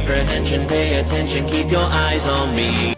apprehension, pay attention, keep your eyes on me.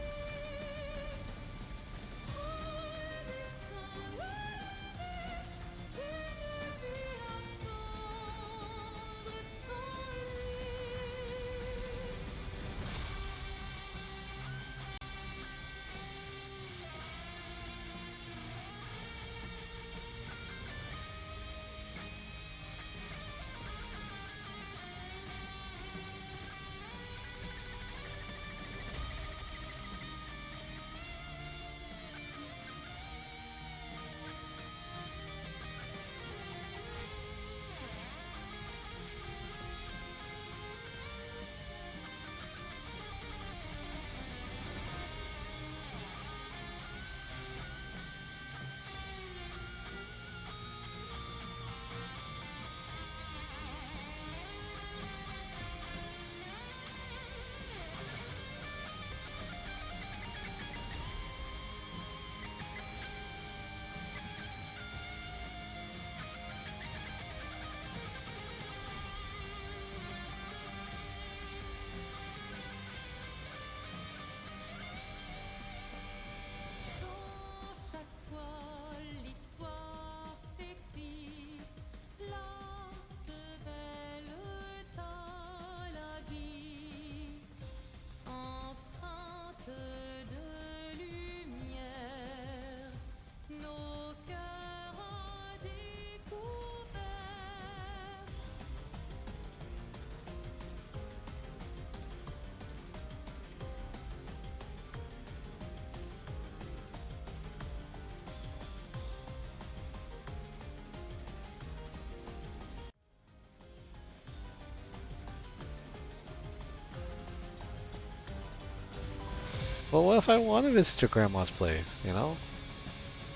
Well, what if I want to visit your grandma's place, you know?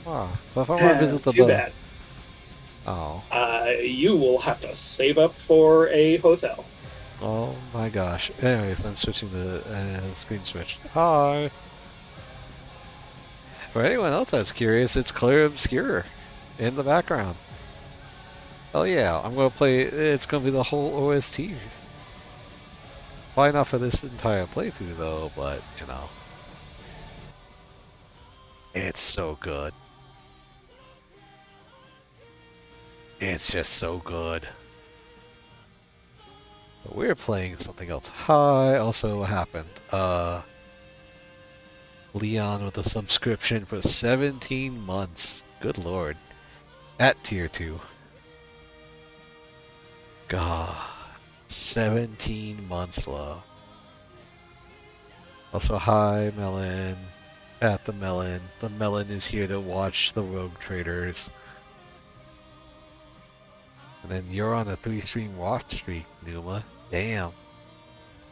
Ah, what if I want to visit the Too boat? bad. Oh. You will have to save up for a hotel. Oh my gosh. Anyways, I'm switching the screen switch. Hi! For anyone else that's curious, it's Clear Obscure in the background. Oh yeah, I'm gonna play, it's gonna be the whole OST. Probably not for this entire playthrough though, but, you know. It's so good. It's just so good. But we're playing something else. Hi, also what happened? Leon with a subscription for 17 months. Good lord. At tier 2. God. 17 months low. Also, hi, Melon. At the Melon. The Melon is here to watch the Rogue Traders. And then you're on a 3-stream watch streak, Numa. Damn.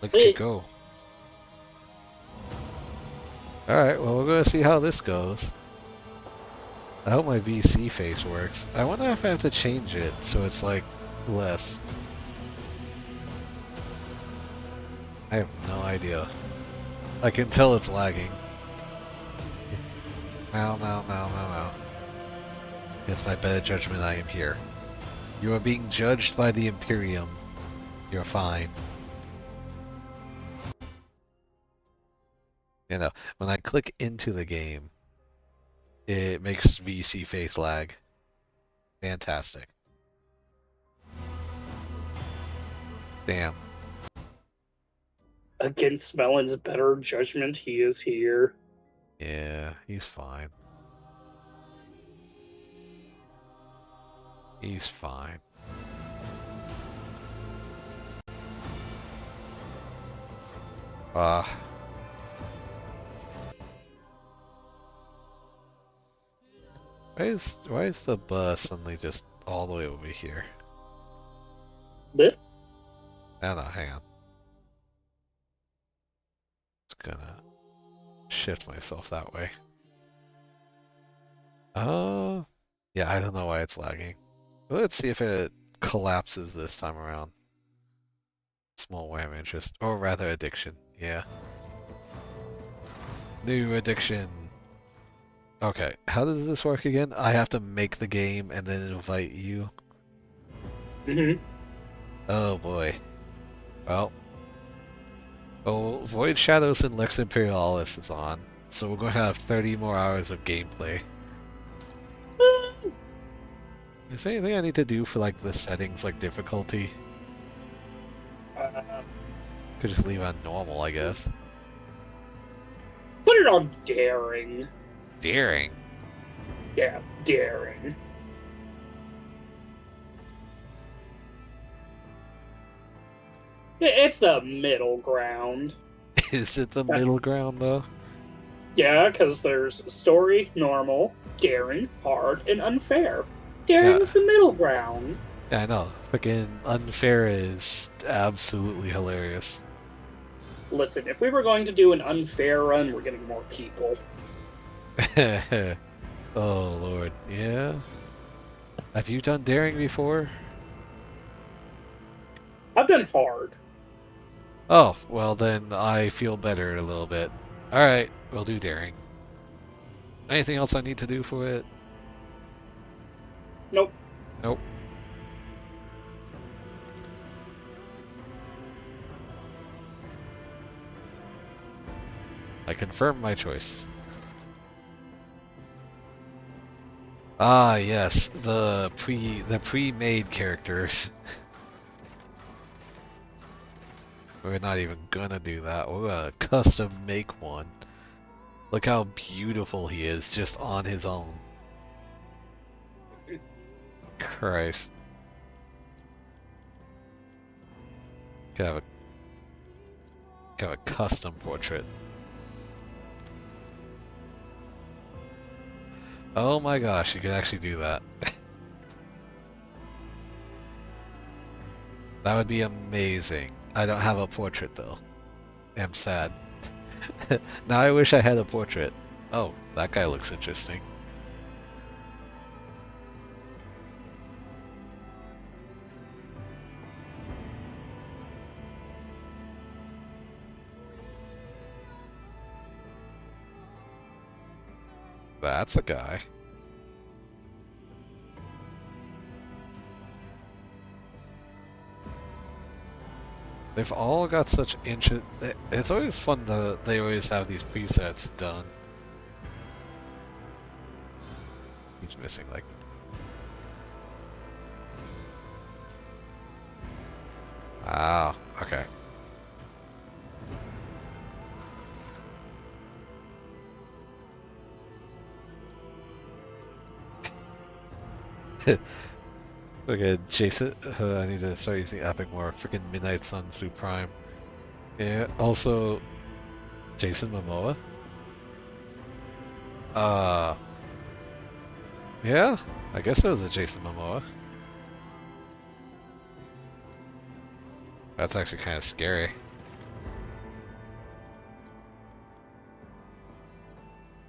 Look at you go. Alright, well, we're gonna see how this goes. I hope my VC face works. I wonder if I have to change it so it's like less. I have no idea. I can tell it's lagging. Meow, meow, meow, meow, meow. It's my better judgment, I am here. You are being judged by the Imperium. You're fine. You know, when I click into the game, it makes VC face lag. Fantastic. Damn. Against Melon's better judgment, he is here. Yeah, he's fine. He's fine. Ah. Why is the bus suddenly just all the way over here? Bleh. I don't know, hang on. Just gonna shift myself that way. Yeah, I don't know why it's lagging. Let's see if it collapses this time around. Small wham interest, or rather addiction, yeah. New addiction. Okay, how does this work again? I have to make the game and then invite you? Mm-hmm. Oh boy. Well, Oh, Void Shadows and Lex Imperialis is on, so we're going to have 30 more hours of gameplay. Is there anything I need to do for like the settings, like difficulty? Could just leave on normal, I guess. Put it on daring. Daring. Yeah, daring. It's the middle ground. Is it the middle ground though? Yeah, because there's story, normal, daring, hard, and unfair. Daring's the middle ground. Yeah, I know. Freaking unfair is absolutely hilarious. Listen, if we were going to do an unfair run, we're getting more people. Oh lord, yeah. Have you done daring before? I've done hard. Oh, well then I feel better a little bit. Alright, we'll do daring. Anything else I need to do for it? Nope. Nope. I confirm my choice. Ah, yes, the pre-made characters. We're not even gonna do that. We're gonna custom make one. Look how beautiful he is just on his own. Christ. Gotta have a custom portrait. Oh my gosh, you could actually do that. That would be amazing. I don't have a portrait though. I'm sad. Now I wish I had a portrait. Oh, that guy looks interesting. That's a guy. They've all got such It's always fun that they always have these presets done. He's missing like. Ah, okay. Okay, Jason. I need to start using Epic more. Freaking Midnight Sun Supreme. Yeah. Also, Jason Momoa. Yeah. I guess it was a Jason Momoa. That's actually kind of scary.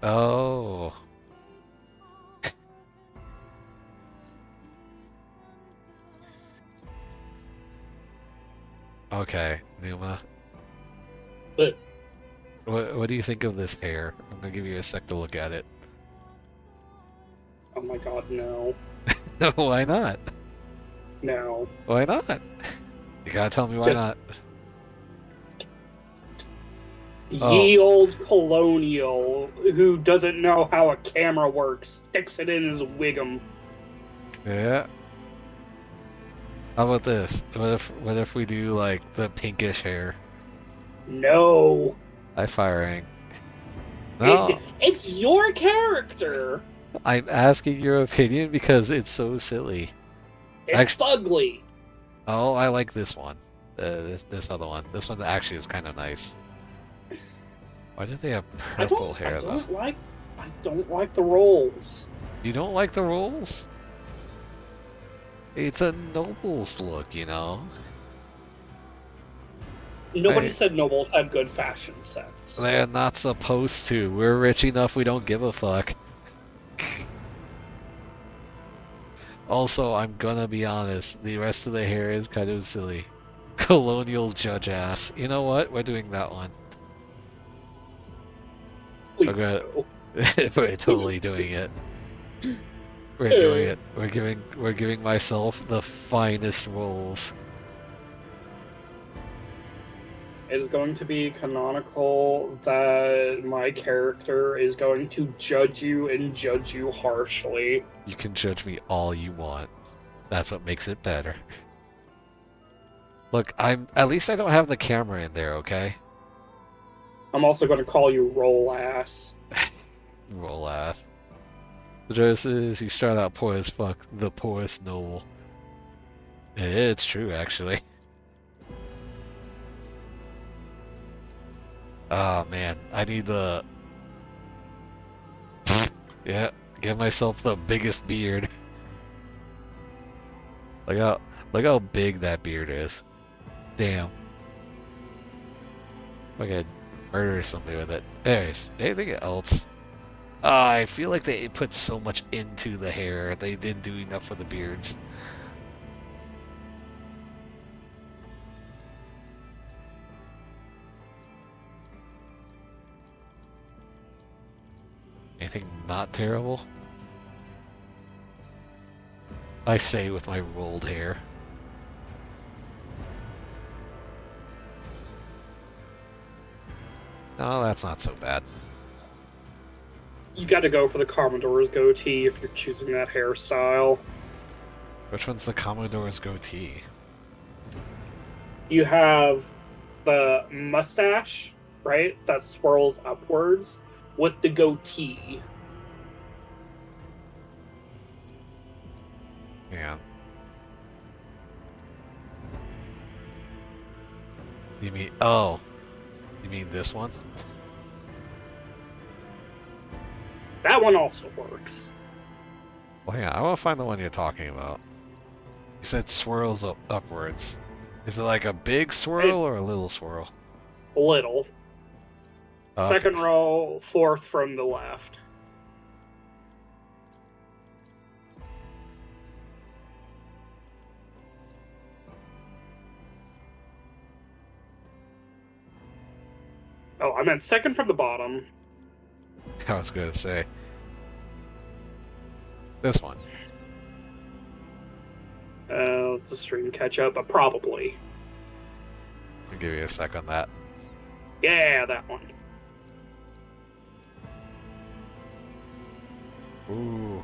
Oh. Okay, Numa. But What do you think of this hair? I'm gonna give you a sec to look at it. oh my god, no. Why not? No. Why not? You gotta tell me why Just- not. Ye old colonial who doesn't know how a camera works sticks it in his wig'em. Yeah. How about this? What if we do like the pinkish hair? No. Eye firing. No, It's your character. I'm asking your opinion because it's so silly. It's ugly. Oh, I like this one. This other one. This one actually is kind of nice. Why did they have purple hair though? I don't like the rolls. You don't like the rolls? It's a nobles look, you know? Nobody said nobles had good fashion sense. They're not supposed to. We're rich enough, we don't give a fuck. Also, I'm gonna be honest, the rest of the hair is kind of silly. Colonial judge ass. You know what? We're doing that one. Please Okay. no. We're totally doing it. We're doing it. We're giving myself the finest roles. It is going to be canonical that my character is going to judge you and judge you harshly. You can judge me all you want. That's what makes it better. Look, at least I don't have the camera in there, okay? I'm also going to call you roll ass. Roll ass. The joke is you start out poor as fuck, the poorest noble. It's true, actually. Oh man, I need the... Yeah, give myself the biggest beard. Look how big that beard is. Damn. I could murder somebody with it. Anyways, anything else? I feel like they put so much into the hair. They didn't do enough for the beards. Anything not terrible? I say with my rolled hair. No, that's not so bad. You got to go for the Commodore's goatee if you're choosing that hairstyle. Which one's the Commodore's goatee? You have the mustache, right, that swirls upwards with the goatee. Yeah. You mean, oh, you mean this one? That one also works. Well, hang on, I want to find the one you're talking about. You said swirls upwards. Is it like a big swirl or a little swirl? Little. Okay. Second row, fourth from the left. Oh, I meant second from the bottom. I was gonna say this one. The stream catch up, but probably. I'll give you a sec on that. Yeah, that one. Ooh.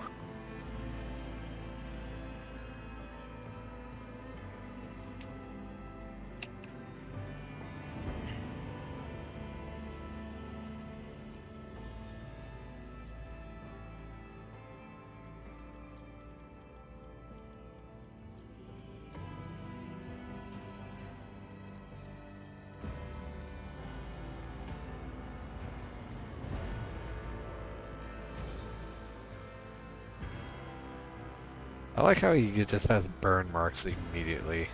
I like how he just has burn marks immediately.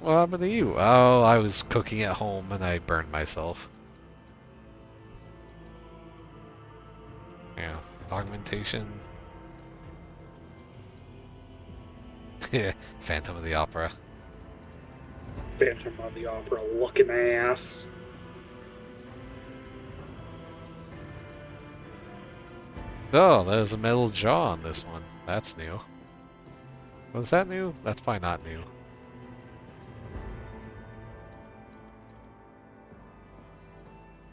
What happened to you? Oh, I was cooking at home and I burned myself. Yeah, augmentation. Yeah, Phantom of the Opera. Phantom of the Opera looking ass. Oh, there's a metal jaw on this one. That's new. Was that new? That's probably not new.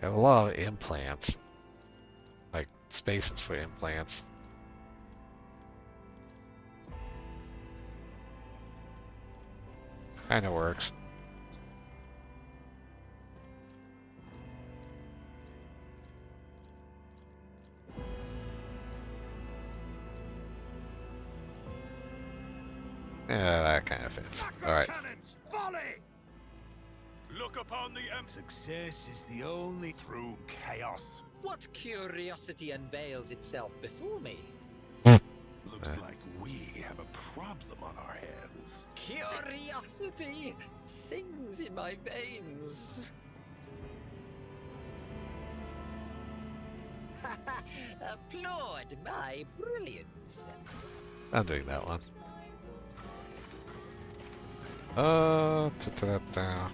They have a lot of implants. Like, spaces for implants. Kinda works. Yeah, that kind of fits. Alright. Look upon the success is the only through chaos. What curiosity unveils itself before me? Looks like we have a problem on our hands. Curiosity sings in my veins. Applaud my brilliance. I'm doing that one. Ta-ta-ta-ta.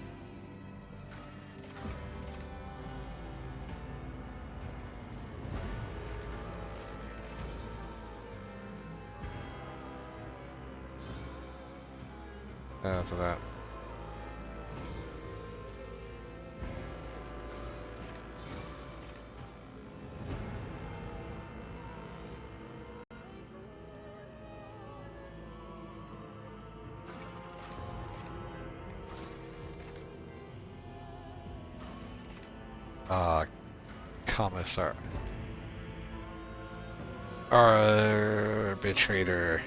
To that. Commissar. Arbitrator.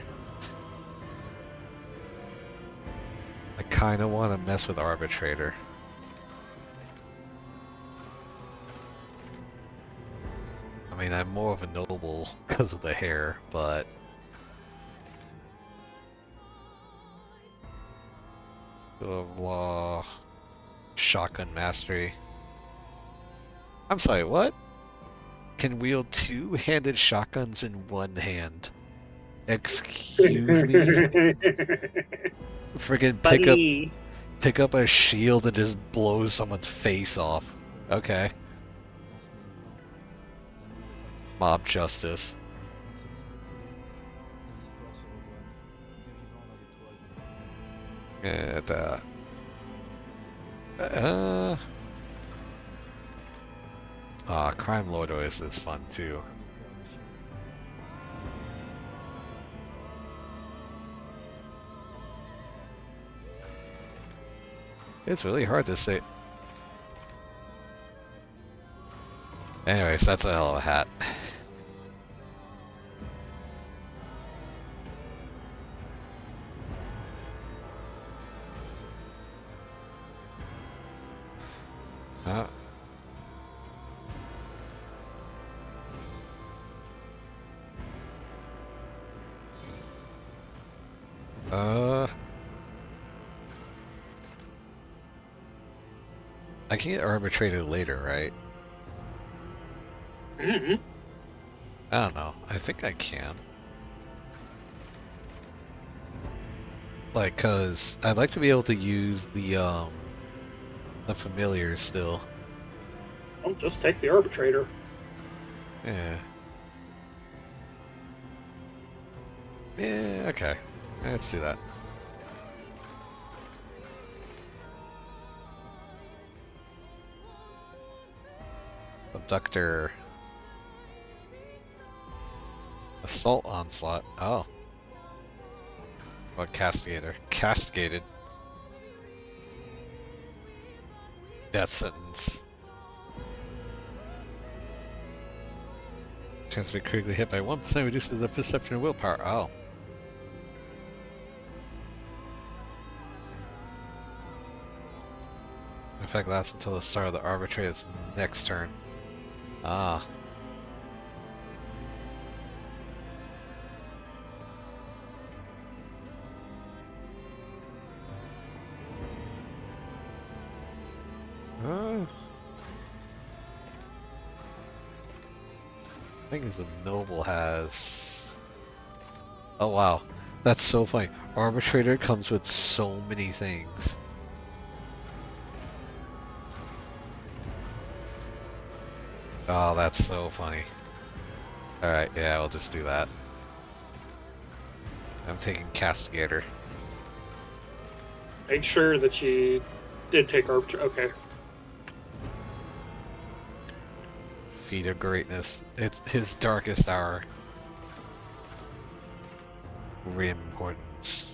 I kind of want to mess with Arbitrator. I mean, I'm more of a noble because of the hair, but... Law... Shotgun Mastery. I'm sorry, what? Can wield two-handed shotguns in one hand. Excuse me? Friggin' pick up a shield and just blow someone's face off. Okay. Mob justice. And, Crime Lord always is fun too. It's really hard to say. Anyways, that's a hell of a hat. I can get arbitrated later, right? Mm-hmm. I don't know. I think I can. Like, cause I'd like to be able to use the familiar still. I'll just take the arbitrator. Yeah. Yeah, okay. Let's do that. Abductor. Assault onslaught. Oh. What castigator? Castigated. Death sentence. Chance to be critically hit by 1% reduces the perception of willpower. Oh. In fact, lasts until the start of the arbitrator's next turn. Ah. I think the noble has... Oh wow, that's so funny. Arbitrator comes with so many things. Oh, that's so funny. Alright, yeah, we'll just do that. I'm taking Castigator. Make sure that you did take arbitrator. Okay. Feat of Greatness. It's his darkest hour. Reimportance.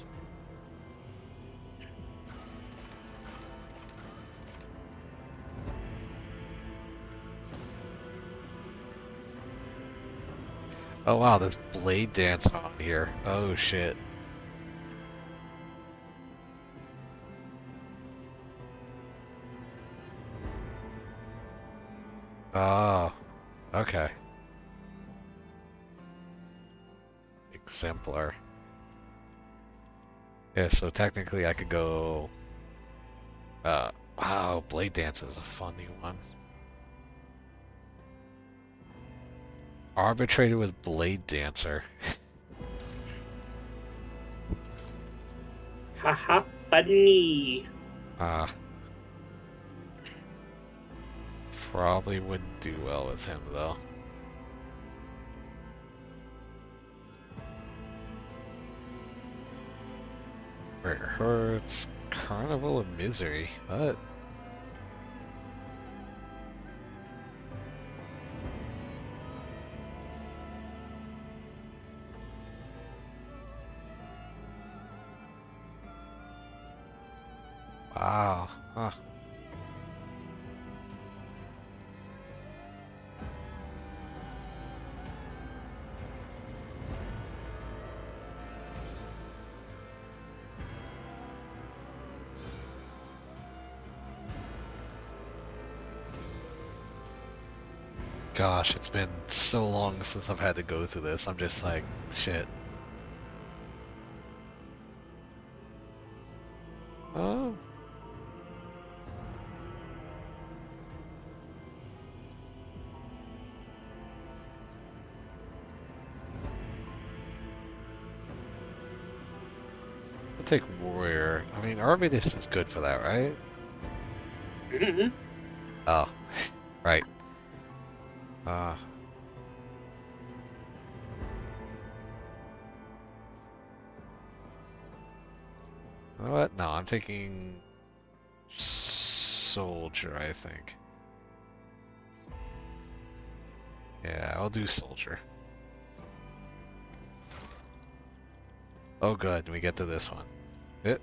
Oh wow, there's blade dance on here. Oh shit. Oh, okay. Exemplar. Yeah, so technically I could go... wow, blade dance is a funny one. Arbitrator with Blade Dancer. Haha, funny. Probably wouldn't do well with him though. It hurts. Carnival of Misery. What? Wow. Huh. Gosh, it's been so long since I've had to go through this. I'm just like, shit. Oh. I'll take Warrior. I mean, Arvidas is good for that, right? Mm-hmm. Oh, right. Uh, you know what? No, I'm taking Soldier, I think. Yeah, I'll do Soldier. Oh, good. We get to this one. It.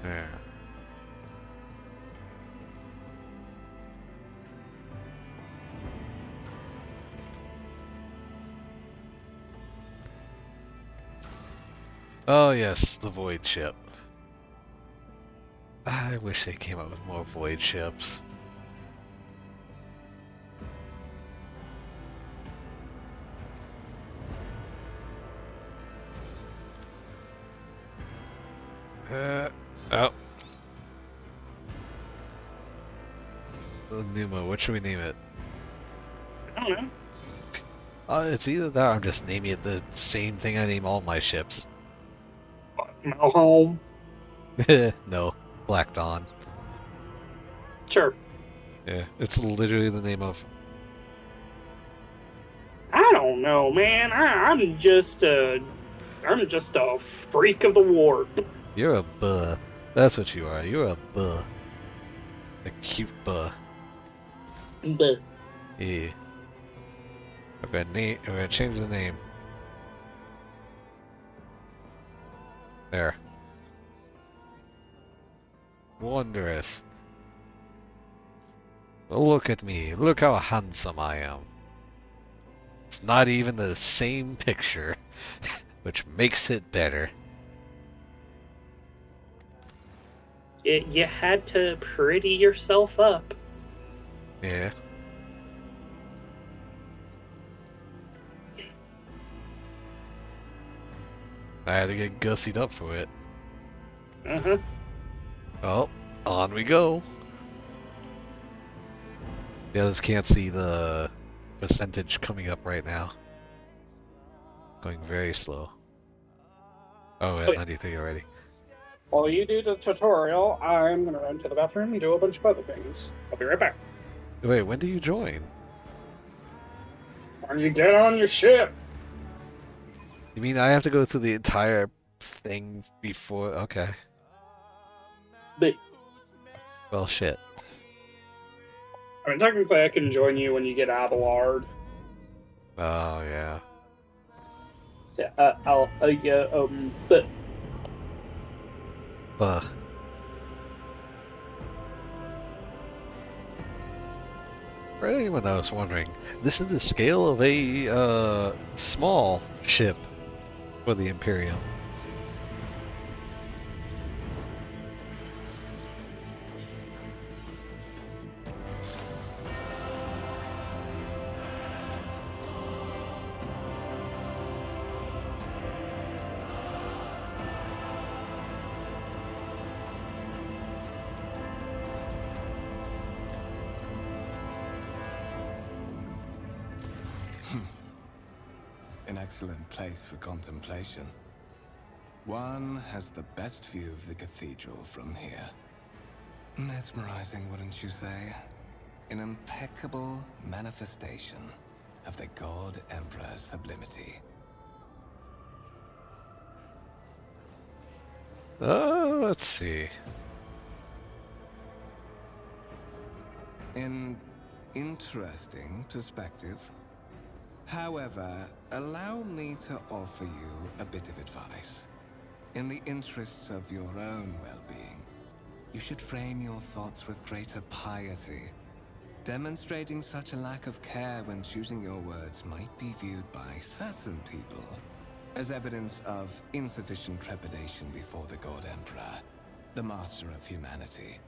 Yeah. Oh yes, the Void ship. I wish they came up with more Void ships. Oh. The Numa, what should we name it? I don't know. It's either that or I'm just naming it the same thing I name all my ships. Malholm. No, Black Dawn. Sure. Yeah, it's literally the name of. I don't know, man. I'm just a freak of the warp. You're a buh. That's what you are. You're a buh. A cute buh. But Yeah. We're gonna change the name. There. Wondrous. Look at me. Look how handsome I am. It's not even the same picture, which makes it better. you had to pretty yourself up. Yeah. I had to get gussied up for it. Uh-huh. Well, on we go. The others can't see the percentage coming up right now. Going very slow. Oh, we're at 93 already. While you do the tutorial, I'm gonna run to the bathroom and do a bunch of other things. I'll be right back. Wait, when do you join? When you get on your ship. You mean I have to go through the entire thing before? Okay. But, Well, shit. I mean, technically, I can join you when you get Abelard. Oh, yeah. Yeah, but For anyone that was wondering, this is the scale of a small ship for the Imperium. an excellent place for contemplation. One has the best view of the cathedral from here. Mesmerizing, wouldn't you say? An impeccable manifestation of the God Emperor's sublimity. Let's see. An interesting perspective. However, allow me to offer you a bit of advice. In the interests of your own well-being, you should frame your thoughts with greater piety. Demonstrating such a lack of care when choosing your words might be viewed by certain people as evidence of insufficient trepidation before the God Emperor, the master of humanity.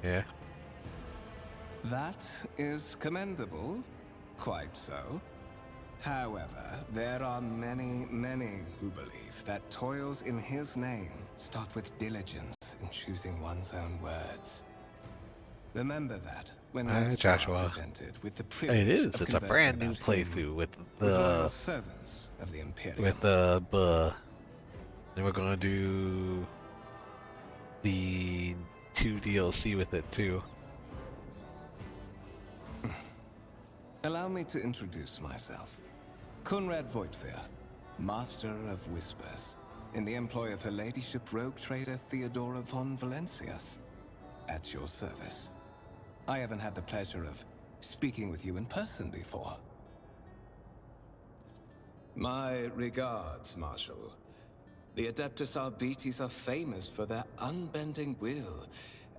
Yeah. That is commendable, quite so. However, there are many, many who believe that toils in his name start with diligence in choosing one's own words. Remember that when next you are Joshua. presented with the privilege It is. of It's a conversing brand new about him playthrough with loyal the servants of the Imperium. and we're gonna do the 2 DLC with it too. Allow me to introduce myself. Conrad Voigtveer, Master of Whispers, in the employ of Her Ladyship rogue trader Theodora von Valencias. At your service. I haven't had the pleasure of speaking with you in person before. My regards, Marshal. The Adeptus Arbites are famous for their unbending will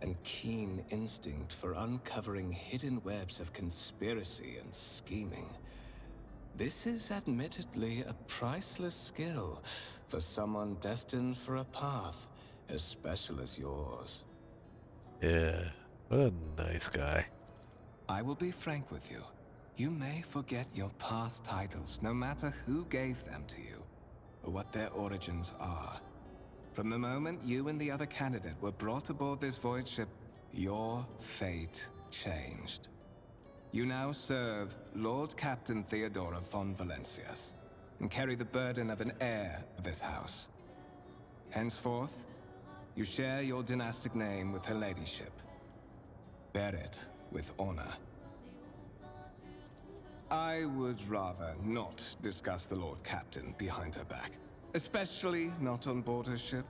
and keen instinct for uncovering hidden webs of conspiracy and scheming. This is admittedly a priceless skill for someone destined for a path as special as yours. Yeah. What a nice guy. I will be frank with you. You may forget your past titles, no matter who gave them to you, or what their origins are. From the moment you and the other candidate were brought aboard this void ship, your fate changed. You now serve Lord Captain Theodora von Valencias, and carry the burden of an heir of this house. Henceforth, you share your dynastic name with Her Ladyship. Bear it with honor. I would rather not discuss the Lord Captain behind her back, especially not on board her ship.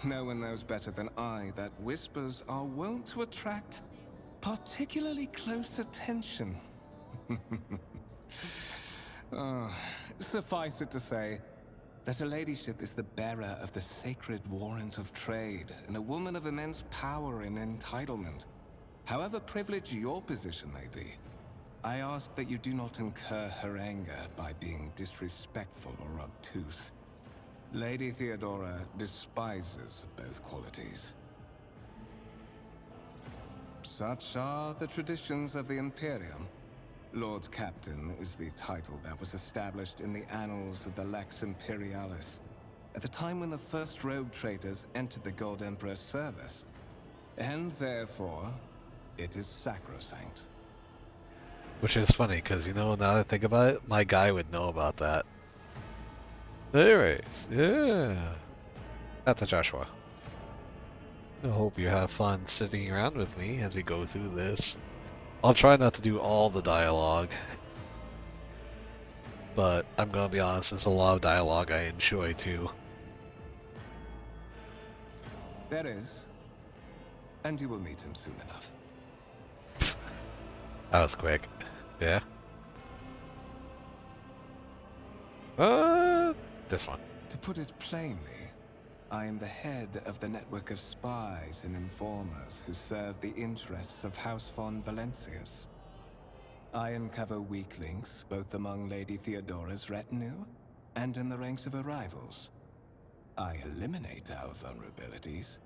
No one knows better than I that whispers are wont to attract particularly close attention. Suffice it to say that Her Ladyship is the bearer of the sacred warrant of trade and a woman of immense power and entitlement. However privileged your position may be, I ask that you do not incur her anger by being disrespectful or obtuse. Lady Theodora despises both qualities. Such are the traditions of the Imperium. Lord Captain is the title that was established in the annals of the Lex Imperialis, at the time when the first rogue traders entered the God Emperor's service, and therefore, it is sacrosanct. Which is funny, because, you know, now that I think about it, my guy would know about that. Anyways, yeah. That's Joshua. I hope you have fun sitting around with me as we go through this. I'll try not to do all the dialogue. But I'm gonna be honest, there's a lot of dialogue I enjoy too. There is. And you will meet him soon enough. That was quick. Yeah. This one. To put it plainly, I am the head of the network of spies and informers who serve the interests of House von Valencias. I uncover weak links both among Lady Theodora's retinue and in the ranks of her rivals. I eliminate our vulnerabilities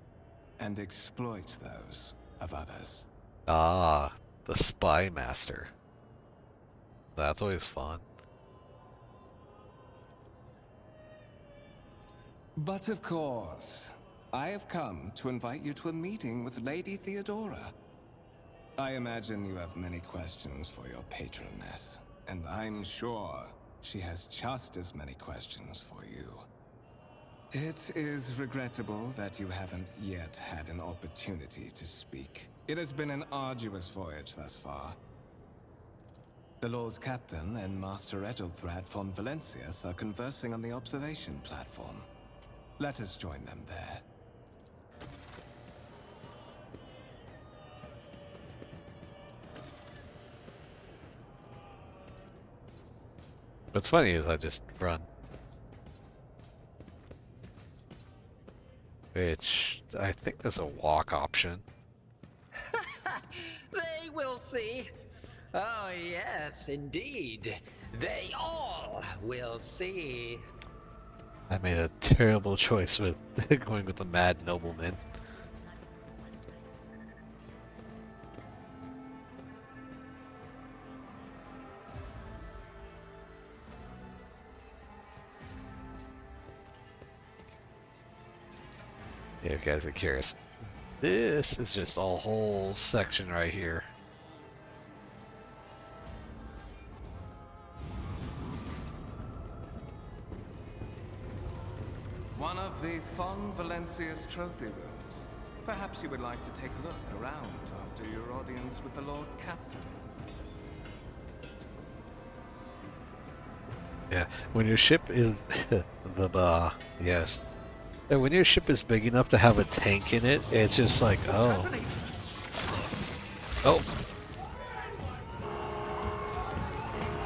and exploit those of others. Ah, the Spy Master. That's always fun. But of course, I have come to invite you to a meeting with Lady Theodora. I imagine you have many questions for your patroness, and I'm sure she has just as many questions for you. It is regrettable that you haven't yet had an opportunity to speak. It has been an arduous voyage thus far. The Lord Captain and Master Edelthrad von Valencius are conversing on the observation platform. Let us join them there. What's funny is I just run. Which, I think there's a walk option. They will see. Oh, yes, indeed. They all will see. I made a terrible choice with going with the Mad Nobleman. Yeah, if you guys are curious, this is just a whole section right here. One of the Von Valencius trophy rooms. Perhaps you would like to take a look around after your audience with the Lord Captain. Yeah, when your ship is yes. And when your ship is big enough to have a tank in it, it's just like, oh. Oh.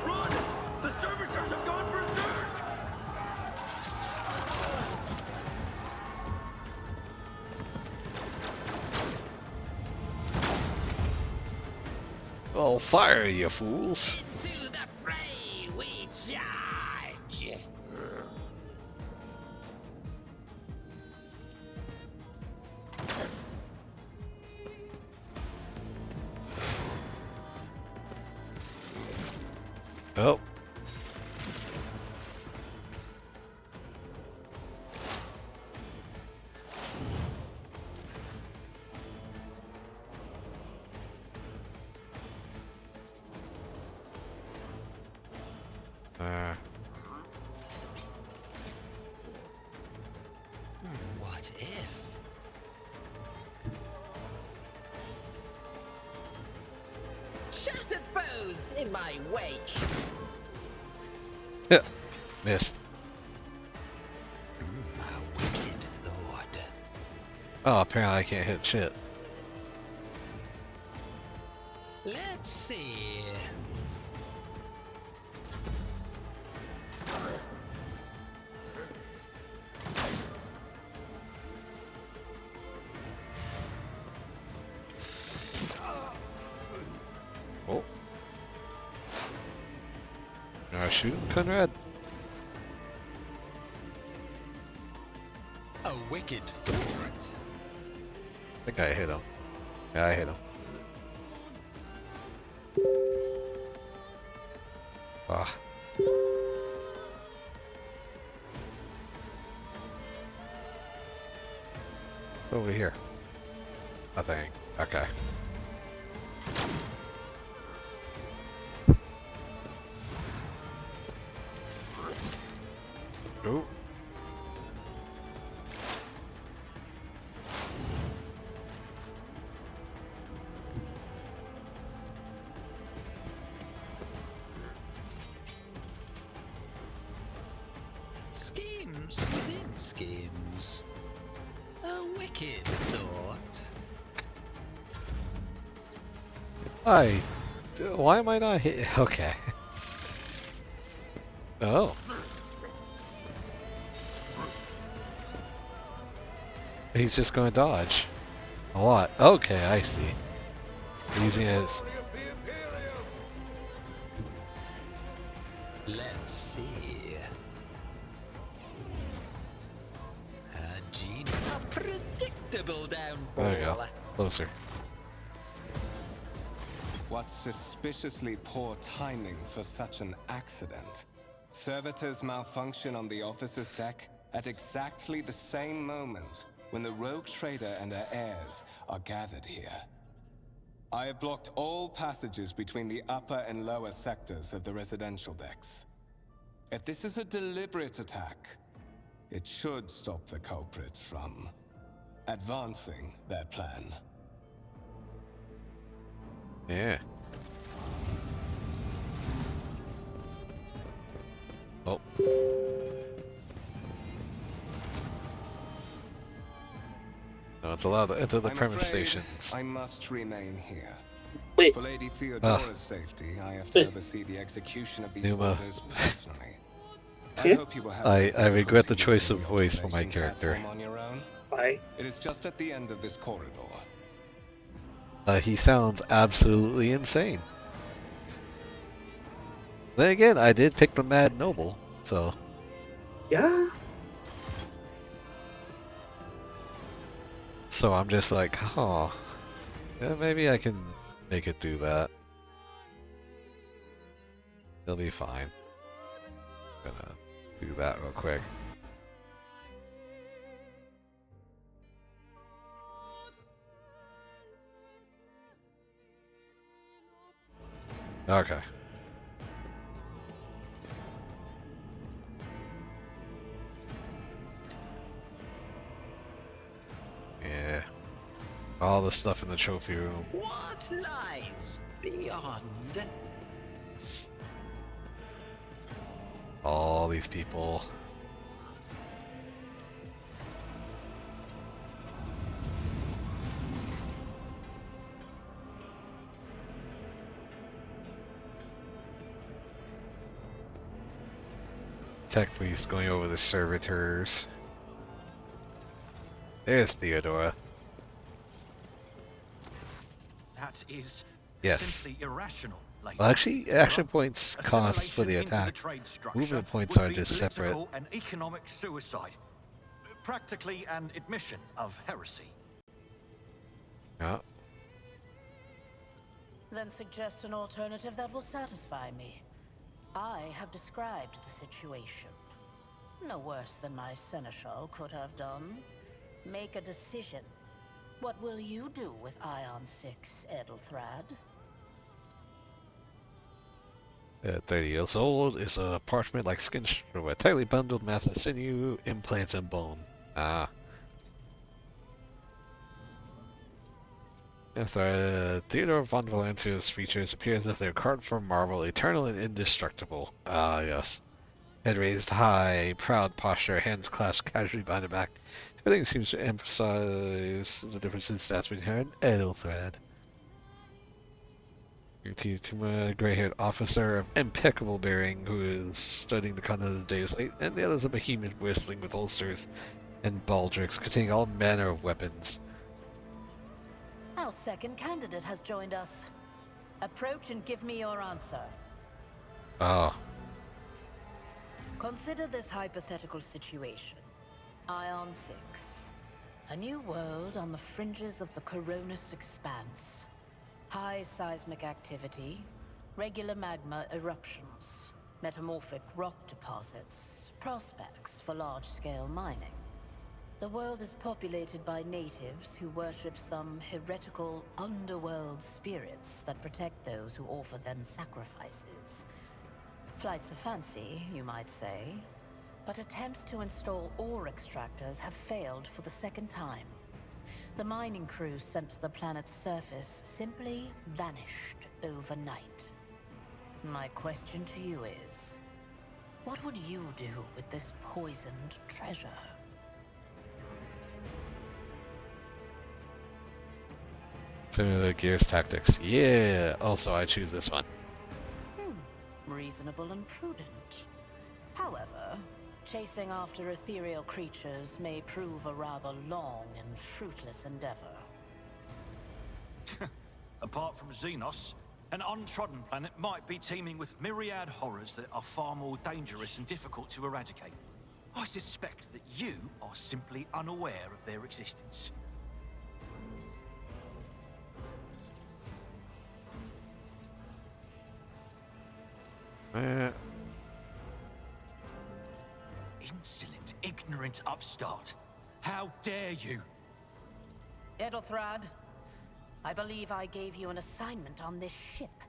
Run! The servitors have gone berserk! Oh, fire, you fools. Into the fray we charge. Oh. What if? Shattered foes in my wake. Missed. A wicked thought. Oh, apparently I can't hit shit. Let's see. Oh. Now shoot him, Conrad. A wicked thought. I think I hit him. Yeah, I hit him. Ah. It's over here. Nothing. Okay. Ooh. Schemes within schemes. A wicked thought. Why am I not hit? Okay. Oh. He's just going to dodge. A lot. Okay, I see. Using his... Let's see. A predictable downfall. There you go. Closer. What suspiciously poor timing for such an accident. Servitors malfunction on the officer's deck at exactly the same moment when the rogue trader and her heirs are gathered here. I have blocked all passages between the upper and lower sectors of the residential decks. If this is a deliberate attack, it should stop the culprits from advancing their plan. Yeah. Oh. No, it's allowed to enter the I'm premise afraid stations. I must remain here. Wait, For Lady Theodora's safety, I have to oversee the execution of these Numa. orders personally. I Yeah. hope you will have I no regret the difficulty choice reaching of the voice for my observation character. platform on your own. bye. It is just at the end of this corridor. He sounds absolutely insane. Then again, I did pick the Mad Noble, so Yeah. I'm just like, oh, yeah, maybe I can make it do that. It'll be fine. Gonna do that real quick. Okay. Yeah. All the stuff in the trophy room. What lies beyond? All these people. Tech priest going over the servitors. There's Theodora. That is Yes. simply irrational. Lady. Well, actually, action points cost for Assimilation the into attack. trade structure Movement points would are be just separate. political and economic suicide. Practically an admission of heresy. Yeah. Then suggest an alternative that will satisfy me. I have described the situation. No worse than my seneschal could have done. Make a decision. What will you do with Ion 6, Edelthrad? At 30 years old, is a parchment-like skin with a tightly bundled mass of sinew, implants, and bone. Ah. After Theodore von Valencia's features appear as if they're carved from marble, eternal and indestructible. Ah, yes. Head raised high, proud posture, hands clasped casually behind her back. Everything seems to emphasize the difference in stats between her and Edelthrad. A gray-haired officer of impeccable bearing who is studying the content of the data site, and the other is a behemoth bristling with holsters and baldricks containing all manner of weapons. Our second candidate has joined us. Approach and give me your answer. Oh. Consider this hypothetical situation. Ion 6. A new world on the fringes of the Coronis expanse. High seismic activity, regular magma eruptions, metamorphic rock deposits, prospects for large-scale mining. The world is populated by natives who worship some heretical underworld spirits that protect those who offer them sacrifices. Flights of fancy, you might say, but attempts to install ore extractors have failed for the second time. The mining crew sent to the planet's surface simply vanished overnight. My question to you is, what would you do with this poisoned treasure? Similar to Gears Tactics. Yeah! Also, I choose this one. Reasonable and prudent. However, chasing after ethereal creatures may prove a rather long and fruitless endeavor. Apart from Xenos, an untrodden planet might be teeming with myriad horrors that are far more dangerous and difficult to eradicate. I suspect that you are simply unaware of their existence. Insolent, ignorant upstart. How dare you? Edelthrad, I believe I gave you an assignment on this ship.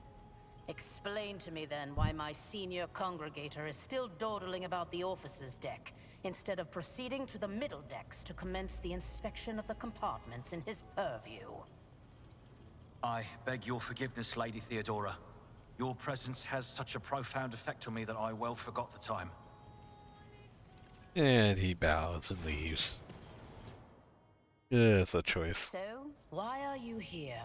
Explain to me then why my senior congregator is still dawdling about the officer's deck, instead of proceeding to the middle decks to commence the inspection of the compartments in his purview. I beg your forgiveness, Lady Theodora. Your presence has such a profound effect on me that I well forgot the time. And he bows and leaves. It's a choice. So, why are you here?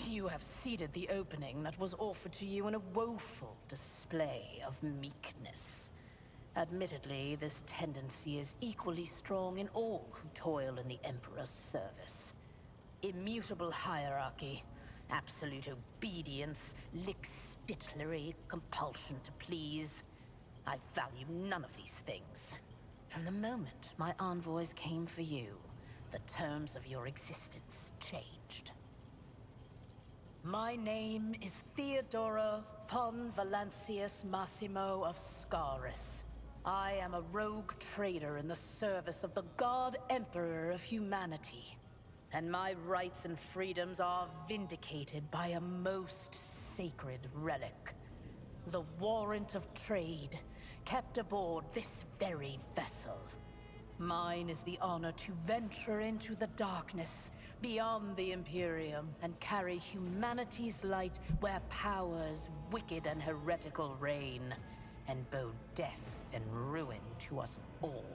You have ceded the opening that was offered to you in a woeful display of meekness. Admittedly, this tendency is equally strong in all who toil in the Emperor's service. Immutable hierarchy, absolute obedience, lickspittlery, compulsion to please. I value none of these things. From the moment my envoys came for you, the terms of your existence changed. My name is Theodora von Valancius Massimo of Scaris. I am a rogue trader in the service of the God Emperor of humanity. And my rights and freedoms are vindicated by a most sacred relic. The warrant of trade, kept aboard this very vessel. Mine is the honor to venture into the darkness, beyond the Imperium, and carry humanity's light where powers wicked and heretical reign, and bow death and ruin to us all.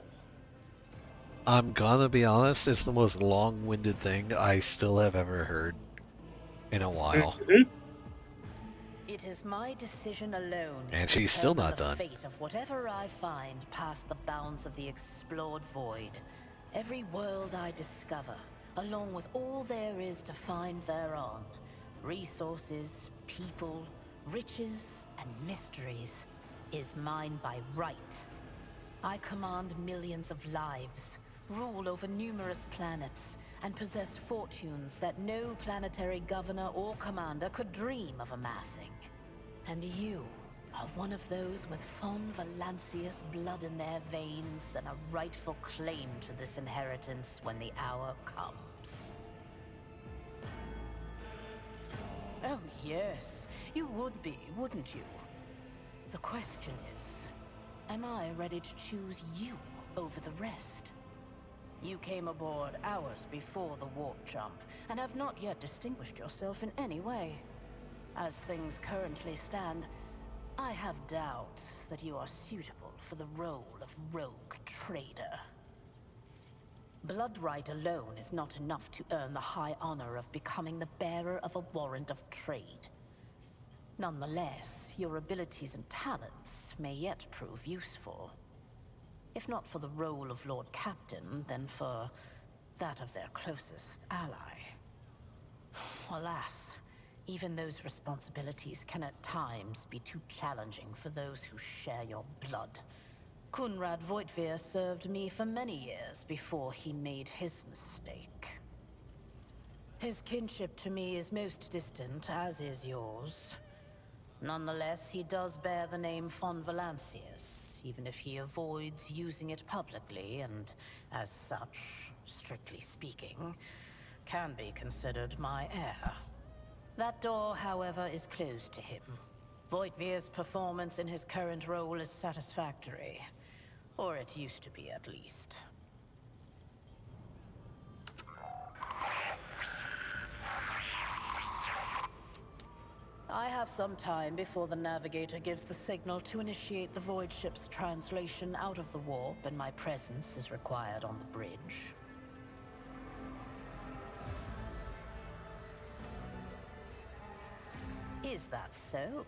I'm gonna be honest, it's the most long-winded thing I still have ever heard in a while. It is my decision alone And to she's still determine not the done. fate of whatever I find past the bounds of the explored void. Every world I discover, along with all there is to find thereon, resources, people, riches, and mysteries, is mine by right. I command millions of lives, rule over numerous planets, and possess fortunes that no planetary governor or commander could dream of amassing. And you are one of those with von Valancius blood in their veins and a rightful claim to this inheritance when the hour comes. Oh yes, you would be, wouldn't you? The question is, am I ready to choose you over the rest? You came aboard hours before the warp jump, and have not yet distinguished yourself in any way. As things currently stand, I have doubts that you are suitable for the role of rogue trader. Blood right alone is not enough to earn the high honor of becoming the bearer of a warrant of trade. Nonetheless, your abilities and talents may yet prove useful. If not for the role of Lord Captain, then for that of their closest ally. Alas, even those responsibilities can at times be too challenging for those who share your blood. Kunrad Voitvir served me for many years before he made his mistake. His kinship to me is most distant, as is yours. Nonetheless, he does bear the name von Valancius, even if he avoids using it publicly, and as such, strictly speaking, can be considered my heir. That door, however, is closed to him. Voitvir's performance in his current role is satisfactory. Or it used to be, at least. I have some time before the navigator gives the signal to initiate the void ship's translation out of the warp, and my presence is required on the bridge. Is that so?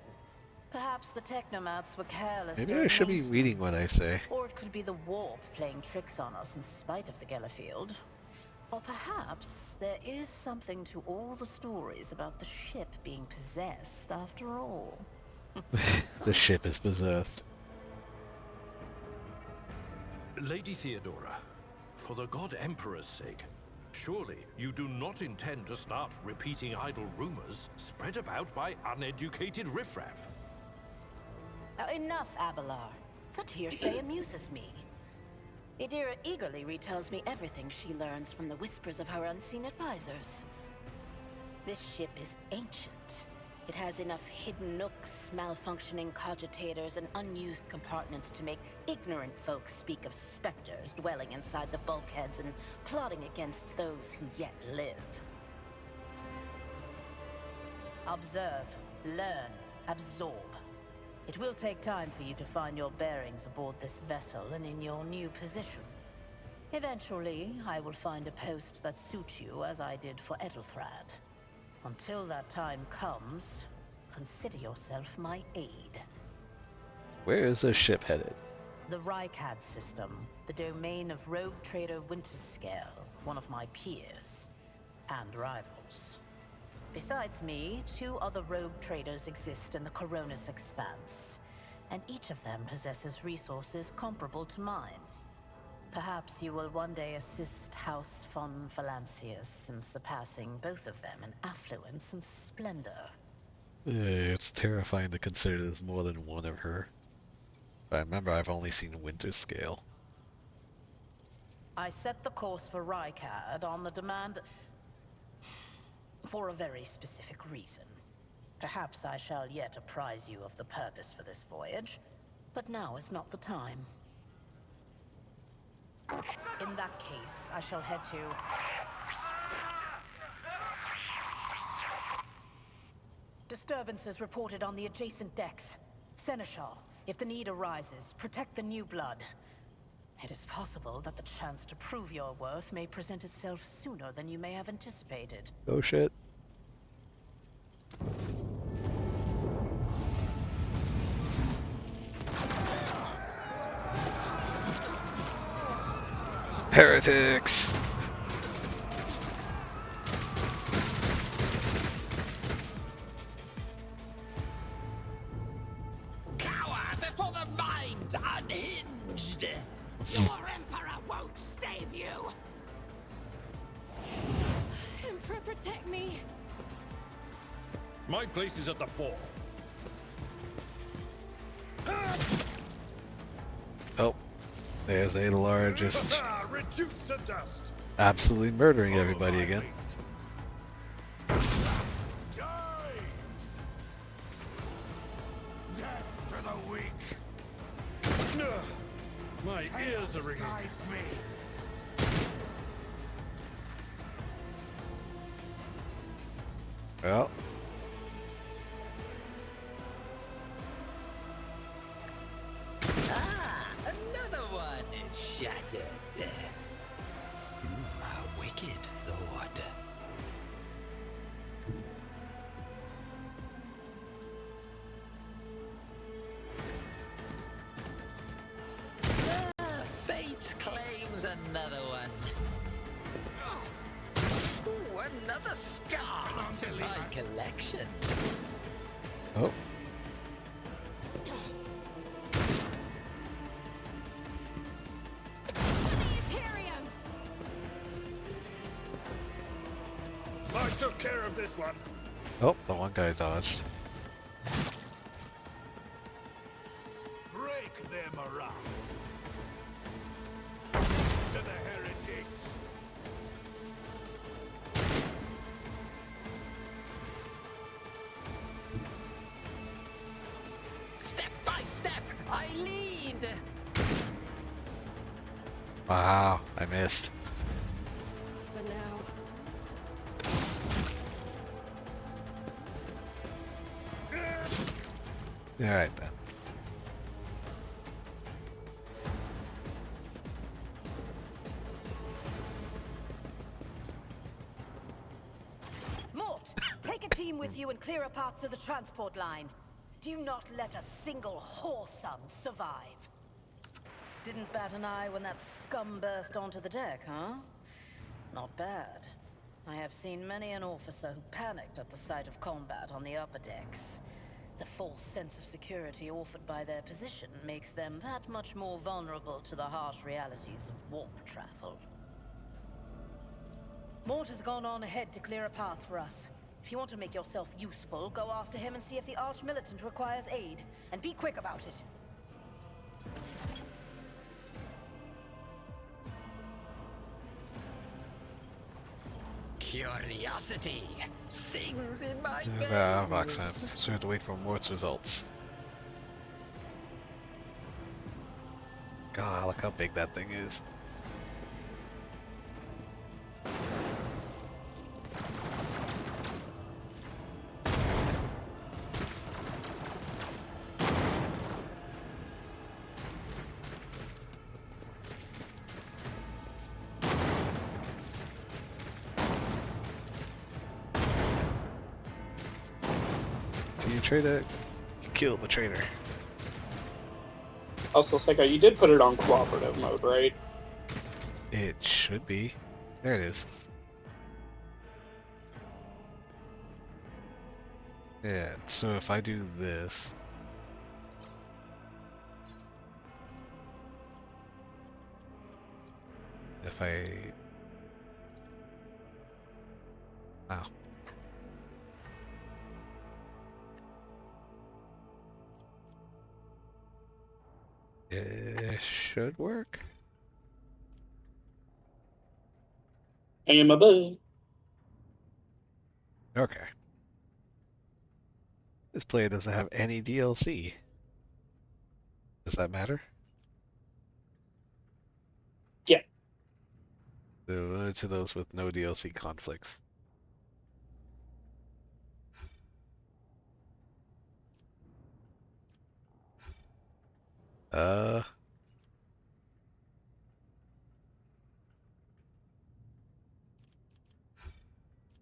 Perhaps the technomats were careless. Maybe I during should be reading what I maintenance. say. Or it could be the warp playing tricks on us in spite of the Gellerfield. Or perhaps there is something to all the stories about the ship being possessed after all. The ship is possessed. Lady Theodora, for the God Emperor's sake, surely you do not intend to start repeating idle rumors spread about by uneducated riffraff. Enough, Abelard. Such hearsay amuses me. Idira eagerly retells me everything she learns from the whispers of her unseen advisors. This ship is ancient. It has enough hidden nooks, malfunctioning cogitators, and unused compartments to make ignorant folks speak of specters dwelling inside the bulkheads and plotting against those who yet live. Observe, learn, absorb. It will take time for you to find your bearings aboard this vessel and in your new position. Eventually, I will find a post that suits you as I did for Edelthrad. Until that time comes, consider yourself my aide. Where is this ship headed? The Rykad system, the domain of rogue trader Winterscale, one of my peers and rivals. Besides me, 2 other rogue traders exist in the Coronis Expanse, and each of them possesses resources comparable to mine. Perhaps you will one day assist House von Valancius in surpassing both of them in affluence and splendor. It's terrifying to consider there's more than one of her. But I remember I've only seen Winter Scale. I set the course for Rykad on the demand for a very specific reason. Perhaps I shall yet apprise you of the purpose for this voyage, but now is not the time. In that case, I shall head to... Disturbances reported on the adjacent decks. Seneschal, if the need arises, protect the new blood. It is possible that the chance to prove your worth may present itself sooner than you may have anticipated. Oh shit. Heretics! Cower before the mind's unhinged! Your Emperor won't save you! Emperor, protect me! My place is at the fore. Oh, there's Adelar just Reduced to dust. absolutely murdering everybody again. Die! Death to the weak. My ears are ringing. Well, Ah, another one is shattered. A wicked thought. Ah, fate claims another one. Ooh, another scar to my collection. oh, Imperium! I took care of this one. oh, the one guy dodged. Break their morale. To the heretics. Step by step, I lead. Wow, I missed. For now. Alright then. Mort, take a team with you and clear a path to the transport line. Do not let a single whoreson survive. Didn't bat an eye when that scum burst onto the deck, huh? Not bad. I have seen many an officer who panicked at the sight of combat on the upper decks. The false sense of security offered by their position makes them that much more vulnerable to the harsh realities of warp travel. Mort has gone on ahead to clear a path for us. If you want to make yourself useful, go after him and see if the Arch-Militant requires aid. And be quick about it. Curiosity sings in my Vox veins. so we have to wait for Mort's results. God, look how big that thing is. So you traitor, you killed the traitor. Also, Psycho, you did put it on cooperative mode, right? It should be. There it is. Yeah, so if I do this... If I... Wow. It should work. Am a boo. Okay. This player doesn't have any DLC. Does that matter? Yeah. They're limited to those with no DLC conflicts.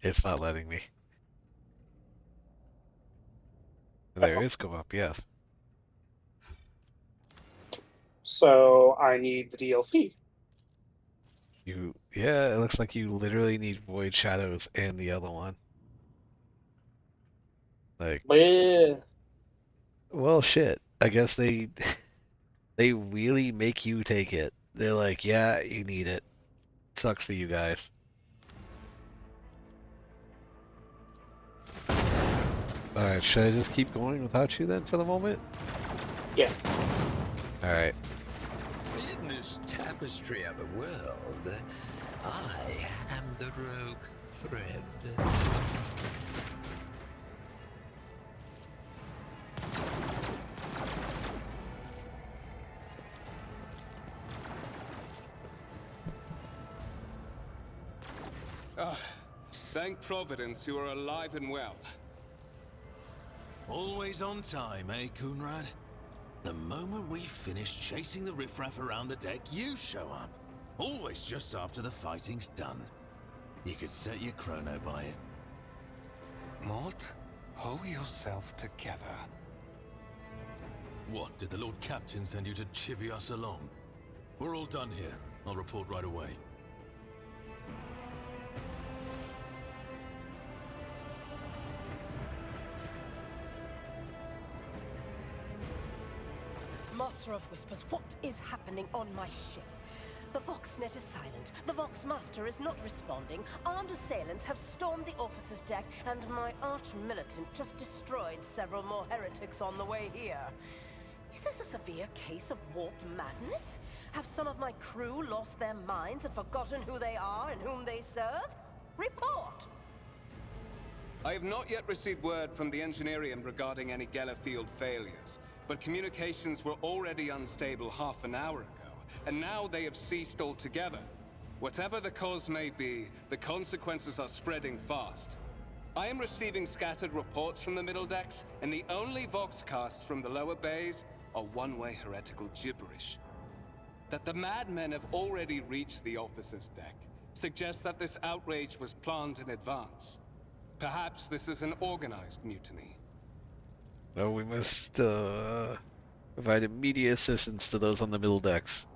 It's not letting me. There is go up, yes. So I need the DLC. Yeah, it looks like you literally need Void Shadows and the other one. Like, Bleh. well, shit. I guess they they really make you take it. They're like, yeah, you need it. Sucks for you guys. Alright, should I just keep going without you then for the moment? Yeah. Alright. In this tapestry of a world, I am the rogue thread. Thank Providence you are alive and well. Always on time, eh, Coonrad? The moment we finish chasing the riffraff around the deck, you show up. Always just after the fighting's done. You could set your chrono by it. Mort, hold yourself together. What, did the Lord Captain send you to chivvy us along? We're all done here. I'll report right away. Master of Whispers, what is happening on my ship? The Voxnet is silent. The Voxmaster is not responding. Armed assailants have stormed the officer's deck, and my arch-militant just destroyed several more heretics on the way here. Is this a severe case of warped madness? Have some of my crew lost their minds and forgotten who they are and whom they serve? Report! I have not yet received word from the Engineerium regarding any Gellerfield failures, but communications were already unstable half an hour ago, and now they have ceased altogether. Whatever the cause may be, the consequences are spreading fast. I am receiving scattered reports from the middle decks, and the only voxcasts from the lower bays are one-way heretical gibberish. That the madmen have already reached the officer's deck suggests that this outrage was planned in advance. Perhaps this is an organized mutiny. No, we must provide immediate assistance to those on the middle decks.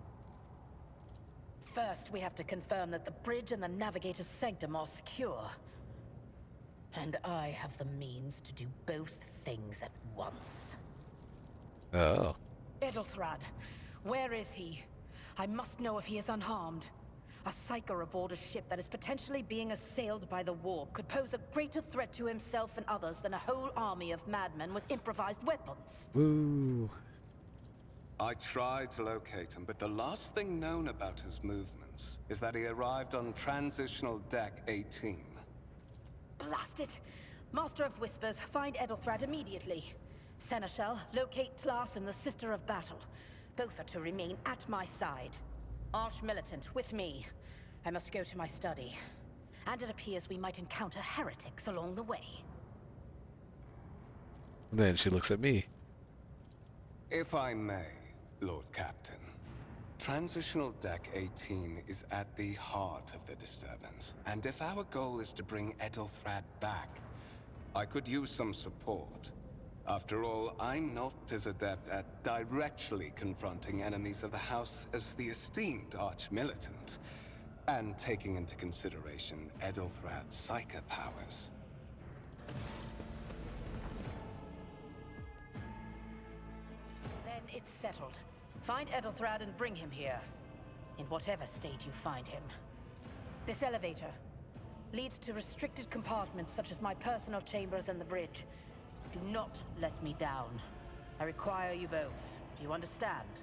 First, we have to confirm that the bridge and the navigator's sanctum are secure. And I have the means to do both things at once. Oh. Edelthrad, where is he? I must know if he is unharmed. A psyker aboard a ship that is potentially being assailed by the warp could pose a greater threat to himself and others than a whole army of madmen with improvised weapons. Woo. I tried to locate him, but the last thing known about his movements is that he arrived on transitional deck 18. Blast it! Master of Whispers, find Edelthrad immediately. Seneschal, locate Tlas and the Sister of Battle. Both are to remain at my side. Arch-Militant, with me. I must go to my study. And it appears we might encounter heretics along the way. And then she looks at me. If I may, Lord Captain. Transitional Deck 18 is at the heart of the disturbance. And if our goal is to bring Edelthrad back, I could use some support. After all, I'm not as adept at directly confronting enemies of the House as the esteemed Arch-Militant, and taking into consideration Edelthrad's psychic powers. Then it's settled. Find Edelthrad and bring him here. In whatever state you find him. This elevator leads to restricted compartments such as my personal chambers and the bridge. Do not let me down. I require you both. Do you understand?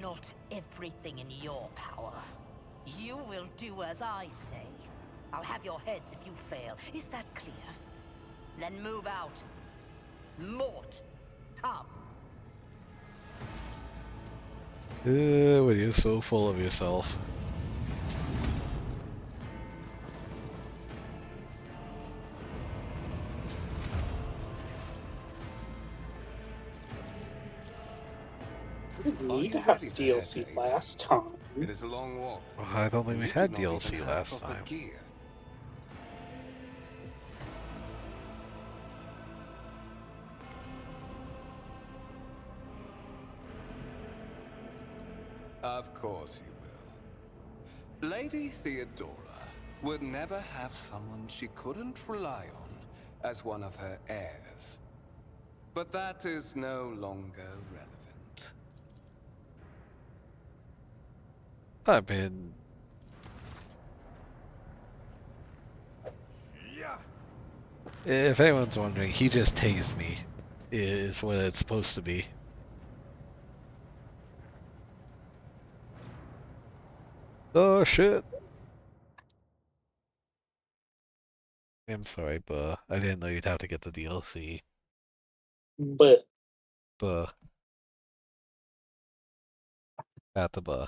Not everything in your power. You will do as I say. I'll have your heads if you fail. Is that clear? Then move out. Mort, come. Well, you're so full of yourself. We didn't need to have DLC last time. It is a long walk. Well, I don't think we You had do not DLC even have last proper time. gear. Of course you will. Lady Theodora would never have someone she couldn't rely on as one of her heirs. But that is no longer relevant. I mean, if anyone's wondering, he just tased me, is what it's supposed to be. Oh shit. I'm sorry, but I didn't know you'd have to get the DLC. But Buh. At the buh.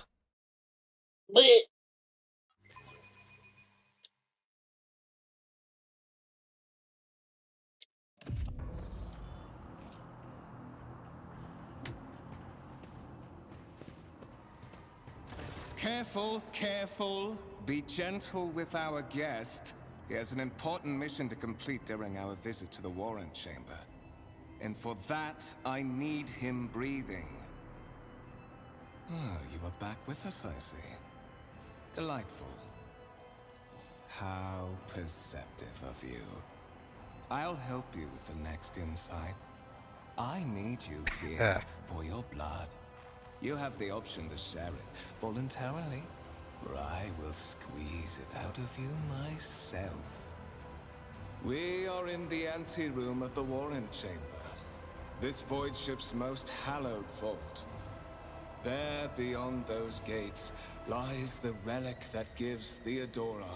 Careful, careful. Be gentle with our guest. He has an important mission to complete during our visit to the Warrant Chamber. And for that, I need him breathing. Oh, you are back with us, I see. Delightful. How perceptive of you. I'll help you with the next insight. I need you here for your blood. You have the option to share it voluntarily, or I will squeeze it out of you myself. We are in the anteroom of the Warrant Chamber, this void ship's most hallowed vault. There, beyond those gates, lies the relic that gives Theodora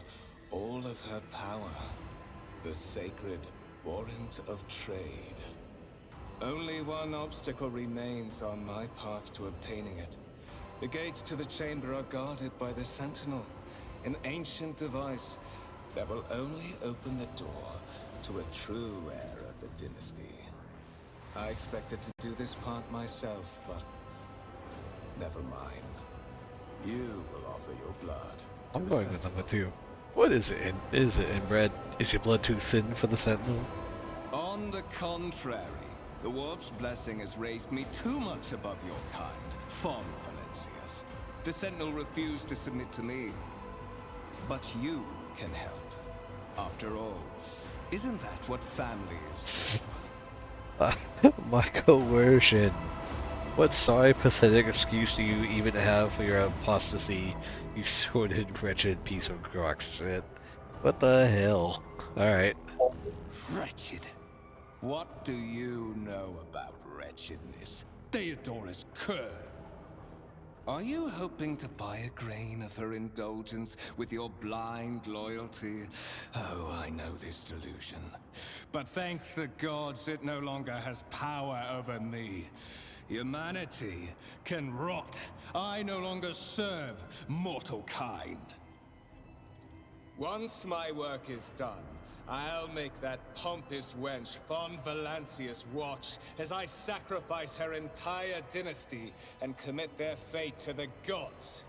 all of her power. The sacred Warrant of Trade. Only one obstacle remains on my path to obtaining it. The gates to the chamber are guarded by the Sentinel, an ancient device that will only open the door to a true heir of the dynasty. I expected to do this part myself, but never mind. You will offer your blood to I'm the going with Sentinel. number 2. What is it in? Is it inbred? Is your blood too thin for the Sentinel? On the contrary, the Warp's blessing has raised me too much above your kind, Fon Valencius. The Sentinel refused to submit to me. But you can help. After all, isn't that what family is for? My coercion. What sorry, pathetic excuse do you even have for your apostasy, you sordid, wretched piece of rock shit? What the hell? Alright. Wretched. What do you know about wretchedness? Theodora's cur. Are you hoping to buy a grain of her indulgence with your blind loyalty? Oh, I know this delusion. But thank the gods it no longer has power over me. Humanity can rot. I no longer serve mortal kind. Once my work is done, I'll make that pompous wench Von Valancius watch as I sacrifice her entire dynasty and commit their fate to the gods.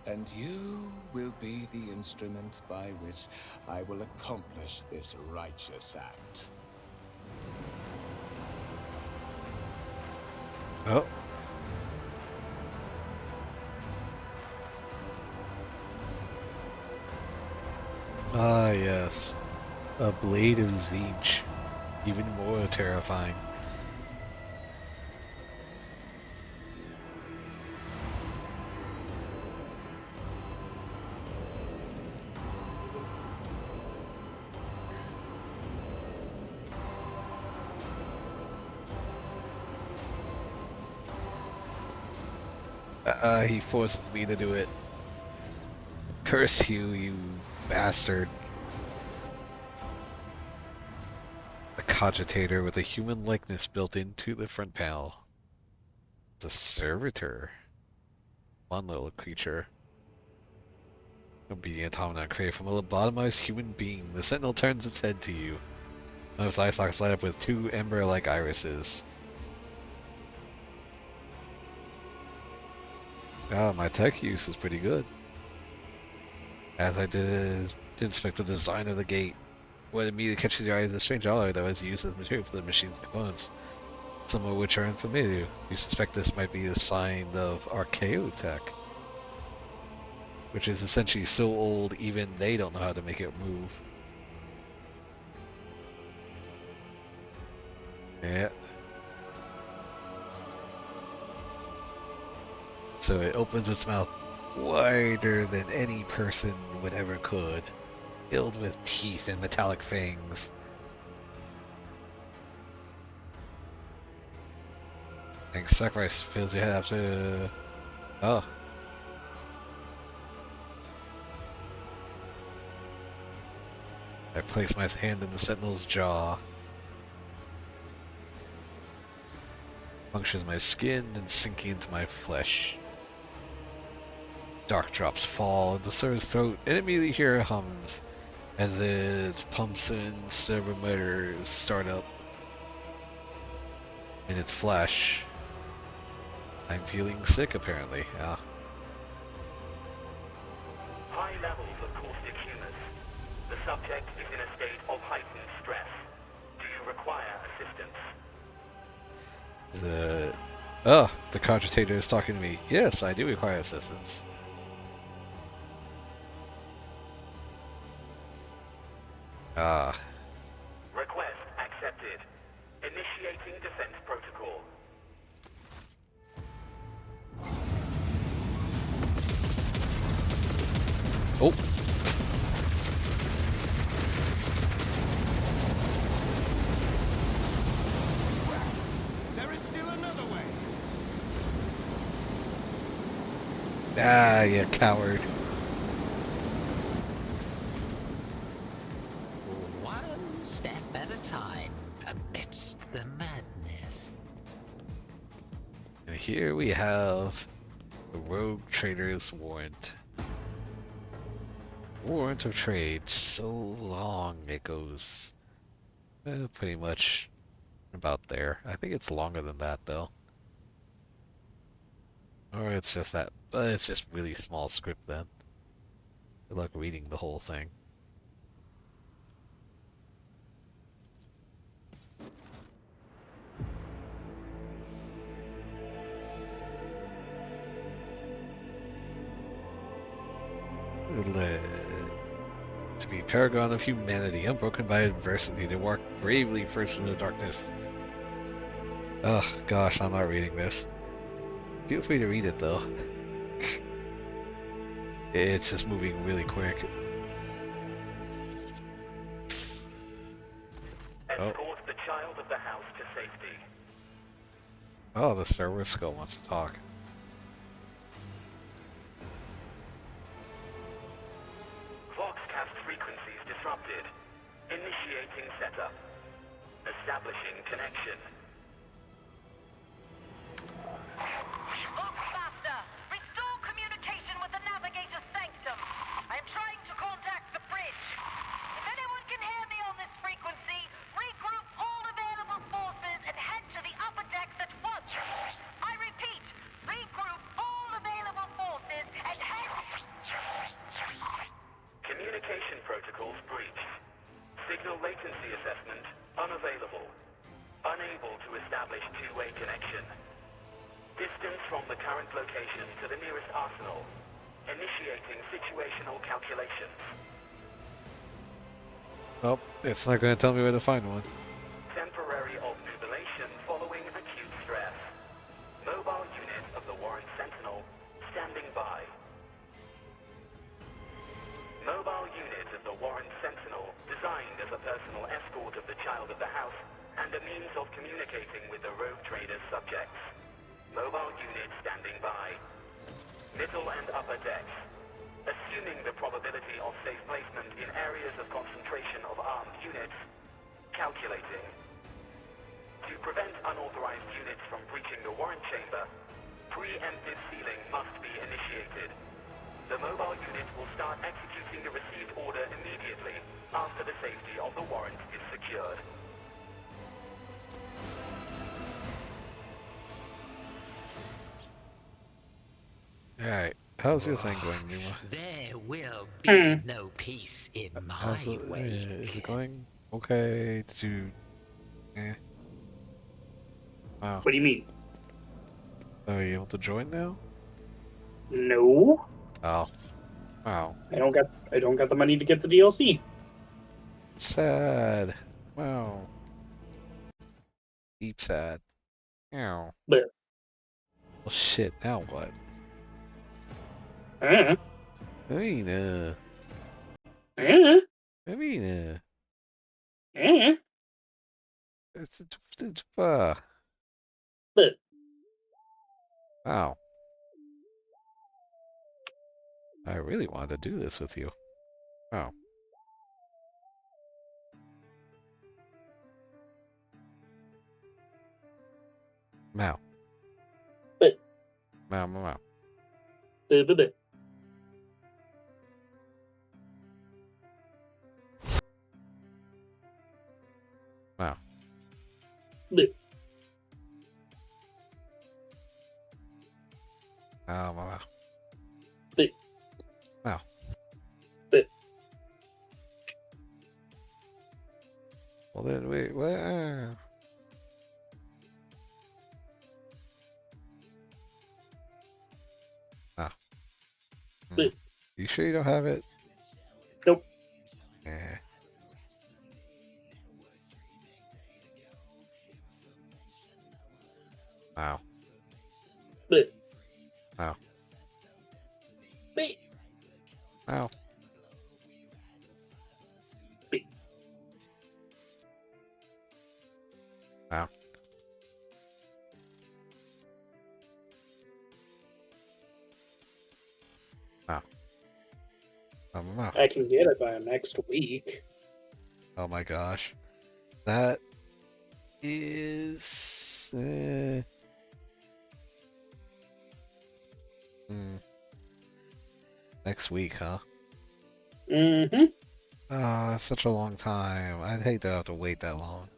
And you will be the instrument by which I will accomplish this righteous act. Oh. Ah, yes. A blade of Zinch. Even more terrifying. He forces me to do it. Curse you, you bastard. A cogitator with a human likeness built into the front panel. The servitor. One little creature. Obedient automaton created from a lobotomized human being. The sentinel turns its head to you. One of its eye sockets light up with two ember-like irises. Ah, my tech use is pretty good. As I did inspect the design of the gate. What immediately catches your eye is a strange alloy that was used as material for the machine's components, some of which are unfamiliar. You suspect this might be a sign of archaeotech, which is essentially so old even they don't know how to make it move. Yeah. So it opens its mouth wider than any person would ever could, filled with teeth and metallic fangs. And sacrifice fills your head after... Oh. I place my hand in the sentinel's jaw. Punctures my skin and sinking into my flesh. Dark drops fall into Sir's throat, and immediately hear hums as its pumps and servo motors start up in its flesh. I'm feeling sick, apparently. Ah. High levels of caustic humus. The subject is in a state of heightened stress. Do you require assistance? The cogitator is talking to me. Yes, I do require assistance. Ah. Request accepted. Initiating defense protocol. Oh. There is still another way. Ah, you coward. One step at a time amidst the madness. And here we have the Rogue Trader's Warrant. Warrant of trade. So long it goes. Pretty much about there. I think it's longer than that though. Or it's just that, but it's just really small script then. Good luck reading the whole thing. To be paragon of humanity, unbroken by adversity, to walk bravely first in the darkness. Ugh, gosh, I'm not reading this. Feel free to read it though. It's just moving really quick. Escort the child of the house to safety. Oh, the Star Wars skull wants to talk. accepted. Initiating setup. Establishing connection. Master, restore communication with the navigator's sanctum. I am trying to contact the bridge. If anyone can hear me on this frequency, regroup all available forces and head to the upper decks at once. I repeat, regroup all available forces and head... Communication protocols breached. Signal latency assessment unavailable. Unable to establish two-way connection. Distance from the current location to the nearest arsenal. Initiating situational calculations. Oh, it's not going to tell me where to find one. Temporary obnubilation following acute stress. Mobile unit of the Warren Sentinel standing by. Mobile unit of the Warren Sentinel designed as a personal escort of the child of the house and a means of communicating with the rogue trader's subjects. Mobile unit standing by. Middle and upper decks. Assuming the probability of safe placement in areas of concentration of armed units. Calculating. To prevent unauthorized units from breaching the warrant chamber, preemptive sealing must be initiated. The mobile unit will start executing the received order immediately after the safety of the warrant is secured. Alright, how's your thing going, Numa? There will be no peace in How's my it, wake. is it going okay? Did you... Wow. What do you mean? Are you able to join now? No, Oh. Wow. I don't got the money to get the DLC. Sad. Wow. Deep sad. Ow. But Well, shit, now what? uh, I mean, uh, it's, but wow. I really wanted to do this with you. Wow. Wow. but Wow, wow, wow. but Wow. but Wow, wow, wow. but Wow. but Well then, wait, what? Ah. but You sure you don't have it? nope. Eh. Wow. But Wow. but Wow. but Wow. Wow. Wow. I can get it by next week. Oh my gosh. That is... Next week, huh? Mm-hmm. Ah, that's such a long time. I'd hate to have to wait that long.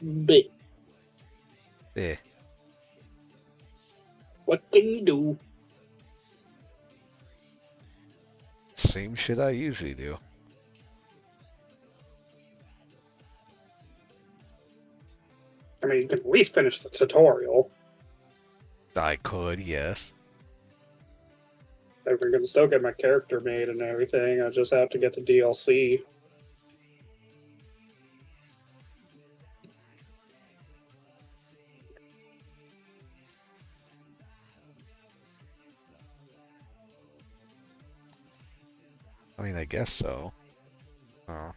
But Eh. what can you do? Same shit I usually do. I mean, you can at least finish the tutorial. I could, yes. I can still get my character made and everything. I just have to get the DLC. I mean, I guess so. Oh. Ow,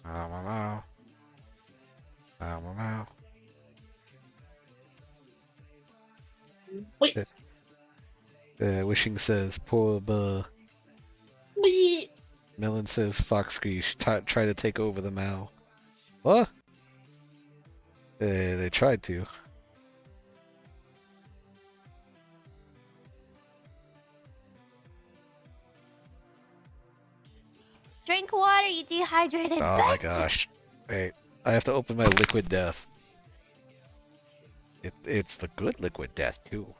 ow, ow. Ow, ow, ow. Wait. The wishing says, poor buh. Melon says Fox Screech try to take over the Mao. What? They tried to. Drink water, you dehydrated Oh my bitch. gosh. Wait, I have to open my liquid death. It's the good liquid death too.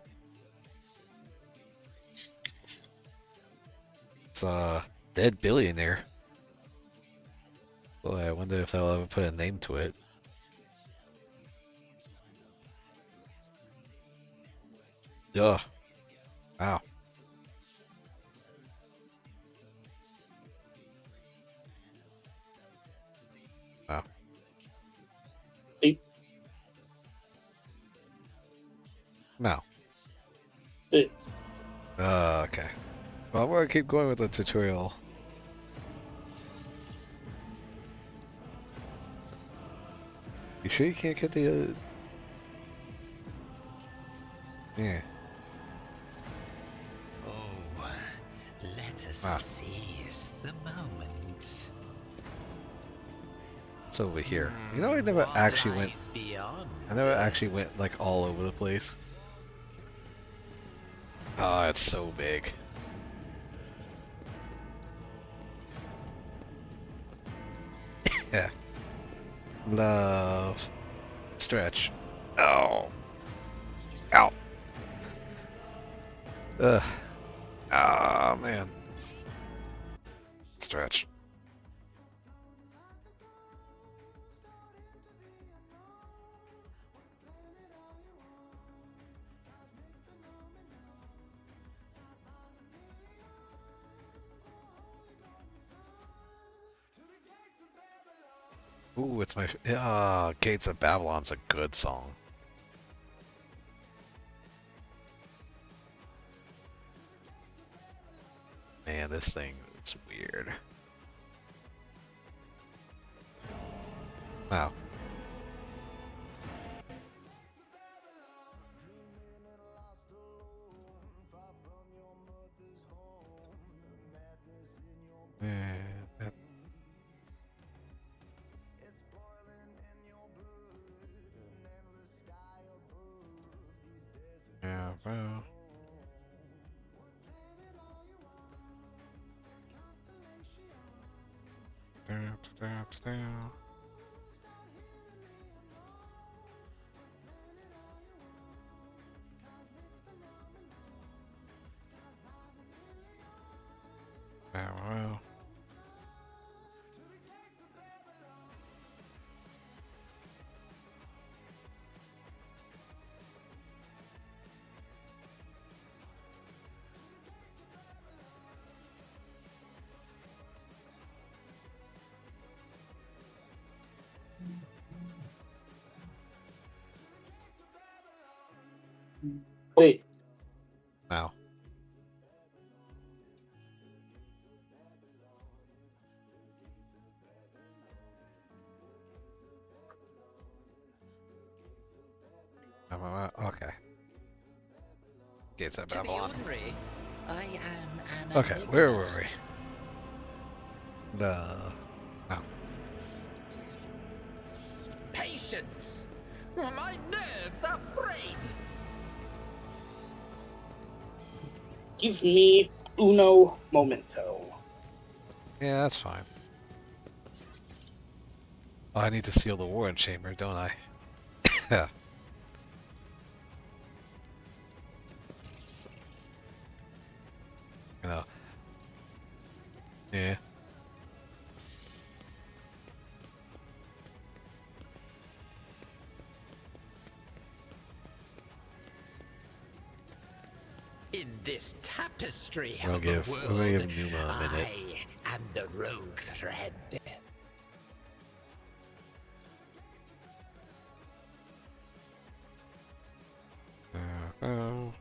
It's dead billionaire. Boy, I wonder if they'll ever put a name to it. Ugh. Wow. Wow. Beep. No. Beep. Okay. Well, we're gonna keep going with the tutorial. You sure you can't get the? Yeah. Oh, let us Wow. seize the moment. It's over here. You know, I never actually went. Lies beyond I never actually went like all over the place. Oh, it's so big. Yeah. Love. Stretch. Oh. Ow. Ugh. Ah, man. Stretch. Ooh, it's my. Gates of Babylon's a good song. Man, this thing is weird. Wow. Yeah, bro. Wait. Wow. Okay. Gates of To the Babylon. ordinary, I am an Okay, where enigma. were we? The. Oh. Patience! My nerves are frayed! Give me uno momento. Yeah, that's fine. Oh, I need to seal the war chamber, don't I? Yeah. You know. Yeah. In this tapestry We'll of give a we'll world, give Numa a minute. I am the rogue thread. Oh.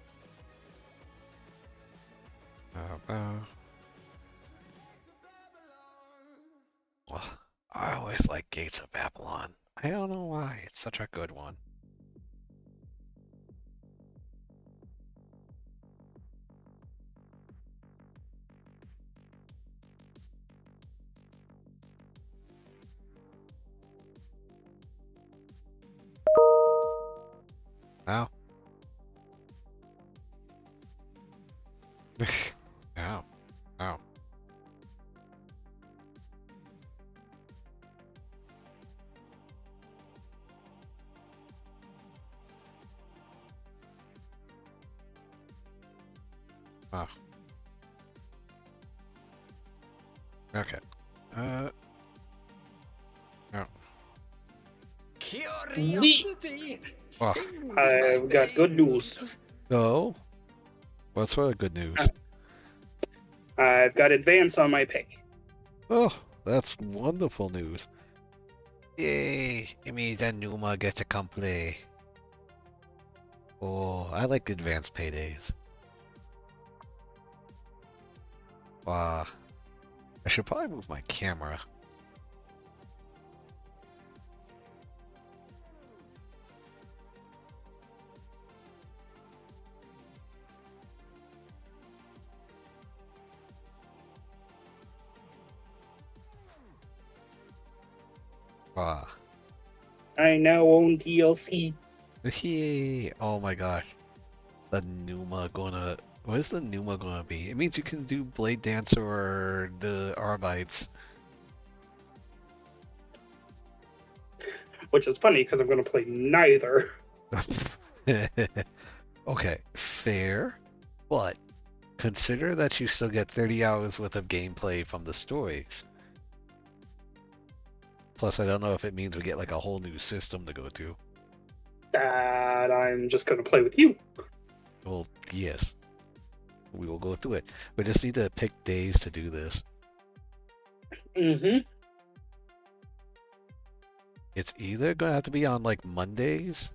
Well, I always like Gates of Babylon. I don't know why. It's such a good one. Ow. Ow. Oh. Okay. Oh. Curiosity Oh. sings in my I've got good news. veins. No. What's for the good news? I've got advance on my pay. Oh, that's wonderful news. Yay! It means that Numa gets to come play. Oh, I like advanced paydays. Wow. I should probably move my camera. Wow. I now own DLC. Yay! Oh my gosh. The Numa gonna... What is the Numa gonna be? It means you can do Blade Dancer or the Arbites. Which is funny because I'm going to play neither. Okay, fair, but consider that you still get 30 hours worth of gameplay from the stories. Plus, I don't know if it means we get like a whole new system to go to. That I'm just going to play with you. Well, yes. We will go through it. We just need to pick days to do this. Mm-hmm. It's either going to have to be on like Mondays,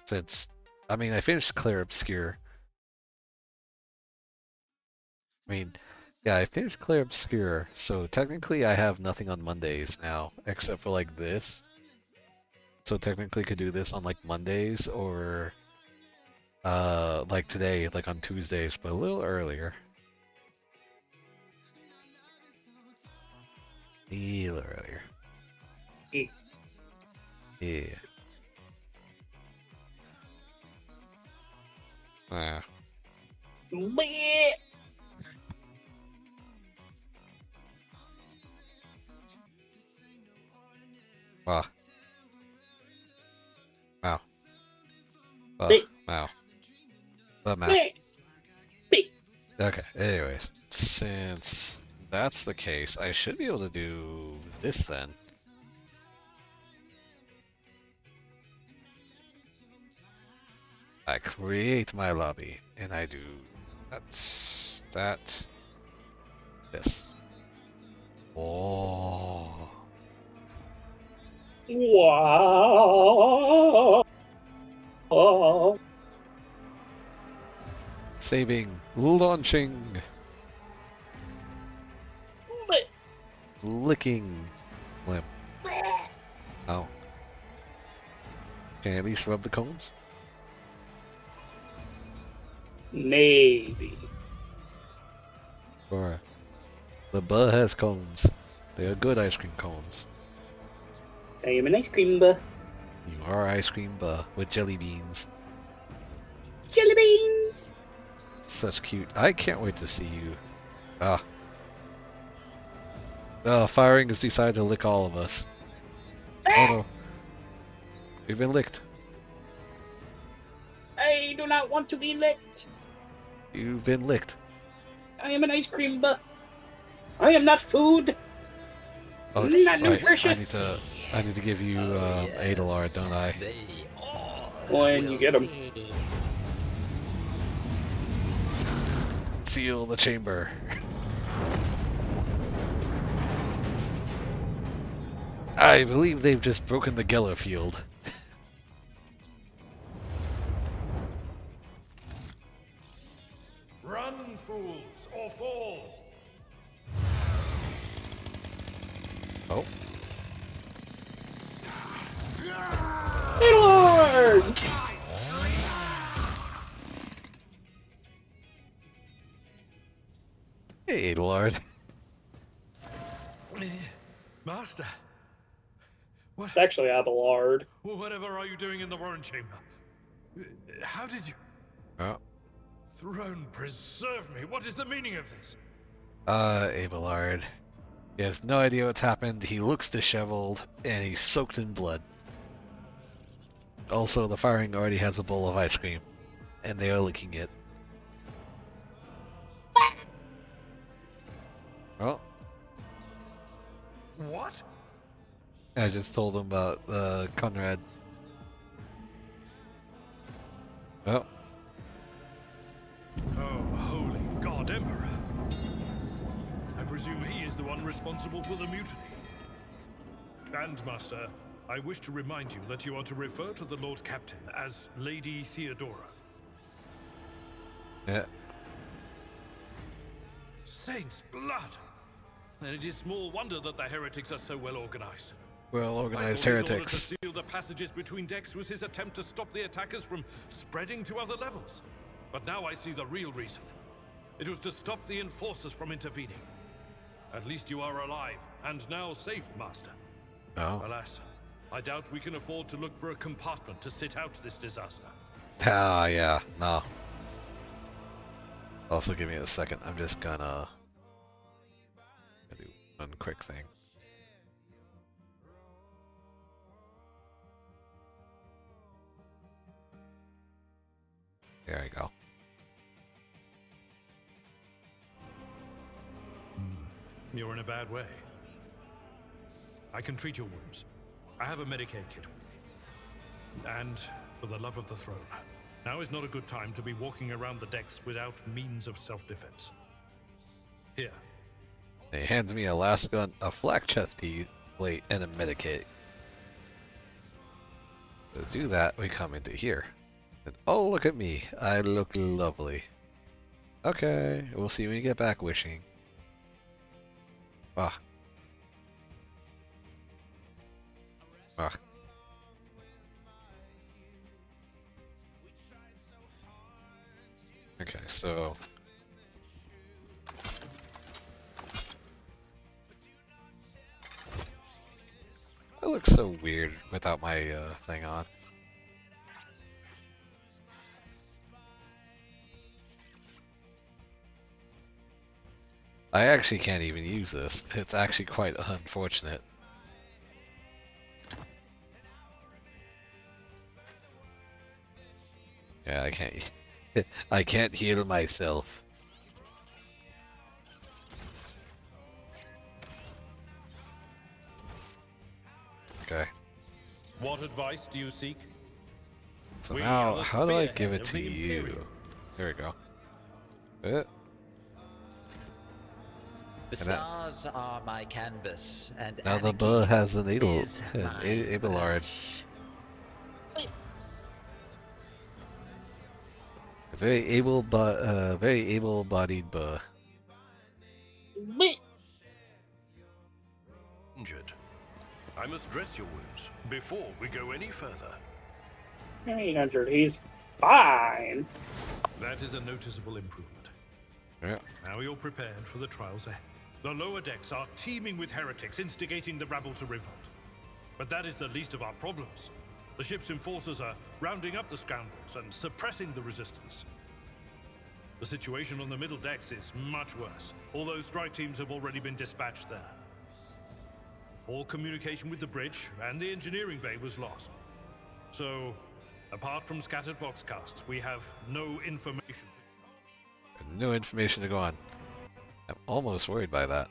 since, I mean, I finished Clear Obscure. I mean, yeah, I finished Clear Obscure, so technically I have nothing on Mondays now, except for like this. So technically could do this on like Mondays or like today, like on Tuesdays, but a little earlier. A little earlier. Yeah. Ah. Bleh. Wow. Wow. Bleh. Wow. The map. Bleh. Bleh. Okay, anyways. Since that's the case, I should be able to do this then. I create my lobby, and I do that, this. Oh. Wow. Oh. Saving, launching, Bleh. licking, limp. Oh. Can I at least rub the cones? Maybe. Or the bud has cones. They are good ice cream cones. I am an ice cream buh. You are ice cream with jelly beans. Jelly beans! Such cute. I can't wait to see you. Ah. Firing has decided to lick all of us. Oh no. We've been licked. I do not want to be licked. You've been licked. I am an ice cream buh. I am not food. Oh, Not right. nutritious. I need to give you Adalard, don't I? When you get them. Seal the chamber. I believe they've just broken the Geller field. Run, fools, or fall. Oh. Lord! Hey, Adalard. Master, It's actually Abelard. whatever are you doing in the Warren Chamber? How did you... Oh. Throne preserve me. What is the meaning of this? Abelard. He has no idea what's happened. He looks disheveled, and he's soaked in blood. Also, the firing already has a bowl of ice cream, and they are licking it. Well, What? I just told him about Conrad. Oh. Oh, holy God, Emperor. I presume he is the one responsible for the mutiny. And, Master, I wish to remind you that you are to refer to the Lord Captain as Lady Theodora. Yeah. Saints' blood! Then it is small wonder that the heretics are so well organized. Well organized I thought his order heretics. to seal the passages between decks was his attempt to stop the attackers from spreading to other levels. But now I see the real reason. It was to stop the enforcers from intervening. At least you are alive, and now safe, Master. Oh. Alas, I doubt we can afford to look for a compartment to sit out this disaster. Ah, yeah, no. Also, give me a second. I'm just gonna do one quick thing. There I go. You're in a bad way. I can treat your wounds. I have a Medicaid kit with me. And for the love of the throne, now is not a good time to be walking around the decks without means of self-defense. Here. He hands me a last gun, a flak chest plate, and a Medicaid. To do that, we come into here. And oh, look at me. I look lovely. Okay, we'll see when you get back, Wishing. Ah. Ah. Okay, so... I look so weird without my thing on. I actually can't even use this. It's actually quite unfortunate. Yeah, I can't. I can't heal myself. Okay. What advice do you seek? So We now, are the how do I spearhead give it of to the you? Imperium. There we go. The stars are my canvas, and Now the anarchy bird has a needle, is an my Abelard. A very able-bodied bird. Injured. I must dress your wounds before we go any further. He ain't injured. He's fine. That is a noticeable improvement. Yeah. Now you're prepared for the trials ahead. The lower decks are teeming with heretics instigating the rabble to revolt. But that is the least of our problems. The ship's enforcers are rounding up the scoundrels and suppressing the resistance. The situation on the middle decks is much worse, although strike teams have already been dispatched there. All communication with the bridge and the engineering bay was lost. So, apart from scattered voxcasts, we have no information. No information to go on. I'm almost worried by that.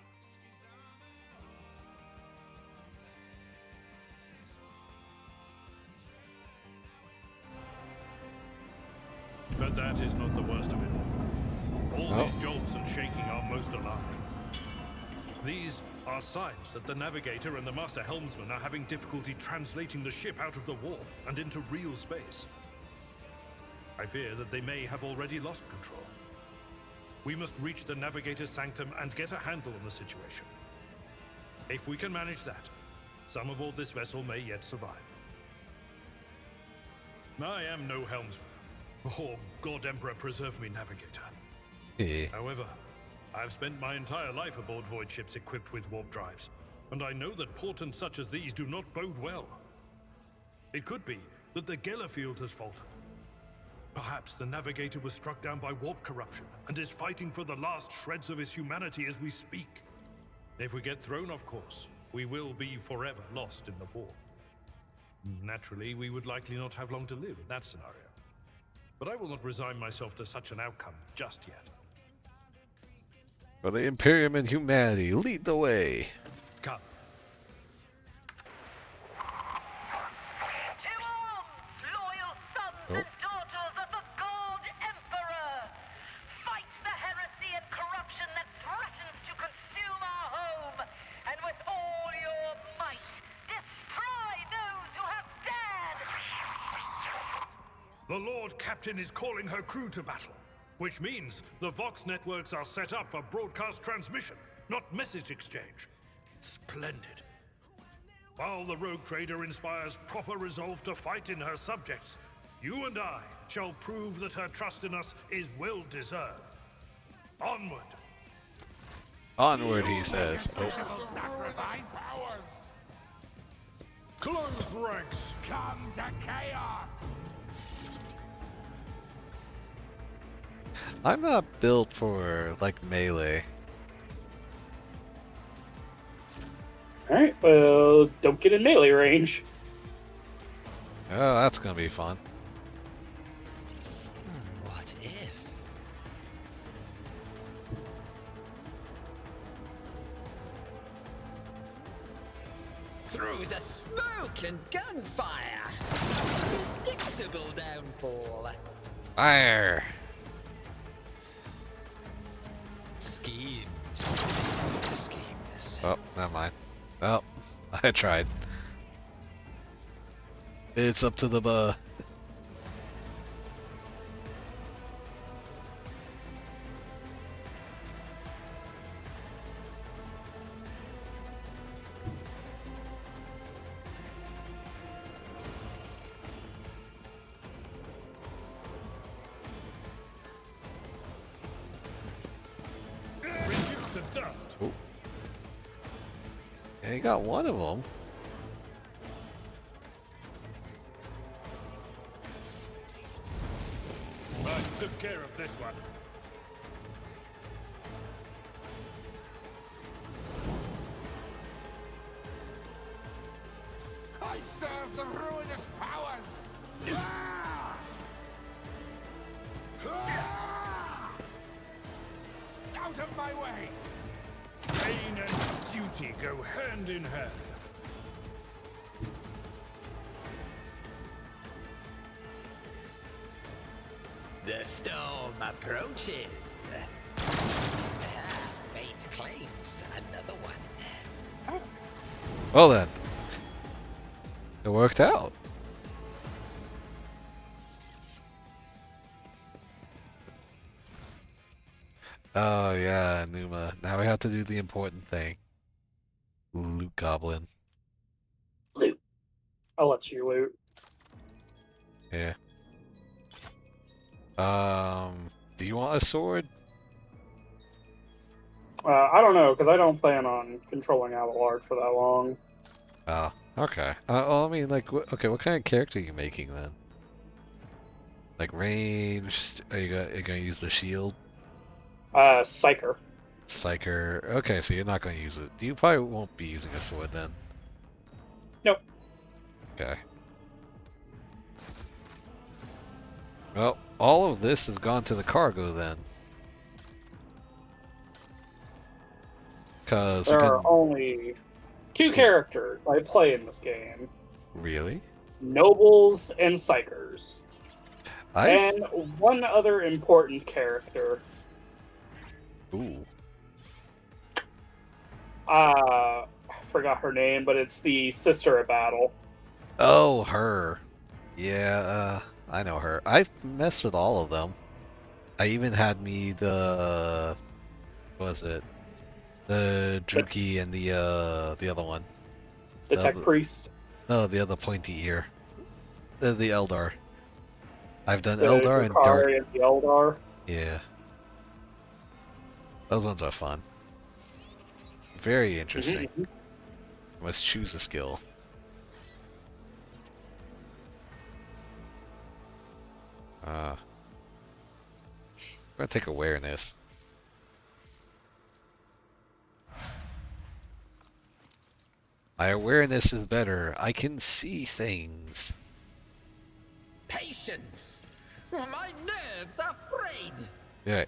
But that is not the worst of it. All Oh. these jolts and shaking are most alarming. These are signs that the navigator and the master helmsman are having difficulty translating the ship out of the warp and into real space. I fear that they may have already lost control. We must reach the navigator's sanctum and get a handle on the situation. If we can manage that, some aboard this vessel may yet survive. I am no helmsman. Oh, God Emperor preserve me, navigator. Yeah. However, I've spent my entire life aboard void ships equipped with warp drives, and I know that portents such as these do not bode well. It could be that the Gellerfield has faltered. Perhaps the Navigator was struck down by warp corruption and is fighting for the last shreds of his humanity as we speak. If we get thrown off course, we will be forever lost in the war. Naturally, we would likely not have long to live in that scenario. But I will not resign myself to such an outcome just yet. For the Imperium and humanity, lead the way. Come. To arms, loyal sons and daughters of the God Emperor! Fight the heresy and corruption that threatens to consume our home, and with all your might, destroy those who have dared! The Lord Captain is calling her crew to battle, which means the Vox networks are set up for broadcast transmission, not message exchange. Splendid. While the rogue trader inspires proper resolve to fight in her subjects, you and I shall prove that her trust in us is well deserved. Onward! Onward, he says. Oh. Close ranks! Come to chaos! I'm not built for, like, melee. Alright, well, don't get in melee range. Oh, that's gonna be fun. What if? Through the smoke and gunfire! Predictable downfall. Fire! Schemes. Schemes. Oh, never mind. Oh, I tried. It's up to the Reduce to dust! Oh. Yeah, he got one of them. I took care of this one. I serve the ruinous powers! Ah! Ah! Out of my way! Pain and duty go hand in hand. The storm approaches. Fate claims another one. Well then. It worked out. Oh yeah, Numa. Now we have to do the important thing. Loot Goblin. Loot. I'll let you loot. Yeah. Do you want a sword? I don't know, because I don't plan on controlling Avalard for that long. Oh, okay. Well, I mean, like, okay, what kind of character are you making then? Like ranged? Are you gonna use the shield? Psyker. Psyker. Okay, so you're not gonna use it. You probably won't be using a sword then. Nope. Okay. Well, all of this has gone to the cargo then. Because There are only 2 characters I play in this game. Really? Nobles and Psychers. I've... And one other important character. Ooh. I forgot her name, but it's the Sister of Battle. Oh, her. Yeah, I know her. I've messed with all of them. I even had me the... What was it? The Druki and the other one. The Tech Priest. No, the other pointy ear. The Eldar. I've done The Eldar and Dark. and the Eldar. Yeah. Those ones are fun. Very interesting. Mm-hmm. You must choose a skill. I'm gonna take awareness. My awareness is better. I can see things. Patience! My nerves are frayed! Yeah.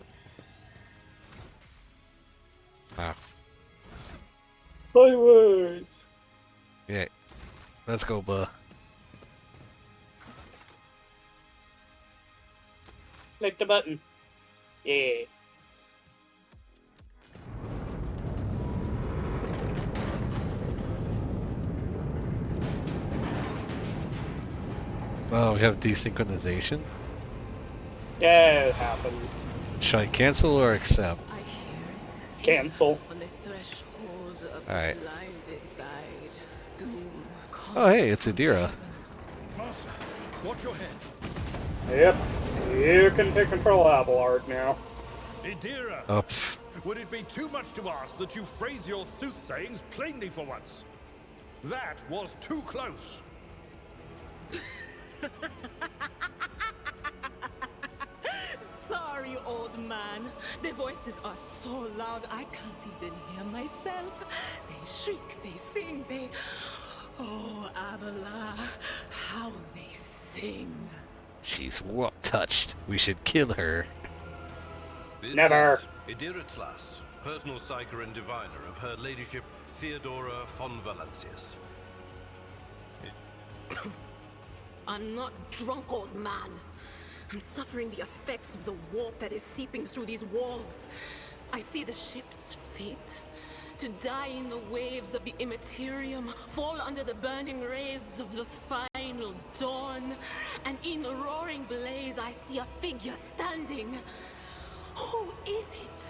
Ah. My words. Yeah. Let's go, buh. Click the button. Yeah. Oh, we have desynchronization? Yeah, it happens. Should I cancel or accept? Cancel. Alright. Oh, hey, it's Adira. Master, watch your head. Yep. You can take control of Abelard now. Idira, Oh, would it be too much to ask that you phrase your soothsayings plainly for once? That was too close. Sorry, old man. Their voices are so loud I can't even hear myself. They shriek, they sing, they... Oh, Abela, how they sing. she's warp touched. We should kill her. This Never. is Idira Tlas, personal psyker and diviner of Her Ladyship Theodora von Valancius. I'm not drunk, old man. I'm suffering the effects of the warp that is seeping through these walls. I see the ship's fate. To die in the waves of the Imperium, fall under the burning rays of the final dawn. And in the roaring blaze, I see a figure standing. Who is it?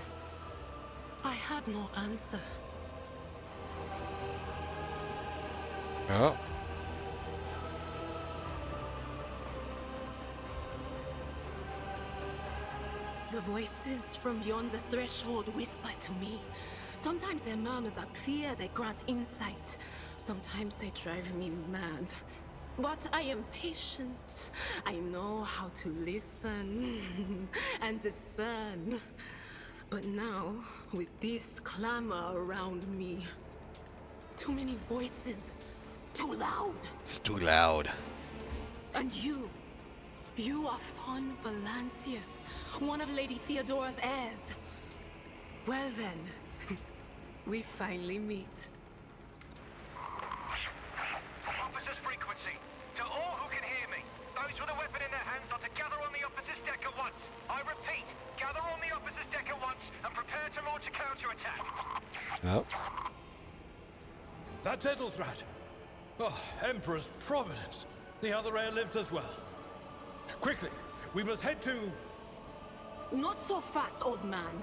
I have no answer. Oh. The voices from yonder threshold whisper to me. Sometimes their murmurs are clear, they grant insight. Sometimes they drive me mad. But I am patient. I know how to listen and discern. But now, with this clamor around me, too many voices, too loud. It's too loud. And you are Von Valancius, one of Lady Theodora's heirs. Well then, we finally meet. Officers frequency. To all who can hear me, those with a weapon in their hands are to gather on the officers' deck at once. I repeat, gather on the officers' deck at once and prepare to launch a counterattack. Oh. That's Edelthrat. Oh, Emperor's Providence. The other heir lives as well. Quickly, we must head to... Not so fast, old man.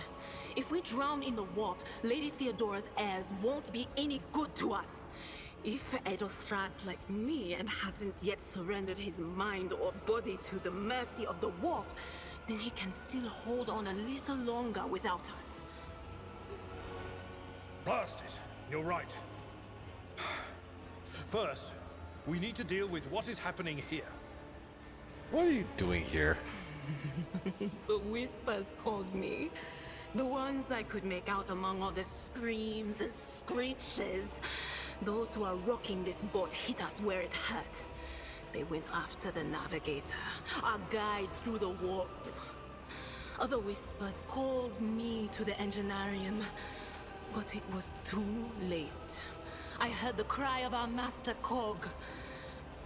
If we drown in the warp, Lady Theodora's heirs won't be any good to us. If Edelthrat's like me and hasn't yet surrendered his mind or body to the mercy of the warp, then he can still hold on a little longer without us. Blast it. You're right. First, we need to deal with what is happening here. What are you doing here? The whispers called me. The ones I could make out among all the screams and screeches. Those who are rocking this boat hit us where it hurt. They went after the navigator, our guide through the warp. Other whispers called me to the enginarium, but it was too late. I heard the cry of our master Cog,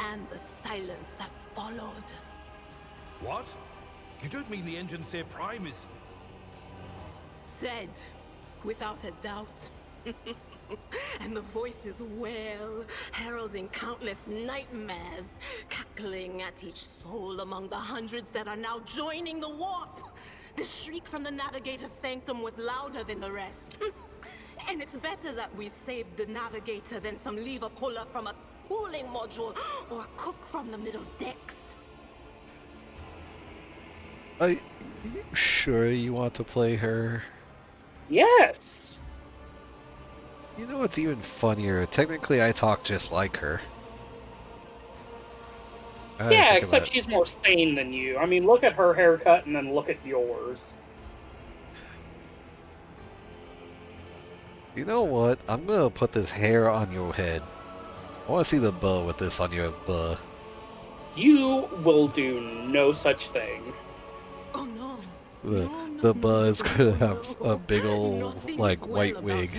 and the silence that followed. What? You don't mean the Enginseer Prime is... Said, without a doubt. And the voices wail, heralding countless nightmares, cackling at each soul among the hundreds that are now joining the warp. The shriek from the navigator's sanctum was louder than the rest. And it's better that we saved the navigator than some lever puller from a cooling module or a cook from the middle decks. Are you sure you want to play her? Yes. You know what's even funnier? Technically, I talk just like her. Yeah, except she's more sane than you. I mean, look at her haircut and then look at yours. You know what? I'm gonna put this hair on your head. I want to see the bow with this on your butt. You will do no such thing. Oh no. The butt is gonna have a big old like white wig.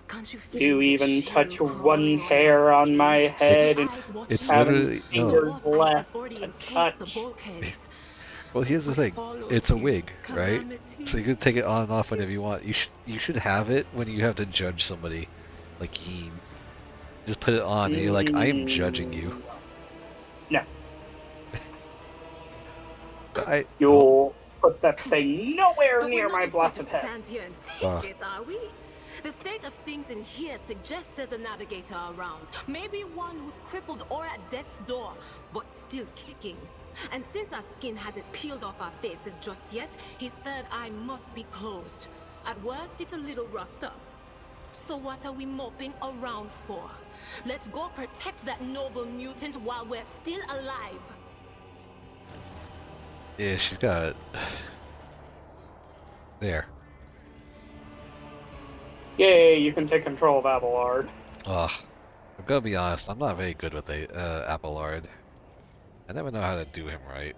Can't you You feel the even chill touch crawling one on hair your on my skin? head, The and eyes It's watching having literally you. no. fingers The warp ice has left already to encased the touch. bulkheads. Well, here's the What thing. follows It's a is wig, right? calamity. So you can take it on and off whenever you want. You should have it when you have to judge somebody, like Keen. Just put it on, and you're like, I am judging you. No. I. You'll put that thing nowhere But we're near not my just going to blessed head. stand here and take it, are we? The state of things in here suggests there's a navigator around. Maybe one who's crippled or at death's door, but still kicking. And since our skin hasn't peeled off our faces just yet, his third eye must be closed. At worst, it's a little roughed up. So what are we moping around for? Let's go protect that noble mutant while we're still alive. Yeah, she's got it. There. Yay, you can take control of Abelard. Ugh. I'm gonna be honest, I'm not very good with Abelard. I never know how to do him right.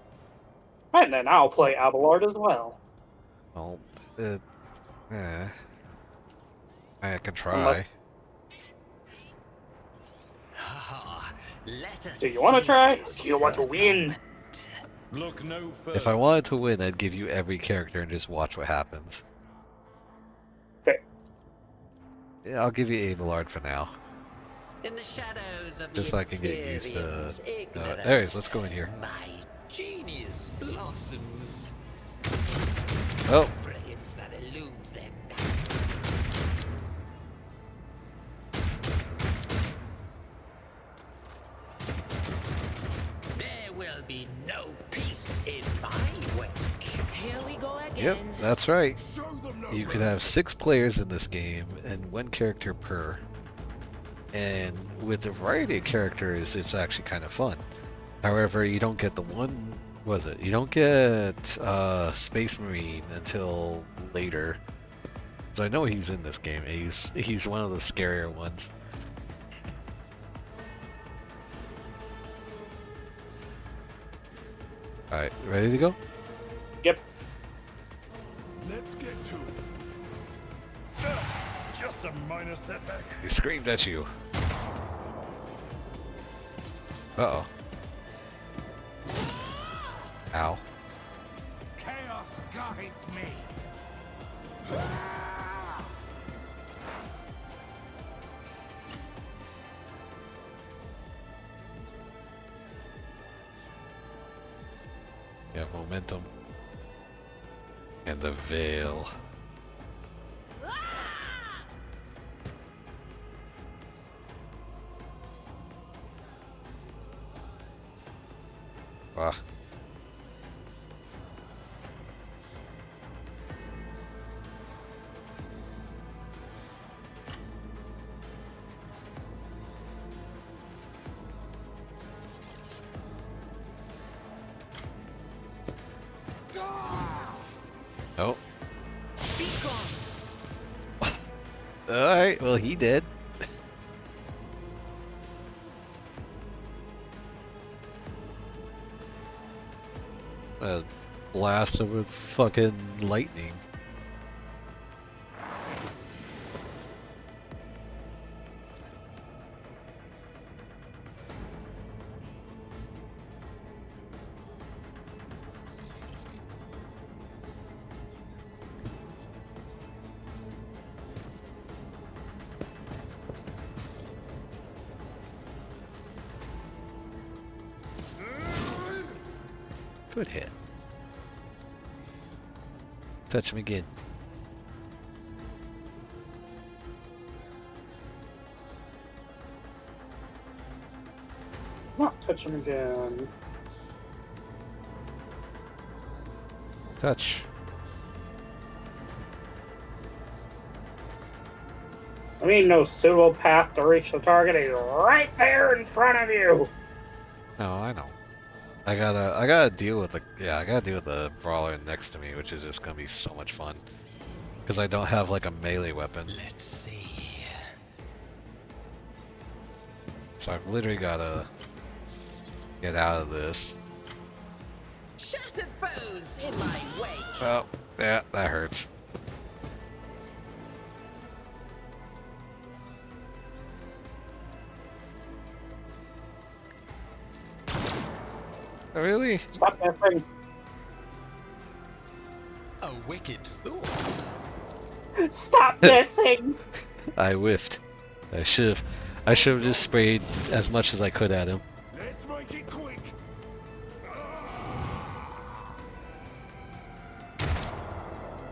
And then I'll play Abelard as well. Well, I can try. Do you want to try? Or do you want to win? Look no further. If I wanted to win, I'd give you every character and just watch what happens. Fair. Yeah, I'll give you Abelard for now. In the shadows of Just the so I can get used to... Imperium's ignorance, there he is, let's go in here. My genius blossoms. Oh. Brilliance that eludes them. There will be no peace in my wake. Here we go again. Yep, that's right. You can have 6 players in this game and 1 character per. And with a variety of characters, it's actually kind of fun. However, you don't get the one, what was it? You don't get Space Marine until later. So I know he's in this game. He's one of the scarier ones. Alright, ready to go? Yep. Let's get to it. Just a minor setback. He screamed at you. Uh-oh. Ow. Chaos guides me. Yeah, momentum. And the veil. Ah. Oh. Alright, well he did. A blast of fucking lightning. Good hit. Touch him again. Not touch him again. Touch. I mean, no suitable path to reach the target is right there in front of you. No, I know. I gotta deal with the brawler next to me, which is just gonna be so much fun. Because I don't have like a melee weapon. Let's see. So I've literally gotta get out of this. Shattered foes in my wake. Oh, yeah, that hurts. Really? Stop that thing. A wicked thought. Stop missing. I whiffed. I should have just sprayed as much as I could at him. Let's make it quick.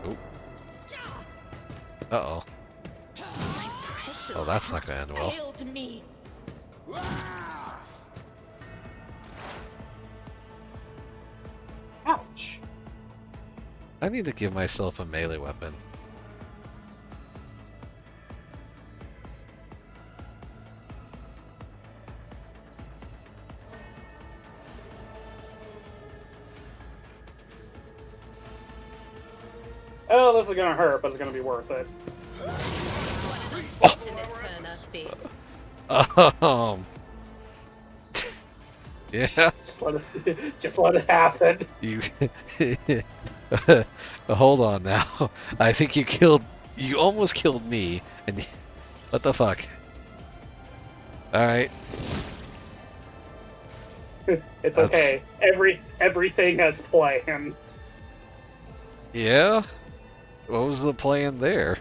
Oh. Uh-oh. Oh, that's not gonna end well. Failed me. Ouch. I need to give myself a melee weapon. Oh, this is gonna hurt, but it's gonna be worth it. Yeah. Just let it happen. You. Hold on now. I think you almost killed me, and what the fuck? All right. It's okay. Everything has planned. Yeah. What was the plan there?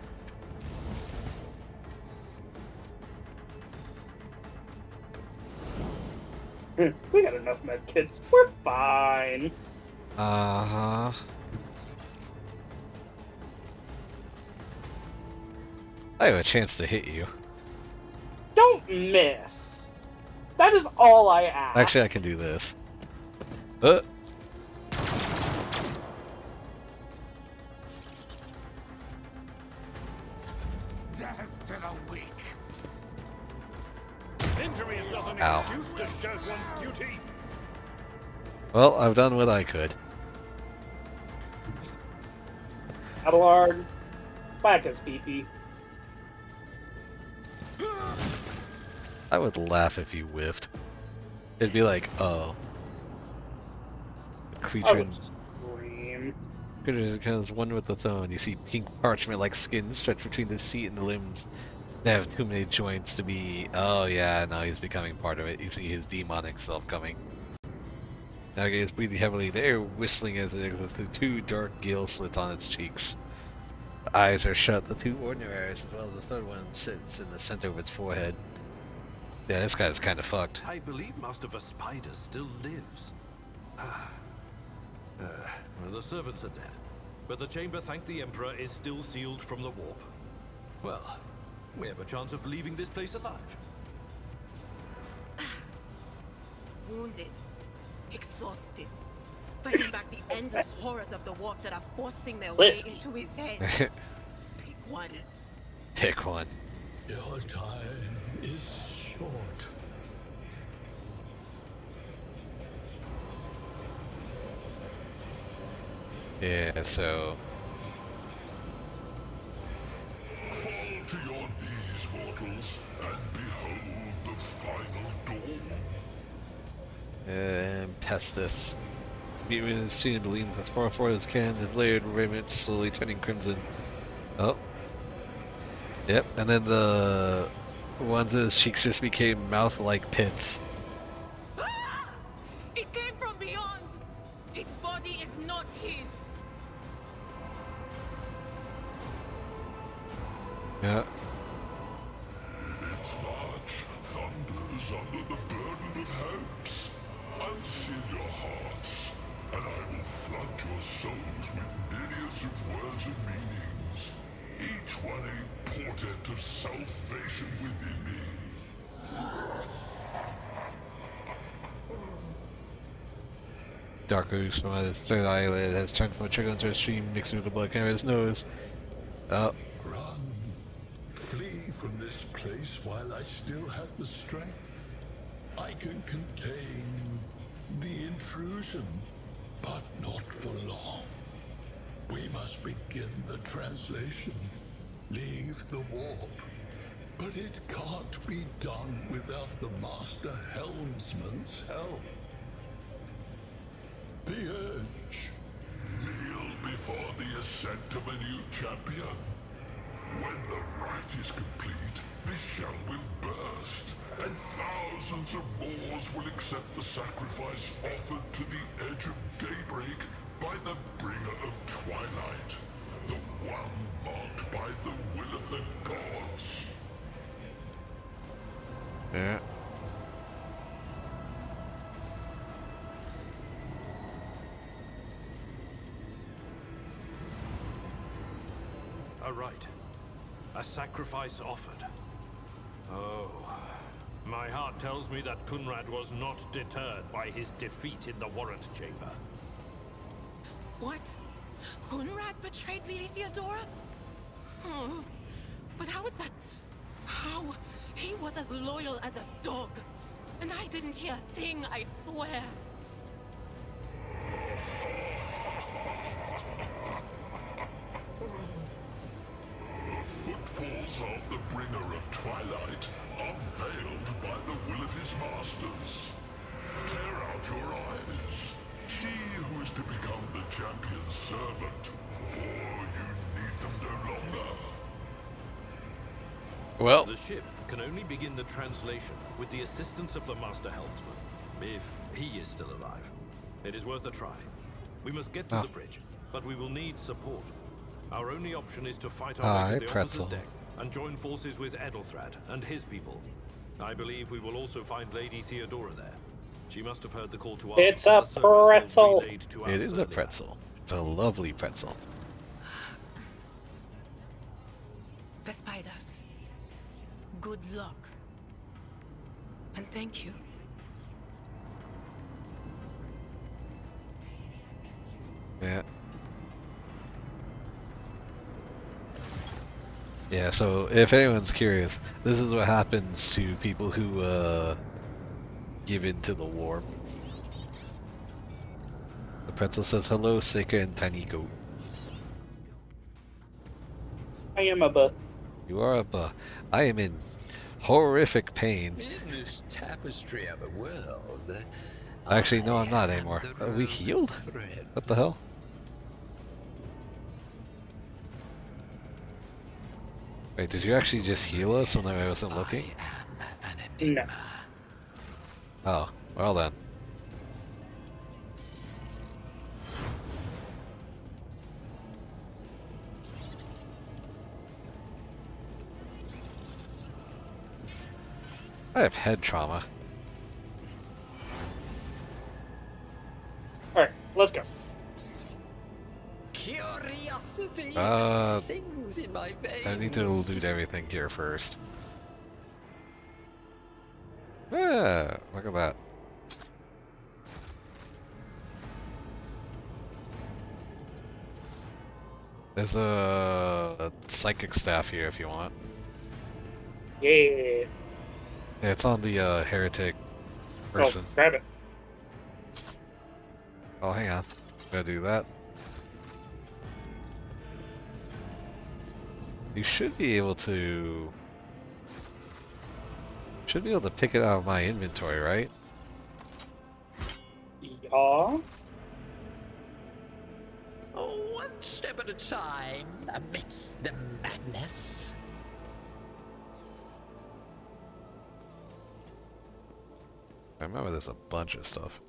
We got enough med kits. We're fine. Uh-huh. I have a chance to hit you. Don't miss. That is all I ask. Actually, I can do this. Death to the weak. Injury is not an Ow. excuse to shirk one's duty. Well, I've done what I could. Abelard, back his BP. I would laugh if you whiffed. It'd be like, oh. A I creature would scream. becomes one with the throne. You see pink parchment-like skin stretched between the seat and the limbs. They have too many joints to be... Oh yeah, now he's becoming part of it. You see his demonic self coming. Now he is breathing heavily, the air whistling as it exits through two dark gill slits on its cheeks. The eyes are shut, the two ordinary eyes, as well as the third one sits in the center of its forehead. Yeah, this guy's kind of fucked. I believe Master Spider still lives. Well, the servants are dead, but the chamber, thank the Emperor, is still sealed from the warp. Well, we have a chance of leaving this place alive. Wounded, exhausted, fighting back the endless horrors of the warp that are forcing their way into his head. Pick one. Pick one. Your time is short. Yeah, so... Fall to your knees, mortals, and behold the final dawn. And Pestis. Mutant is seen to lean as far forward as can, his layered raiment slowly turning crimson. Oh. Yep, and then the ones of his cheeks just became mouth-like pits. It came from beyond. His body is not his. Yeah. Its march thunders under the burden of hopes. Unseal your hearts, and I will flood your souls with myriads of words and meanings, each one a portent of salvation within me. Dark ooze from his third eyelid has turned from a trickle into a stream mixing with the blood coming out of his nose. Oh. Run. Flee from this place while I still have the strength. I can contain the intrusion, but not for long. We must begin the translation. Leave the warp. But it can't be done without the Master Helmsman's help. The Edge. Kneel before the ascent of a new champion. When the rite is complete, the shell will burst, and thousands of Moors will accept the sacrifice offered to the Edge of Daybreak by the Bringer of Twilight, the one marked by the will of the gods. Yeah. All right. A sacrifice offered. Oh. My heart tells me that Kunrad was not deterred by his defeat in the warrant chamber. What? Kunrad betrayed Lady Theodora? Oh, but how is that? How? He was as loyal as a dog. And I didn't hear a thing, I swear. The footfalls of the Bringer of Twilight are veiled by the will of his masters. Tear out your eyes. See who is to become the champion's servant, for you need them no longer. Well, the ship can only begin the translation with the assistance of the Master Helmsman, if he is still alive. It is worth a try. We must get to the bridge, but we will need support. Our only option is to fight our way to the officer's deck and join forces with Edelthrad and his people. I believe we will also find Lady Theodora there. She must have heard the call to arms. It's a pretzel. It is a pretzel. It's a lovely pretzel. Vespidas, good luck. And thank you. Yeah. Yeah, so if anyone's curious, this is what happens to people who give in to the warp. The pretzel says, hello, Seika and Tiny Goat. I am a buh. You are a buh. I am in horrific pain. In this tapestry of a world, Actually, no, I'm not anymore. Are we healed? What the hell? Wait, did you actually just heal us when I wasn't looking? No. Oh, well then. I have head trauma. Alright, let's go. Curiosity Uh, sings in my veins. I need to loot everything here first. Yeah, look at that. There's a psychic staff here if you want. Yeah. Yeah, it's on the heretic person. Oh, grab it. Oh, hang on. Gotta do that. You should be able to... Should be able to pick it out of my inventory, right? Yeah. Oh, one step at a time amidst the madness. I remember there's a bunch of stuff.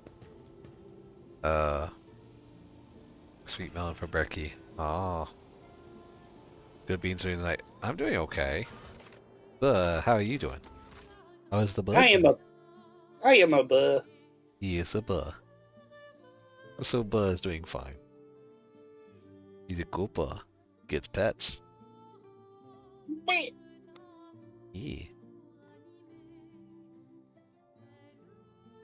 Sweet melon for Becky. Oh. Good beans for tonight. I'm doing okay. How are you doing? How is the bud? I am a buh. He is a buh. So Buh is doing fine. He's a good buh. Gets pets. Meh. Yeah.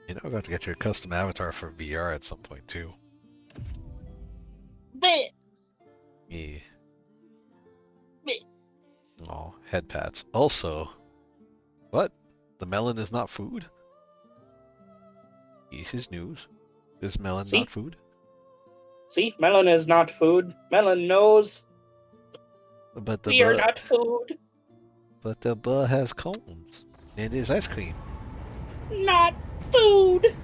You know, I got to get your custom avatar for VR at some point too. Meh. Yeah. Meh. Oh, head pats. Also, what? The melon is not food? This is news. Is melon not food? See, melon is not food. Melon knows But the we are buh, not food. but the buh has cones and is ice cream. Not food.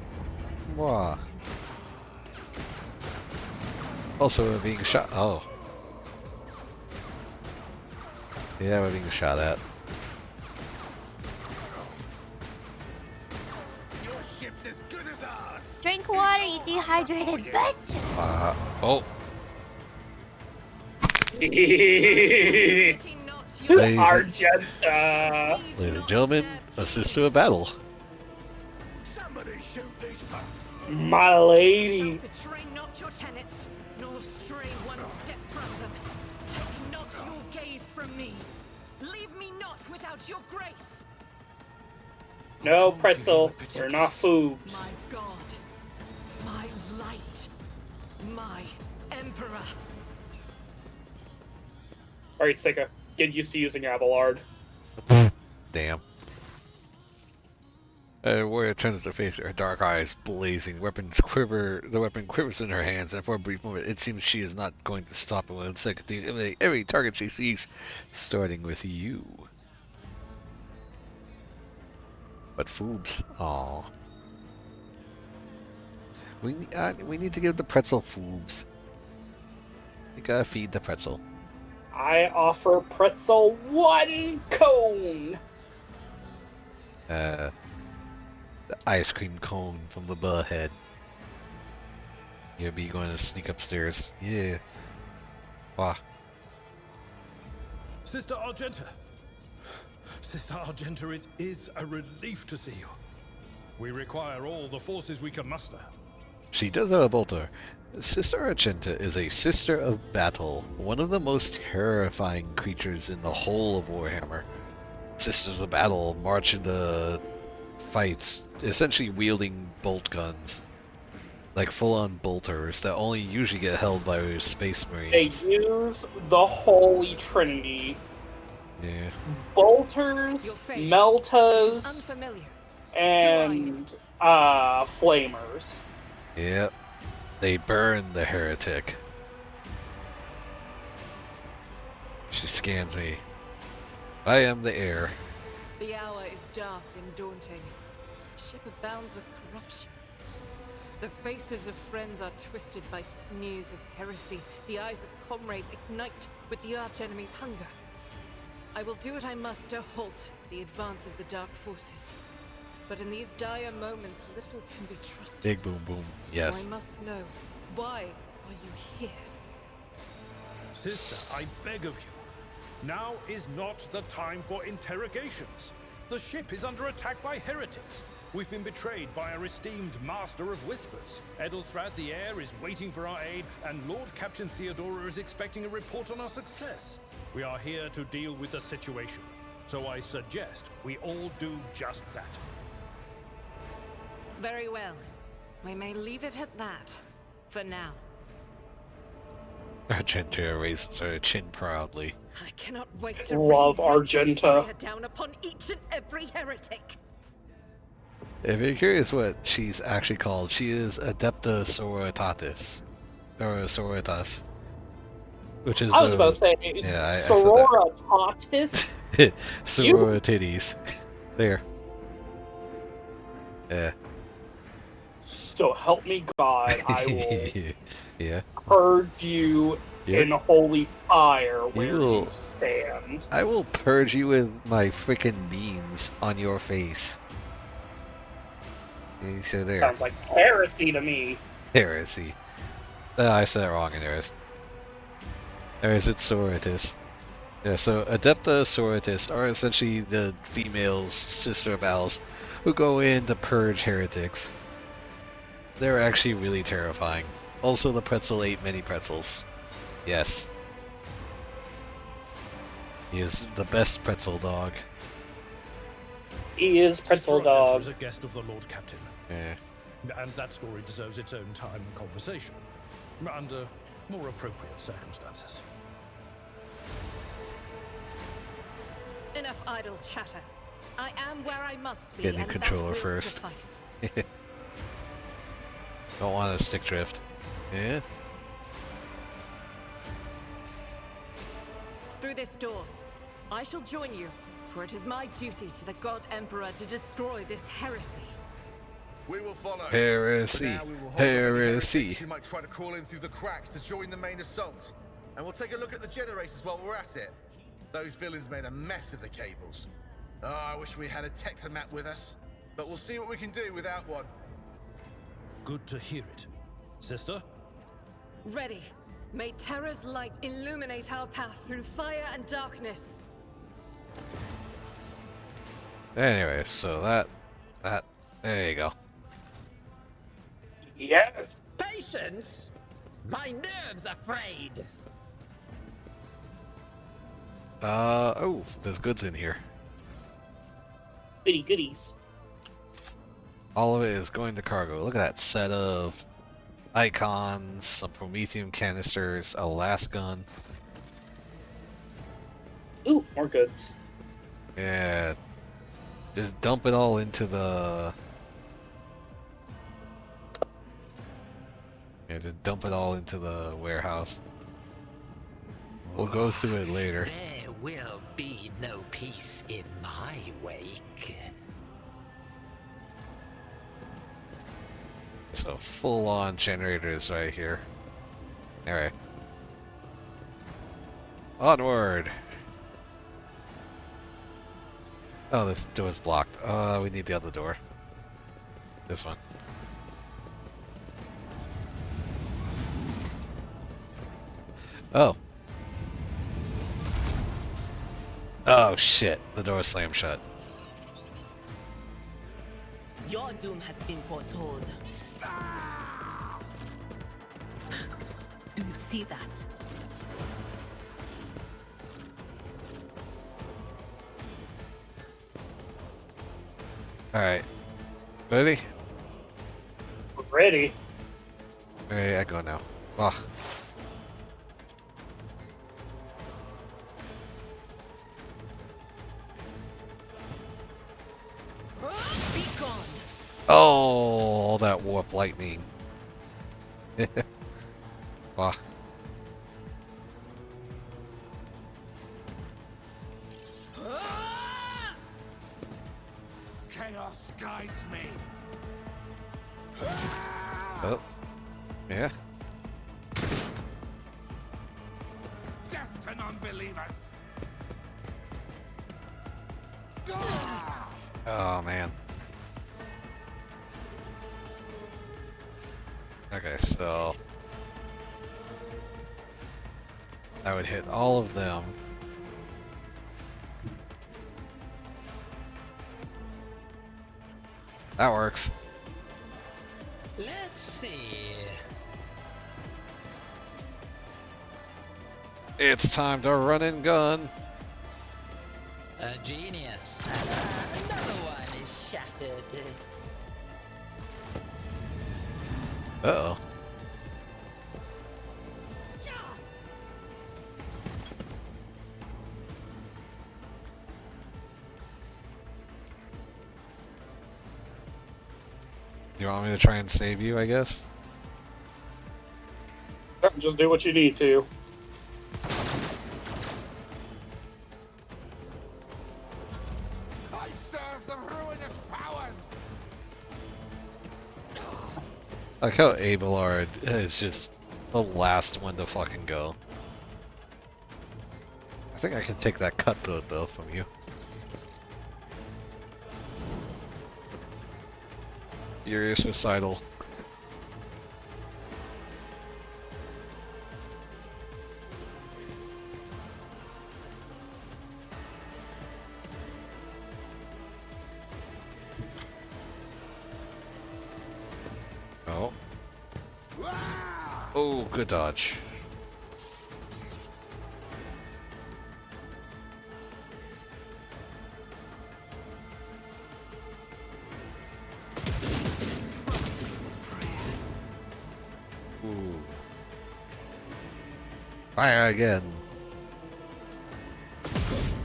Wow. Also, we're being shot. Oh. Yeah, we're being shot at. Your ship's as good as ours. Drink water, you dehydrated bitch! Oh. Argenta. Ladies and gentlemen, a sister of battle. Somebody shoot these My lady. Betray not your tenets, nor stray one step from them. Take not your gaze from me. Leave me not without your grace. No pretzel. We're not foobs. My God, my light, my emperor. Alright, Sika. Get used to using Abelard. Damn. Warrior turns to face her dark eyes blazing. Weapons quiver. The weapon quivers in her hands, and for a brief moment, it seems she is not going to stop. And will second to eliminate every target she sees, starting with you. But Foobs, aw. We need to give the pretzel Foobs. You gotta feed the pretzel. I offer pretzel 1 cone. The ice cream cone from the buh head. You'll be going to sneak upstairs. Yeah. Wow. Sister Argenta! Sister Argenta, it is a relief to see you. We require all the forces we can muster. She does have a bolter. Sister Argenta is a sister of battle, one of the most terrifying creatures in the whole of Warhammer. Sisters of battle march into fights, essentially wielding bolt guns. Like full-on bolters that only usually get held by Space Marines. They use the Holy Trinity. Yeah. Bolters, Meltas, and Flamers. Yep. They burn the heretic. She scans me. I am the heir. The hour is dark and daunting. Ship abounds with corruption. The faces of friends are twisted by sneers of heresy. The eyes of comrades ignite with the arch-enemy's hunger. I will do what I must to halt the advance of the dark forces. But in these dire moments, little can be trusted. Big boom boom. Yes. So I must know, why are you here? Sister, I beg of you. Now is not the time for interrogations. The ship is under attack by heretics. We've been betrayed by our esteemed Master of Whispers. Edelthrath the Heir is waiting for our aid, and Lord Captain Theodora is expecting a report on our success. We are here to deal with the situation, so I suggest we all do just that. Very well. We may leave it at that, for now. Argenta raises her chin proudly. I cannot wait to love rain Argenta. fire down upon each and every heretic. If you're curious what she's actually called, she is Adepta Sororitatis. Or Sororitas. Which is I was about to say, Sororitatis? Sororities. There. Yeah. So help me God, I will yeah. purge you Yep. in holy fire where will- you stand. I will purge you with my freaking beans on your face. Yeah, so there. Sounds like heresy to me. Heresy. I said it wrong in Eris. Eris, it's Sororitas. Yeah, so Adepta Sororitas are essentially the females, sister of owls, who go in to purge heretics. They're actually really terrifying. Also, the pretzel ate many pretzels. Yes. He is the best pretzel dog. He is pretzel Sister Argenta dog. is a guest of the Lord Captain. Yeah. And that story deserves its own time and conversation, under more appropriate circumstances. Enough idle chatter. I am where I must be, Get a new and controller that will first. suffice. Don't want a stick drift. Yeah? through this door. I shall join you, for it is my duty to the God Emperor to destroy this heresy. We will follow. Heresy. For now, we will hold off any Heresy. heretics who might try to crawl in through the cracks to join the main assault. And we'll take a look at the generators while we're at it. Those villains made a mess of the cables. Oh, I wish we had a Tectomat with us. But we'll see what we can do without one. Good to hear it. Sister? Ready. May Terra's light illuminate our path through fire and darkness. Anyway, so that, there you go. Yes. Patience? My nerves are frayed. Oh, there's goods in here. Goody goodies. All of it is going to cargo. Look at that set of icons, some Prometheum canisters, a last gun. Ooh, more goods. Yeah. Just dump it all into the... Yeah, just dump it all into the warehouse. We'll go through it later. There will be no peace in my wake. So full-on generators right here. Alright. Onward! Oh, this door's blocked. We need the other door. This one. Oh. Oh shit, the door slammed shut. Your doom has been foretold. Do you see that? Alright. Ready? Ready. Alright, I go now. Ah. Be gone. Oh, that warp lightning. Wow. Chaos guides me. Oh. Yeah. Death to non-believers. Oh man. Okay, so I would hit all of them. That works. Let's see. It's time to run and gun. A genius. Another one is shattered. Uh-oh. Do you want me to try and save you, I guess? Just do what you need to. I serve the ruinous powers. I like how Abelard is just the last one to fucking go. I think I can take that cut though from you. You're suicidal. Oh. Oh, good dodge. Ooh. Fire again.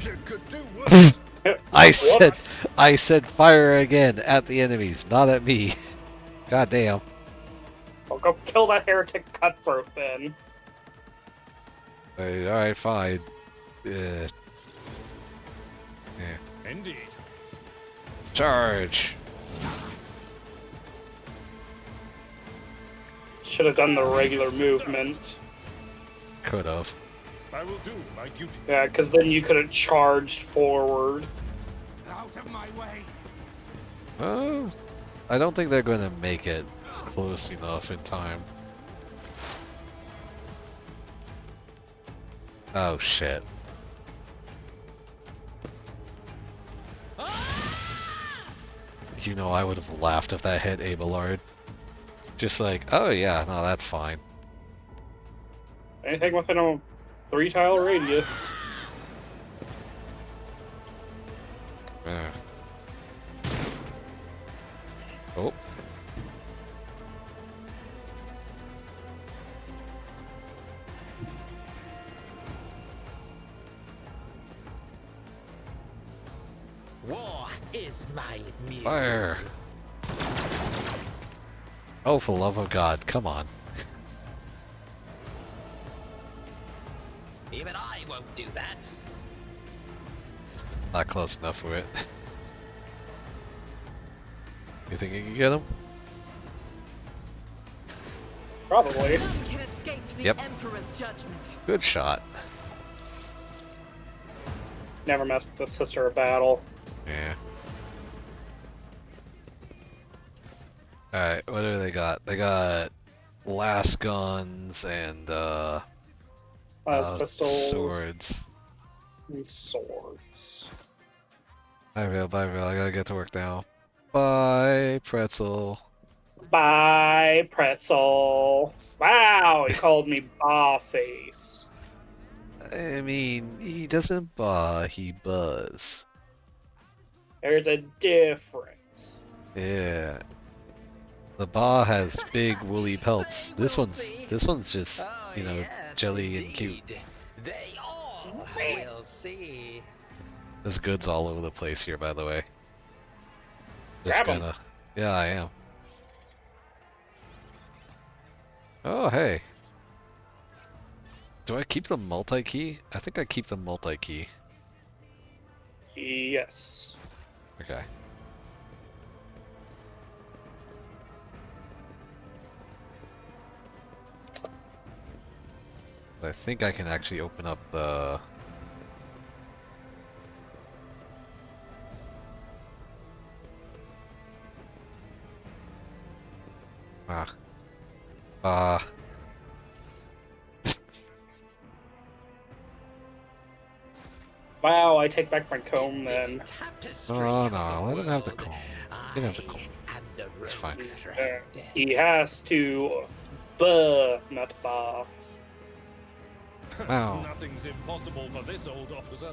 You could do worse. I said fire again at the enemies, not at me. God damn. I'll go kill that heretic cutthroat then. Alright, fine. Yeah. Indeed. Charge. Should have done the regular movement. Could have. I will do my duty. Yeah, because then you could have charged forward. Out of my way. I don't think they're going to make it close enough in time. Oh shit. You know, I would have laughed if that hit Abelard. Just like, oh yeah, no, that's fine. Anything within a 3-tile radius. Yeah. Oh. War is my muse. Fire! Oh, for love of God, come on. Even I won't do that. Not close enough for it. You think you can get him? Probably. None can escape the Yep. Emperor's judgment. Good shot. Never mess with the Sister of Battle. Yeah. Alright, what do they got? They got last guns and Pistols. swords. And swords. Bye, Real, I gotta get to work now. Bye, pretzel. Bye, pretzel. Wow, he called me Ba Face. I mean, he doesn't bah, he buzz. There's a difference. Yeah. The bah has big woolly pelts. This one's just, you know, Yes, jelly and cute. indeed. They all will see. There's goods all over the place here, by the way. Just Grab 'em. gonna. Yeah, I am. Oh, hey. Do I keep the multi-key? I think I keep the multi-key. Yes. Okay. I think I can actually open up the... Wow, I take back my comb then. Oh no, let him have the comb. He can have the comb. It's fine. He has to not ba. Wow. Nothing's impossible for this old officer.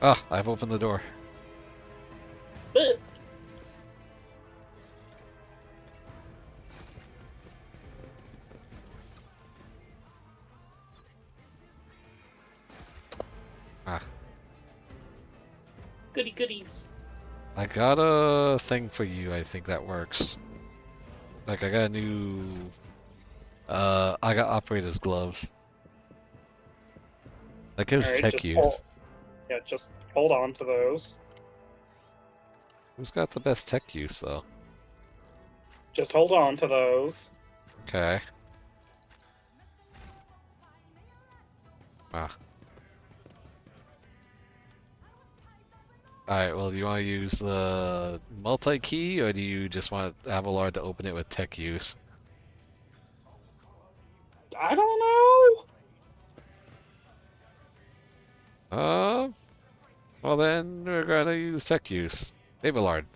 Ah, I've opened the door. Ah. Goody goodies. I got a thing for you, I think that works. Like, I got a new... I got operator's gloves. That gives Alright, tech just use. Yeah, just hold on to those. Who's got the best tech use, though? Just hold on to those. Okay. Ah. Alright, well, do you want to use the multi-key, or do you just want Abelard to open it with tech use? I don't know. Well then, we're gonna use tech use. Abelard.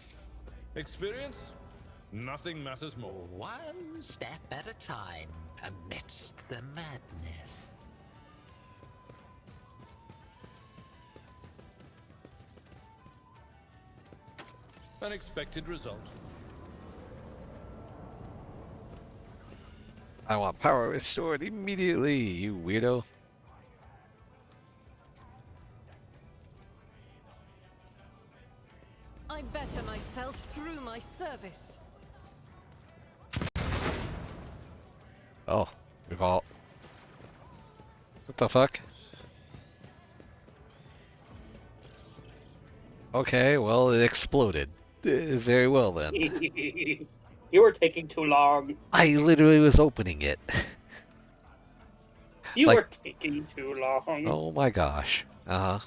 Experience? Nothing matters more. One step at a time amidst the madness. Unexpected result. I want power restored immediately, you weirdo. I better myself through my service. Oh, we've all... What the fuck? Okay, well, it exploded. Very well then. You were taking too long. I literally was opening it. You Like, were taking too long. oh my gosh. Uh-huh.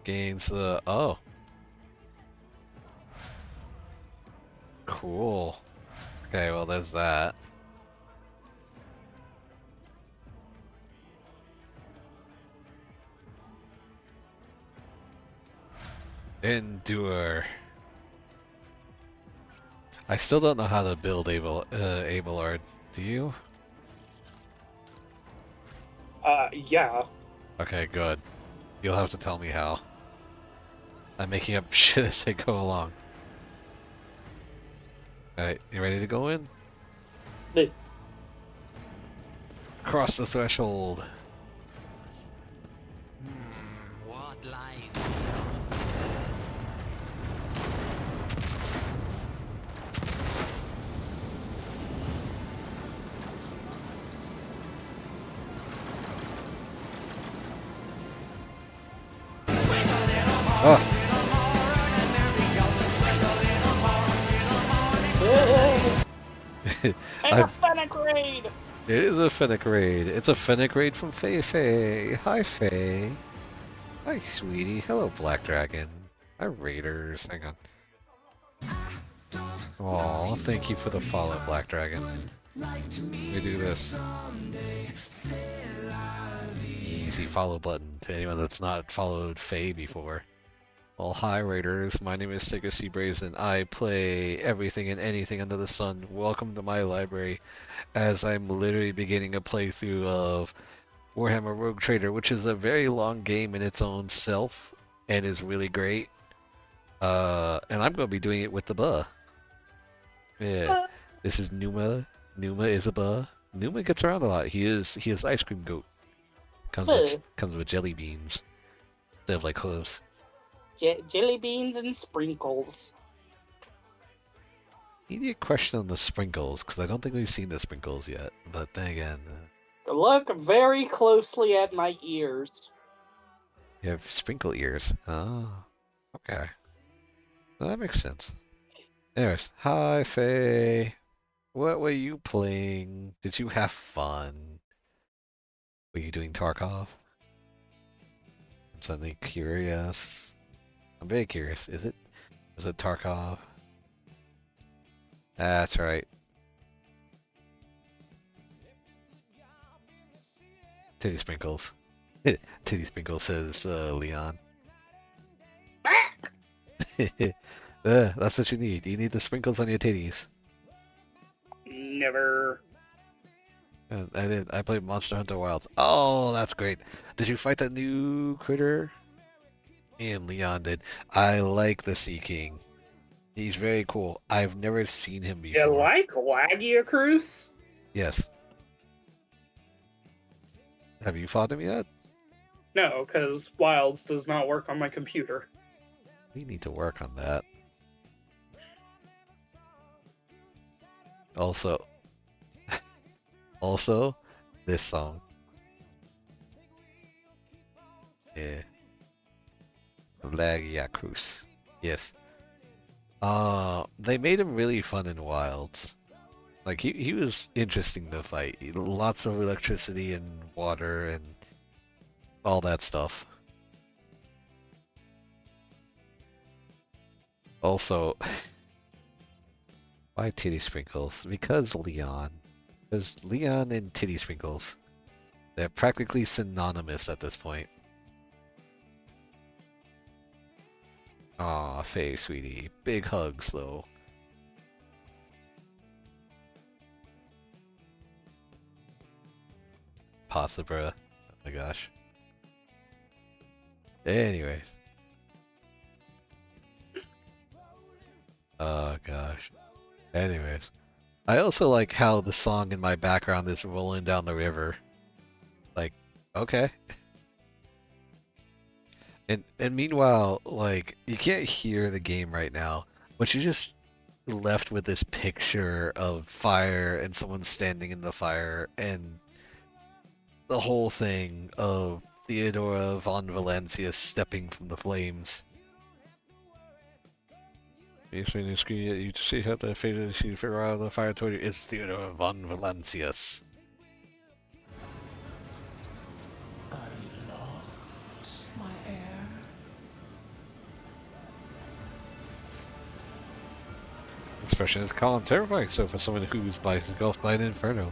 Gains the... Oh. Cool. Okay, well, there's that. Endure. I still don't know how to build Abelard. Do you? Yeah. Okay, good. You'll have to tell me how. I'm making up shit as I go along. Alright, you ready to go in? Cross the threshold. What lies Oh. And a fennec raid! It is a fennec raid. It's a fennec raid from Fei Fei. Hi, Fei. Hi, sweetie. Hello, Black Dragon. Hi, Raiders. Hang on. Aw, thank you for the follow, Black Dragon. Let me do this. Easy follow button to anyone that's not followed Fei before. Well, hi Raiders, my name is Sega Sea Brazen. I play everything and anything under the sun. Welcome to my library, as I'm literally beginning a playthrough of Warhammer Rogue Trader, which is a very long game in its own self, and is really great. And I'm going to be doing it with the buh. Yeah, this is Numa. Numa is a buh. Numa gets around a lot. He is ice cream goat. Comes with jelly beans. They have like hooves. Jelly beans and sprinkles. You need a question on the sprinkles, because I don't think we've seen the sprinkles yet. But then again... Look very closely at my ears. You have sprinkle ears. Oh, okay. Well, that makes sense. Anyways, hi Faye. What were you playing? Did you have fun? Were you doing Tarkov? I'm suddenly curious. I'm very curious. Is it Tarkov? That's right. Titty sprinkles. Titty sprinkles, says Leon. That's what you need. You need the sprinkles on your titties. Never. I did. I played Monster Hunter Wilds. Oh, that's great. Did you fight that new critter? Me and Leon did. I like the Sea King. He's very cool. I've never seen him before. You like Lagiacruz? Yes. Have you fought him yet? No, because Wilds does not work on my computer. We need to work on that. Also, this song. Yeah. Lagiacruz. Yes. They made him really fun in Wilds. Like, he was interesting to fight. Lots of electricity and water and all that stuff. Also, why titty sprinkles? Because Leon. Because Leon and titty sprinkles. They're practically synonymous at this point. Aw, Faye, sweetie. Big hugs, though. Possibra. Oh my gosh. Anyways. Oh gosh. Anyways. I also like how the song in my background is rolling down the river. Like, okay. And meanwhile, like, you can't hear the game right now, but you're just left with this picture of fire and someone standing in the fire and the whole thing of Theodora von Valencia stepping from the flames. Yes, when you screen you just see how the faded she figure out the fire toward you. It's Theodora von Valencius. Are you lost, my heir? Expression is calm, terrifying so for someone whose life is engulfed by an inferno.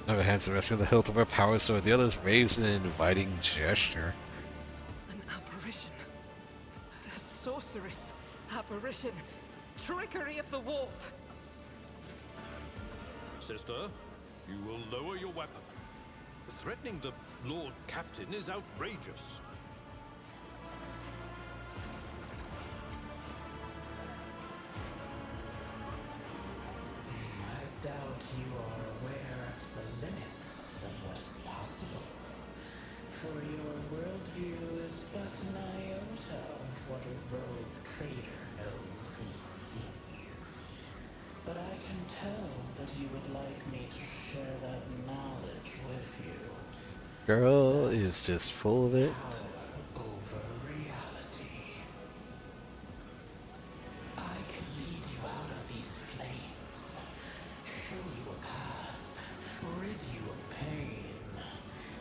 Another hand's resting on the hilt of her power sword, the other's raised in an inviting gesture. An apparition. A sorceress. Apparition. Trickery of the warp. Sister, you will lower your weapon. Threatening the Lord Captain is outrageous. I doubt you are aware of the limits of what is possible. For your worldview is but an iota of what a rogue trader knows and sees. But I can tell that you would like me to share that knowledge with you. Girl is just full of it. Power over reality. I can lead you out of these flames, show you a path, rid you of pain,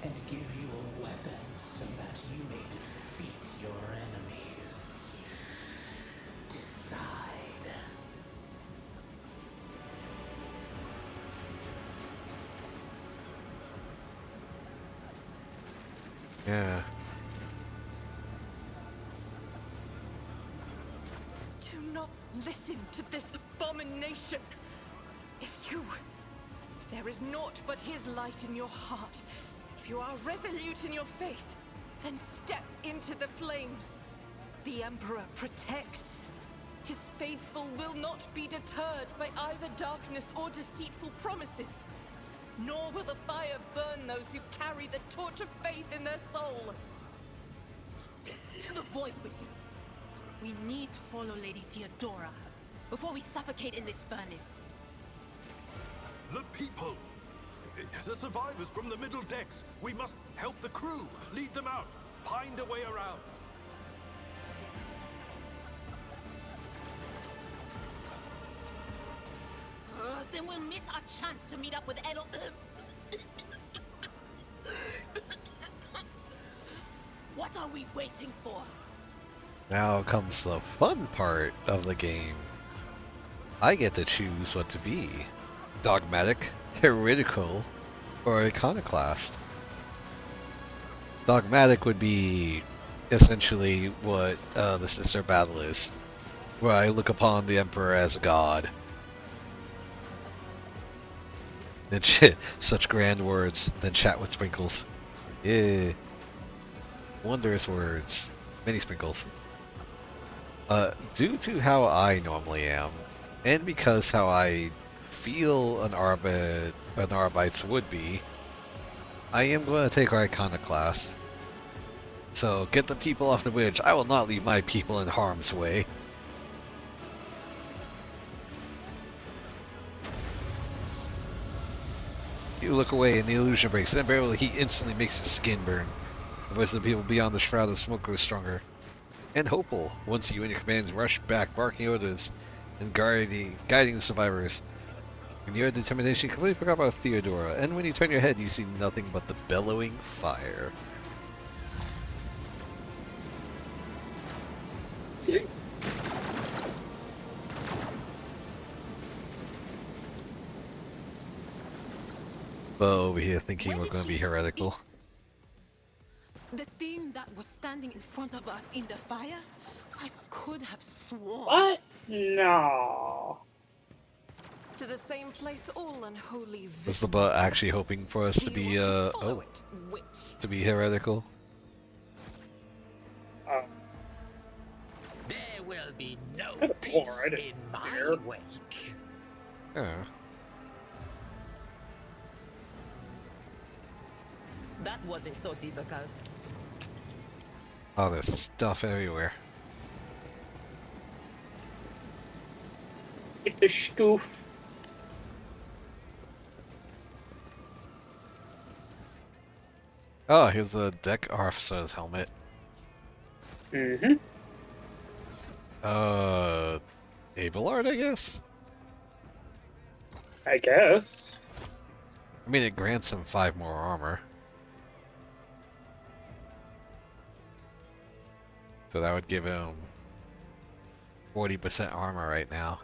and give you a weapon so that you may defeat your enemies. Decide. Yeah. Do not listen to this abomination. If there is naught but his light in your heart, if you are resolute in your faith, then step into the flames. The Emperor protects. His faithful will not be deterred by either darkness or deceitful promises. Nor will the fire burn those who carry the torch of faith in their soul. To the void with you. We need to follow Lady Theodora before we suffocate in this furnace. The people! The survivors from the middle decks! We must help the crew! Lead them out! Find a way around! Then we'll miss our chance to meet up with Edo. What are we waiting for? Now comes the fun part of the game. I get to choose what to be. Dogmatic, heretical, or iconoclast. Dogmatic would be essentially what the Sister Battle is, where I look upon the Emperor as a god. Then shit, such grand words, then chat with sprinkles. Yeah. Wondrous words. Many sprinkles. Due to how I normally am, and because how I feel an Arbite's would be, I am going to take our Iconoclast. So, get the people off the bridge. I will not leave my people in harm's way. You look away and the illusion breaks, then barely heat instantly makes his skin burn. The voice of the people beyond the shroud of smoke grows stronger and hopeful once you and your commands rush back, barking orders and guiding the survivors. In your determination, you completely forgot about Theodora, and when you turn your head, you see nothing but the bellowing fire. Bo over here thinking we're going to be heretical. The thing that was standing in front of us in the fire? I could have sworn. What? No. To the same place all unholy Was the butt actually hoping for us to be, to be heretical? There will be no That's peace bored. in my Here. wake. Oh. That wasn't so difficult. Oh, there's stuff everywhere. Get the stoof. Oh, here's a deck officer's helmet. Mm-hmm. Abelard, I guess? I guess. I mean, it grants him 5 more armor. So that would give him 40% armor right now.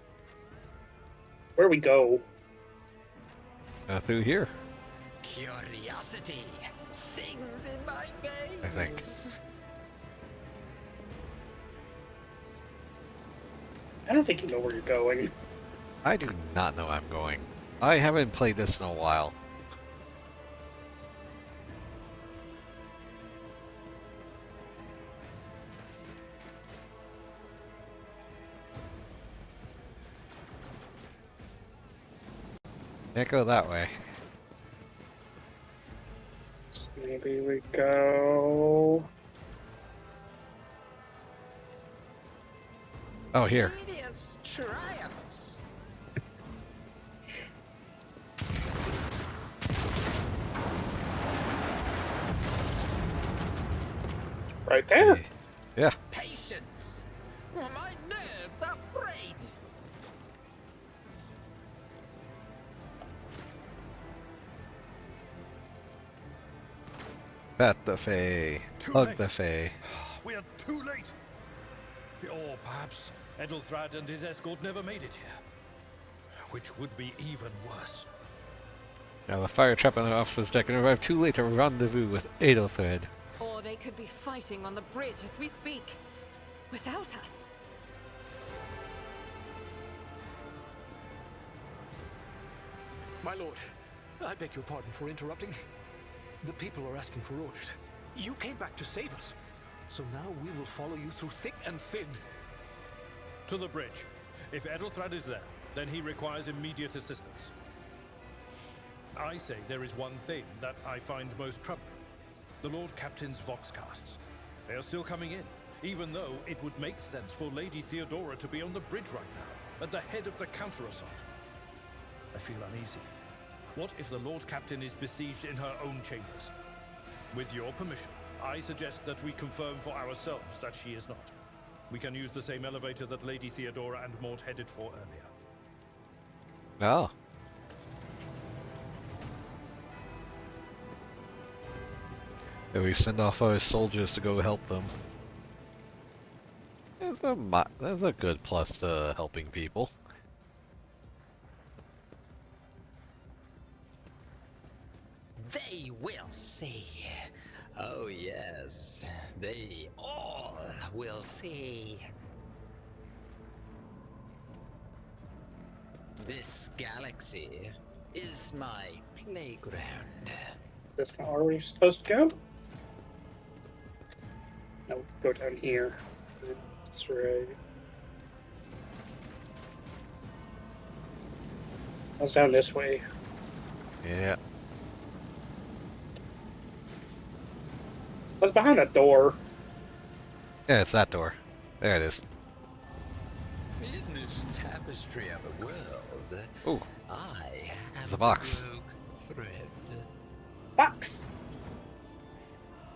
Where we go? Through here, Curiosity sings in my veins. I think. I don't think you know where you're going. I do not know I'm going. I haven't played this in a while. Can't go that way. Maybe we go. Oh, here. Genius triumphs. Right there. Yeah. Patience. My nerves are frayed. Pat the Fae. Hug the Fae. We are too late. Or perhaps Edelthrad and his escort never made it here. Which would be even worse. Now the fire trap on the officer's deck and arrived too late to rendezvous with Adelthred. Or they could be fighting on the bridge as we speak. Without us. My lord, I beg your pardon for interrupting. The people are asking for orders. You came back to save us. So now we will follow you through thick and thin. To the bridge. If Edelthrad is there, then he requires immediate assistance. I say there is one thing that I find most troubling. The Lord Captain's Voxcasts. They are still coming in, even though it would make sense for Lady Theodora to be on the bridge right now, at the head of the counter-assault. I feel uneasy. What if the Lord Captain is besieged in her own chambers? With your permission, I suggest that we confirm for ourselves that she is not. We can use the same elevator that Lady Theodora and Maud headed for earlier. Oh. And we send off our soldiers to go help them. That's a good plus to helping people. They will see. Oh yes, they all will see. This galaxy is my playground. Is this not where we're supposed to go? No, go down here. That's right. I was down this way. Yeah. I was behind that door. Yeah, it's that door. There it is. In this tapestry of a world, Ooh. I am It's a box. the rogue thread. Box.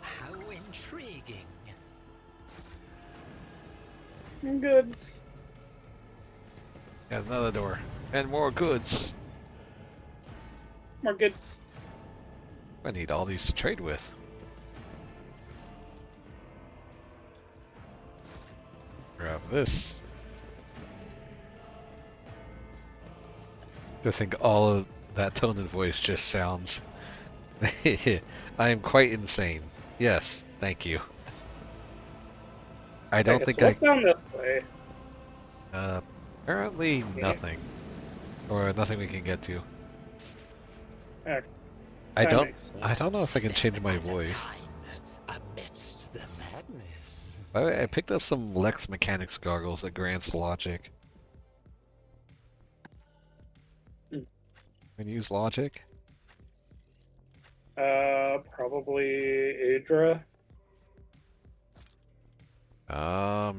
How intriguing. Goods. Got another door. And more goods. More goods. I need all these to trade with. Grab this. To think all of that tone and voice just sounds... I am quite insane. Yes, thank you. I don't think What's down this way? Apparently nothing. Or nothing we can get to. Okay. I That don't makes sense. I don't know if I can change my voice. Amidst the madness. I picked up some Lex Mechanics goggles that grants logic. Hmm. Can you use logic? Probably Adra.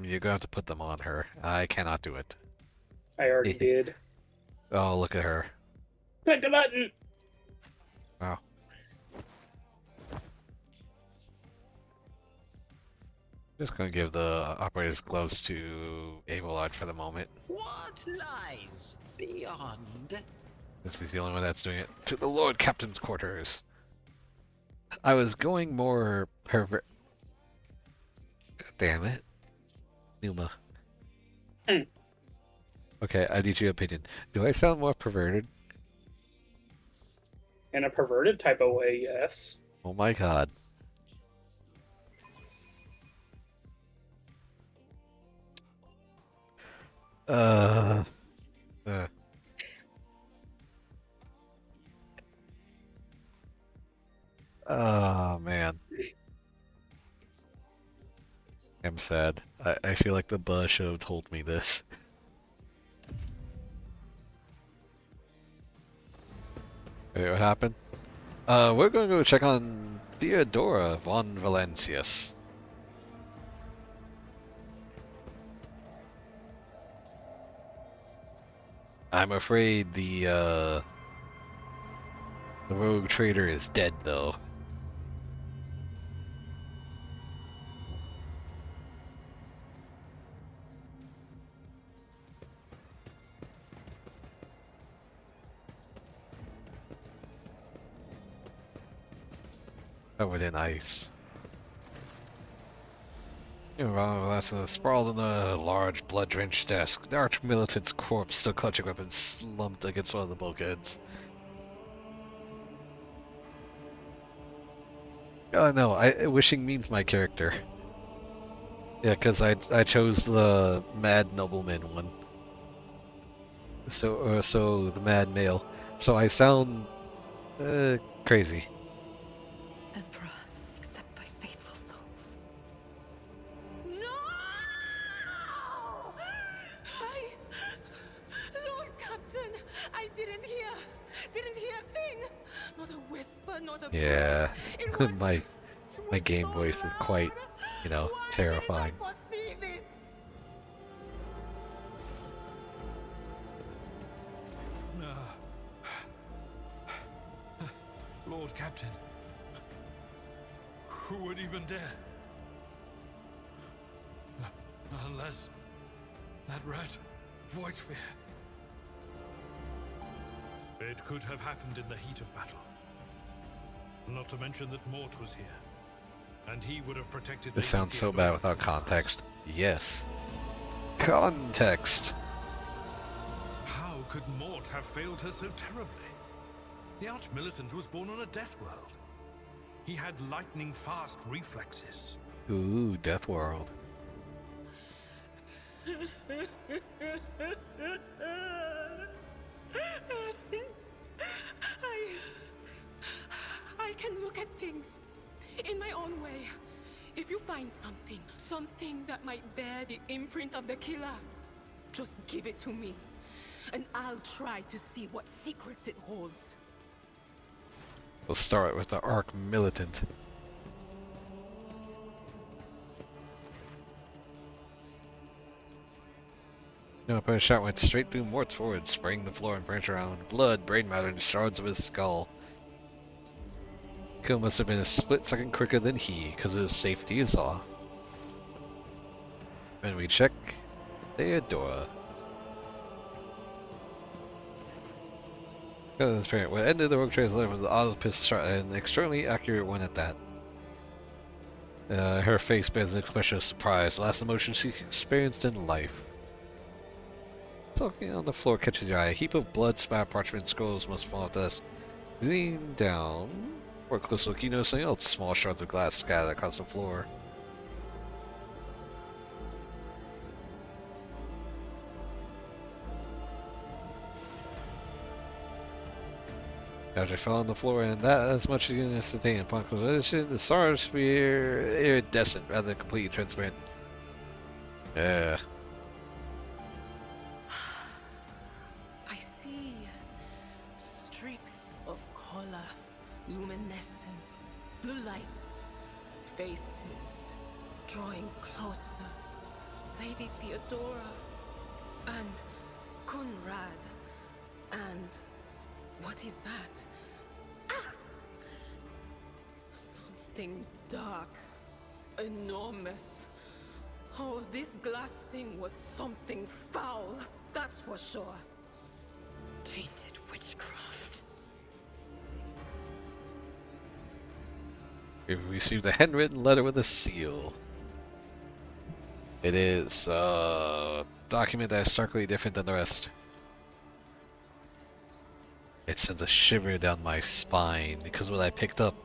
You're gonna have to put them on her. I cannot do it. I already did. Oh, look at her. Click the button! Wow. Just gonna give the operator's gloves to Avelard for the moment. What lies beyond? This is the only one that's doing it. To the Lord Captain's quarters. I was going more pervert. Damn it. Numa. Okay, I need your opinion. Do I sound more perverted? In a perverted type of way, yes. Oh my god. Uh. Oh man. I'm sad. I feel like the buzz should have told me this. Wait, what happened? We're gonna go check on Theodora von Valencius. I'm afraid the rogue trader is dead, though. Covered in ice. Sprawled on a large, blood-drenched desk. The arch-militant's corpse, still clutching weapons, slumped against one of the bulkheads. Oh no, wishing means my character. Yeah, because I chose the mad nobleman one. So the mad male. So I sound crazy. Emperor, accept thy faithful souls. No! Lord Captain, I didn't hear a thing. Not a whisper, not a Yeah, breath. my game voice is quite, terrifying. Foresee this. Lord Captain, who would even dare? Unless that rat, Voidsphere. It could have happened in the heat of battle. Not to mention that Mort was here, and he would have protected. This sounds so bad without context. Yes. Context. How could Mort have failed her so terribly? The Arch-Militant was born on a death world. He had lightning-fast reflexes. Ooh, Death World. I can look at things in my own way. If you find something that might bear the imprint of the killer, just give it to me, and I'll try to see what secrets it holds. We'll start with the Arch-Militant. No, but a shot went straight through Mort's forward, spraying the floor and branch around. Blood, brain matter, and shards of his skull. Kill must have been a split second quicker than he, because of his safety is all. When we check Theodora. What ended the rogue trader's life was an auto pistol shot, and an extremely accurate one at that. Her face bears an expression of surprise, the last emotion she experienced in life. Something on the floor catches your eye. A heap of blood, spat, parchment, scrolls must fall off the desk. Lean down. For a close look, you notice something else. Small shards of glass scattered across the floor. After fell on the floor, and that as much as you can ascertain upon collision, the stars sphere iridescent rather than completely transparent. Yeah. I see streaks of color, luminescence, blue lights, faces drawing closer. Lady Theodora and Conrad and what is that? Ah! Something dark, enormous, Oh, this glass thing was something foul, that's for sure. Tainted witchcraft. We've received a handwritten letter with a seal. It is a document that is starkly different than the rest. It sends a shiver down my spine because what I picked up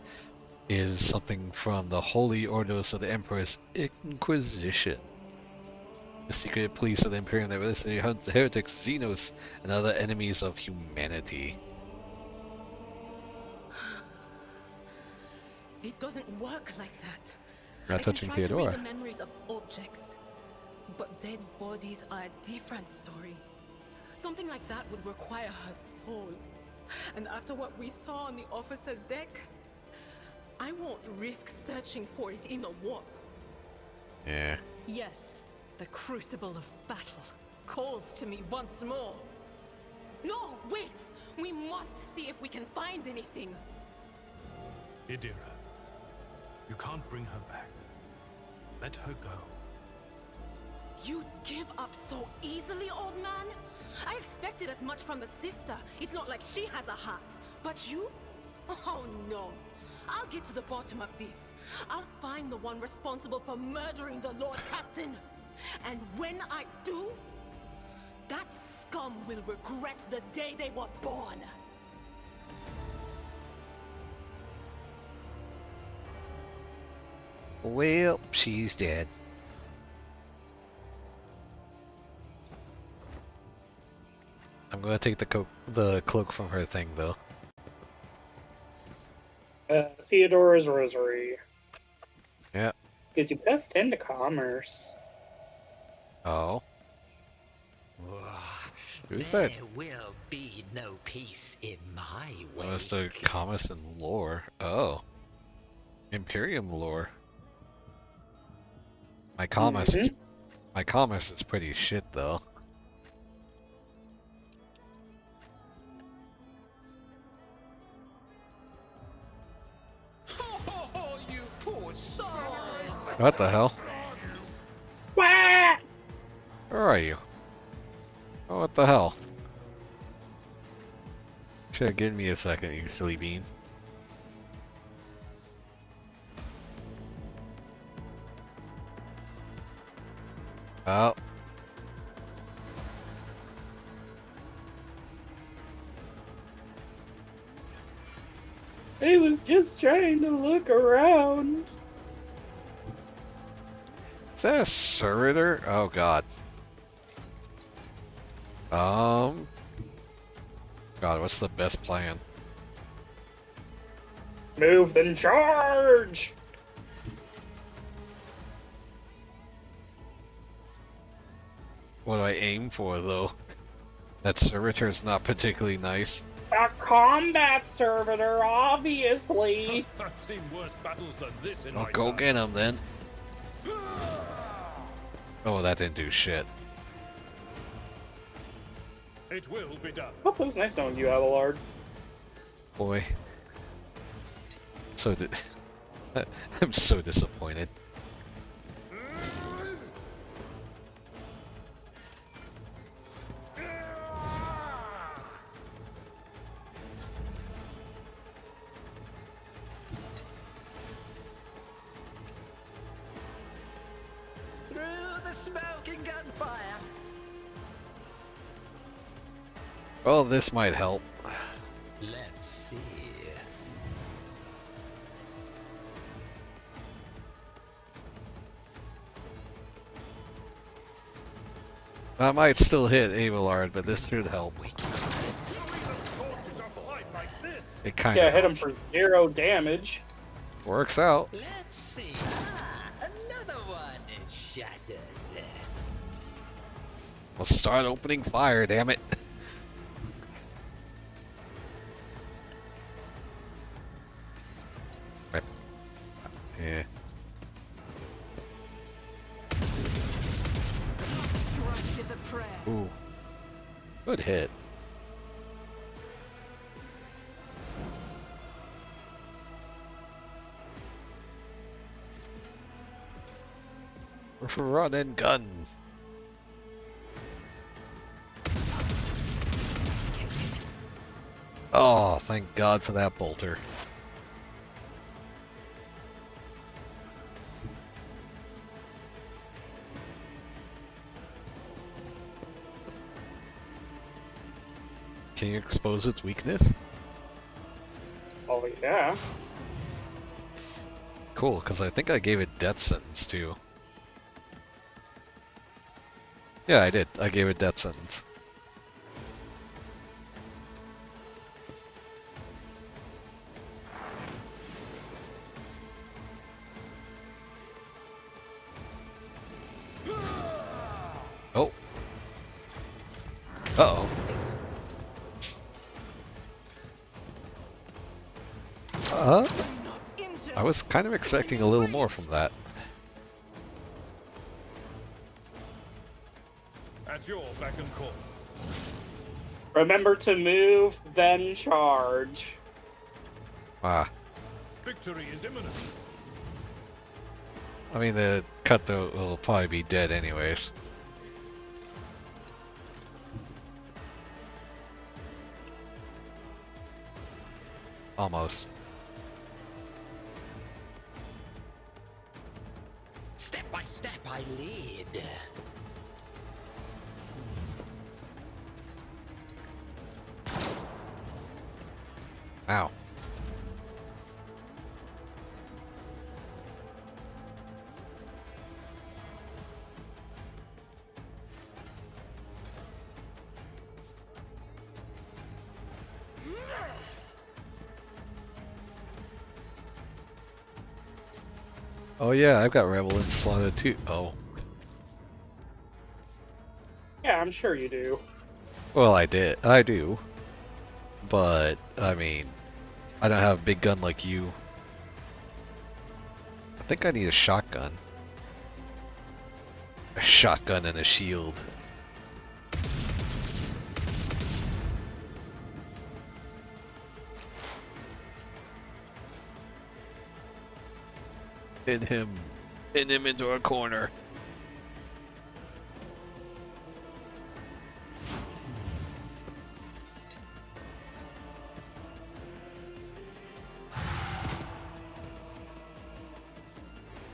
is something from the Holy Orders of the Emperor's Inquisition. The secret police of the Imperium that religiously hunts the heretics, Xenos, and other enemies of humanity. It doesn't work like that. Not I can touching try to read Theodora. the memories of objects, but dead bodies are a different story. Something like that would require her soul. And after what we saw on the officer's deck, I won't risk searching for it in a warp. Yeah. Yes, the crucible of battle calls to me once more. No, wait! We must see if we can find anything. Idira, you can't bring her back. Let her go. You'd give up so easily, old man? I expected as much from the sister. It's not like she has a heart. But you? Oh no. I'll get to the bottom of this. I'll find the one responsible for murdering the Lord Captain. And when I do, that scum will regret the day they were born. Well, she's dead. I'm gonna take the cloak from her thing, though. Theodora's rosary. Yeah. Gives you plus 10 to commerce. Oh. Who's there that? will be no peace in my way. What's the commerce and lore? Oh. Imperium lore. My commerce is pretty shit, though. Oh, you poor souls! What the hell? Wah! Where are you? Oh, what the hell? Should have given me a second, you silly bean. Oh. He was just trying to look around. Is that a servitor? Oh god. God, what's the best plan? Move then charge! What do I aim for, though? That servitor is not particularly nice. A combat servitor, obviously. I've seen worse battles than this in Oh, my go time. get him then. Oh, that didn't do shit. It will be done. Oh, it was nice knowing you, Abelard. Boy. So I'm so disappointed. Through the smoke and gunfire. Well, this might help. Let's see. That might still hit Abelard, but this should help. It kind of hit him for 0 damage. works out. Let's see. Another one is shattered. We'll start opening fire, damn it. Yeah. Strike is a prayer. Ooh. Good hit. Run and gun. Oh, thank God for that bolter. Can you expose its weakness? Oh, yeah. Cool, because I think I gave it death sentence too. Yeah, I did. I gave it death sentence. Oh. Uh-oh. I was kind of expecting a little more from that. At your beck and call. Remember to move, then charge. Ah. Victory is imminent. I mean, the cut though will probably be dead anyways. Almost. Step by step I lead. Ow. Oh yeah, I've got Rebel in slotted too. Oh. Yeah, I'm sure you do. Well, I do. But, I mean, I don't have a big gun like you. I think I need a shotgun. A shotgun and a shield. Pin him into a corner.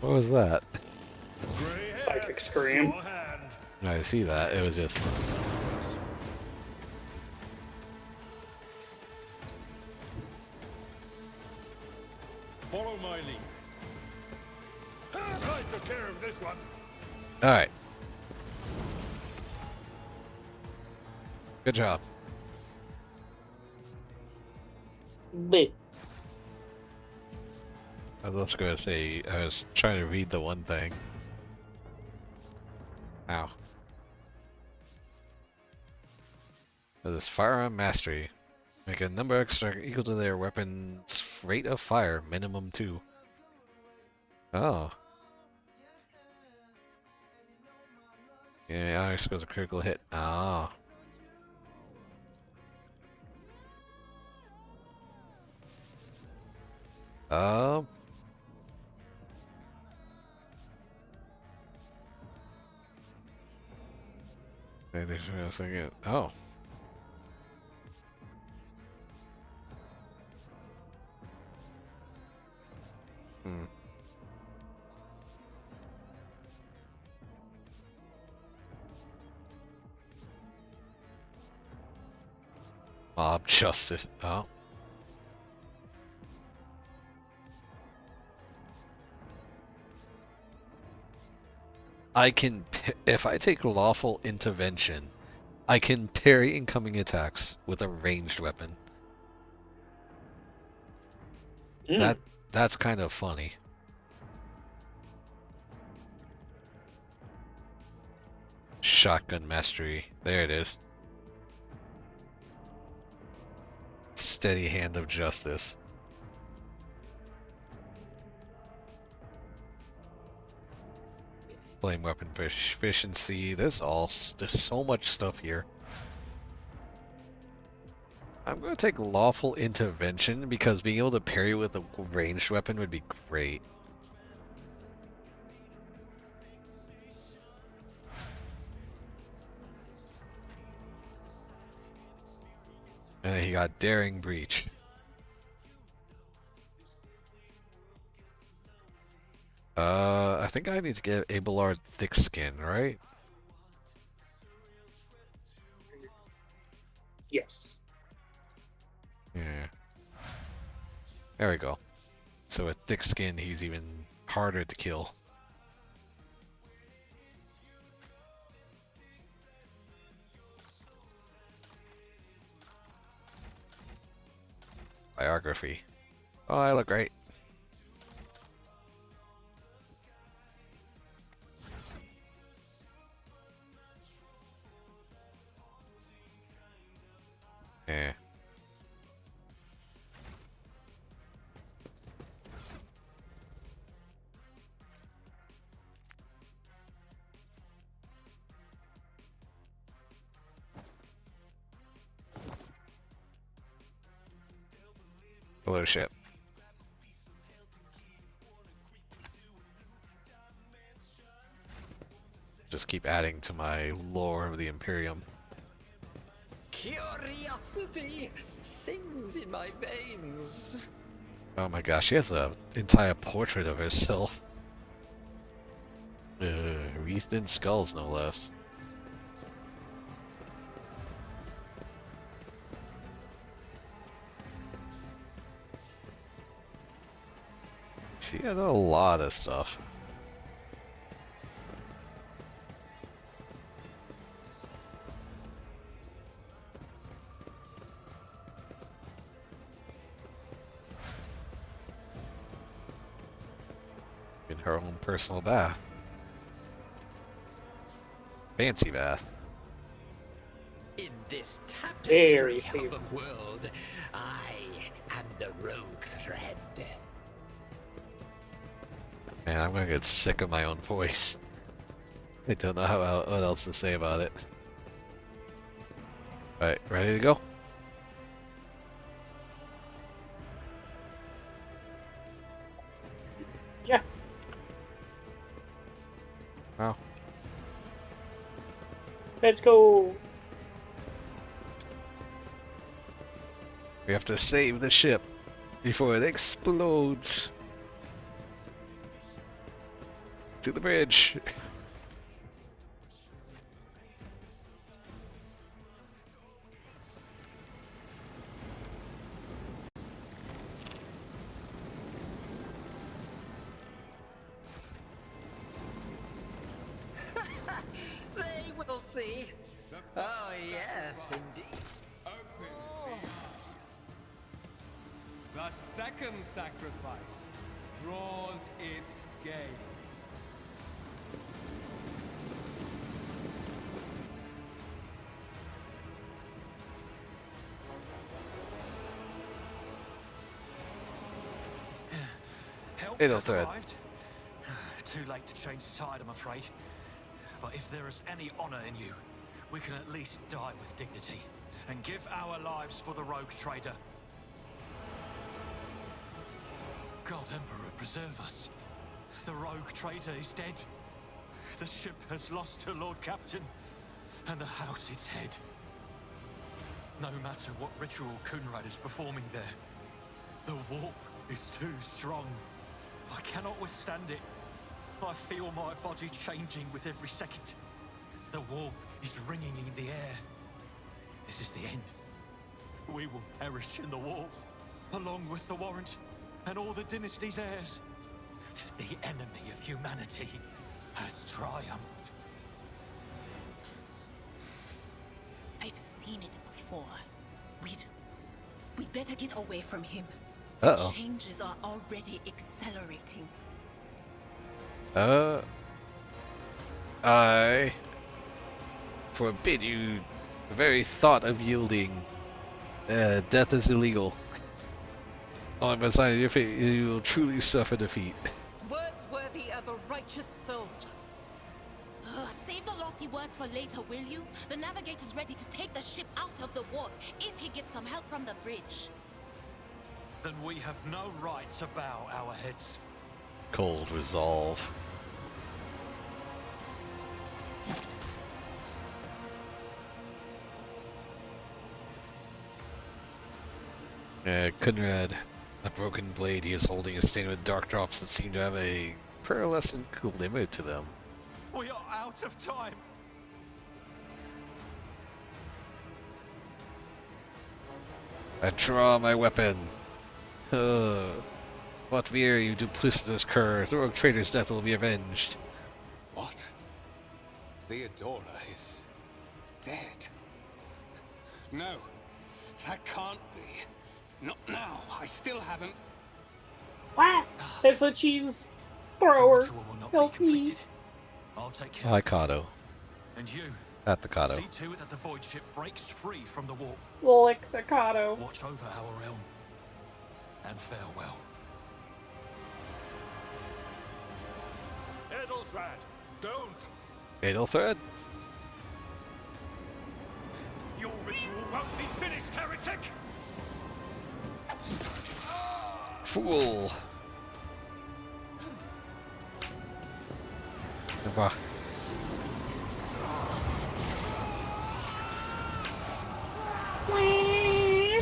What was that? Psychic scream. I see that. It was just. Follow my lead. I took care of this one. Alright. Good job. But I was going to say, I was trying to read the one thing. Ow. So this firearm mastery. Make a number extra equal to their weapon's rate of fire, minimum 2. Oh. Yeah, I suppose a critical hit. Ah. Oh. Oh. Hmm. Mob justice. Oh. I can, if I take lawful intervention, I can parry incoming attacks with a ranged weapon. That's kind of funny. Shotgun mastery. There it is. Steady hand of justice. Flame weapon efficiency. There's so much stuff here. I'm going to take lawful intervention because being able to parry with a ranged weapon would be great. And he got daring breach. I think I need to get Abelard thick skin, right? Yes. Yeah. There we go. So with thick skin, he's even harder to kill. Biography. Oh, I look great. Yeah. Hello, ship. Just keep adding to my lore of the Imperium. Curiosity sings in my veins. Oh my gosh, she has an entire portrait of herself. Wreathed in skulls, no less. She had a lot of stuff. In her own personal bath. Fancy bath. In this Very tapestry of fancy. a world, I am the rogue thread. Man, I'm gonna get sick of my own voice. I don't know what else to say about it. Alright, ready to go? Yeah. Oh. Let's go. We have to save the ship before it explodes. To the bridge. They will see. Oh, yes, indeed. The second sacrifice draws its gaze. Help Fatal has thread. arrived. Too late to change the tide, I'm afraid. But if there is any honor in you, we can at least die with dignity and give our lives for the rogue trader. God Emperor, preserve us. The rogue trader is dead. The ship has lost her Lord Captain, and the house its head. No matter what ritual Kunrad is performing there, the warp is too strong. I cannot withstand it. I feel my body changing with every second. The warp is ringing in the air. This is the end. We will perish in the warp, along with the warrant and all the dynasty's heirs. The enemy of humanity has triumphed. I've seen it before. We'd better get away from him. Uh-oh. The changes are already accelerating. I forbid you the very thought of yielding. Death is illegal. On my side of your fate, you will truly suffer defeat. Words worthy of a righteous soul. Save the lofty words for later, will you? The navigator's ready to take the ship out of the warp if he gets some help from the bridge. Then we have no right to bow our heads. Cold resolve. Kunrad, a broken blade he is holding is stained with dark drops that seem to have a pearlescent glimmer to them. We are out of time. I draw my weapon. What fear, you duplicitous cur. The rogue traitor's death will be avenged. What? Theodora is dead. No, that can't be. Not now. I still haven't. What? There's a cheese thrower. Help me. I'll take care. Hi, Kato. And you, At the Kato. see to it that the void ship breaks free from the warp. Lick the Kato. Watch over our realm. And farewell. Edelthrad, don't! Adelthread? Your ritual won't be finished, heretic! Fool! Bah.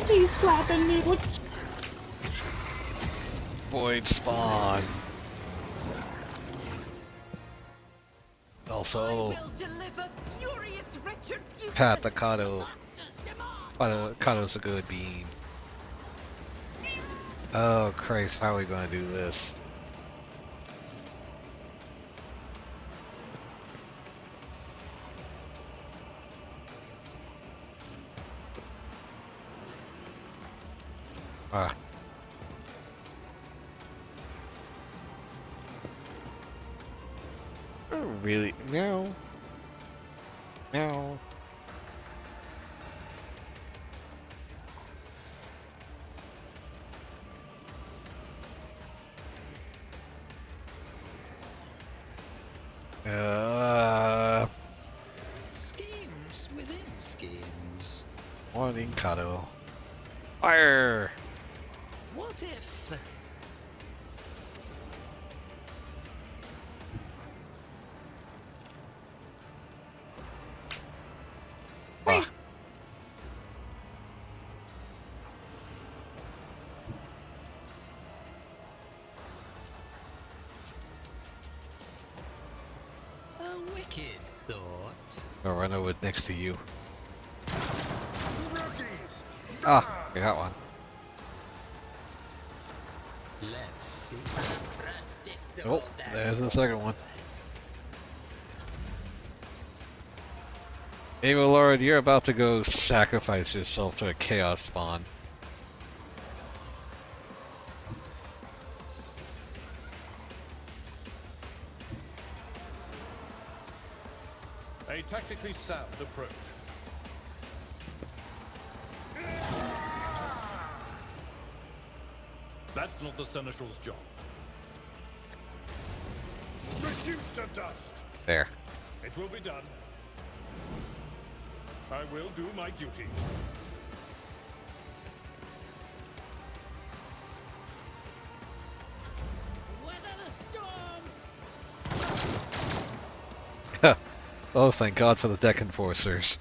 He's slapping me with Void spawn. Also, Pat the Kato. Kato's a good beam. Oh Christ, how are we gonna do this? Ah. Oh, really? No. No. Schemes within schemes. Morning, Kato. Fire! What if? Ah. A wicked thought. I'll run over next to you. Ah, I got one. Let's see. Oh, there's the second one. Hey, my lord, you're about to go sacrifice yourself to a chaos spawn. A tactically sound approach. That's not the Seneschal's job. Reduced to dust! There. It will be done. I will do my duty. Oh, thank God for the deck enforcers.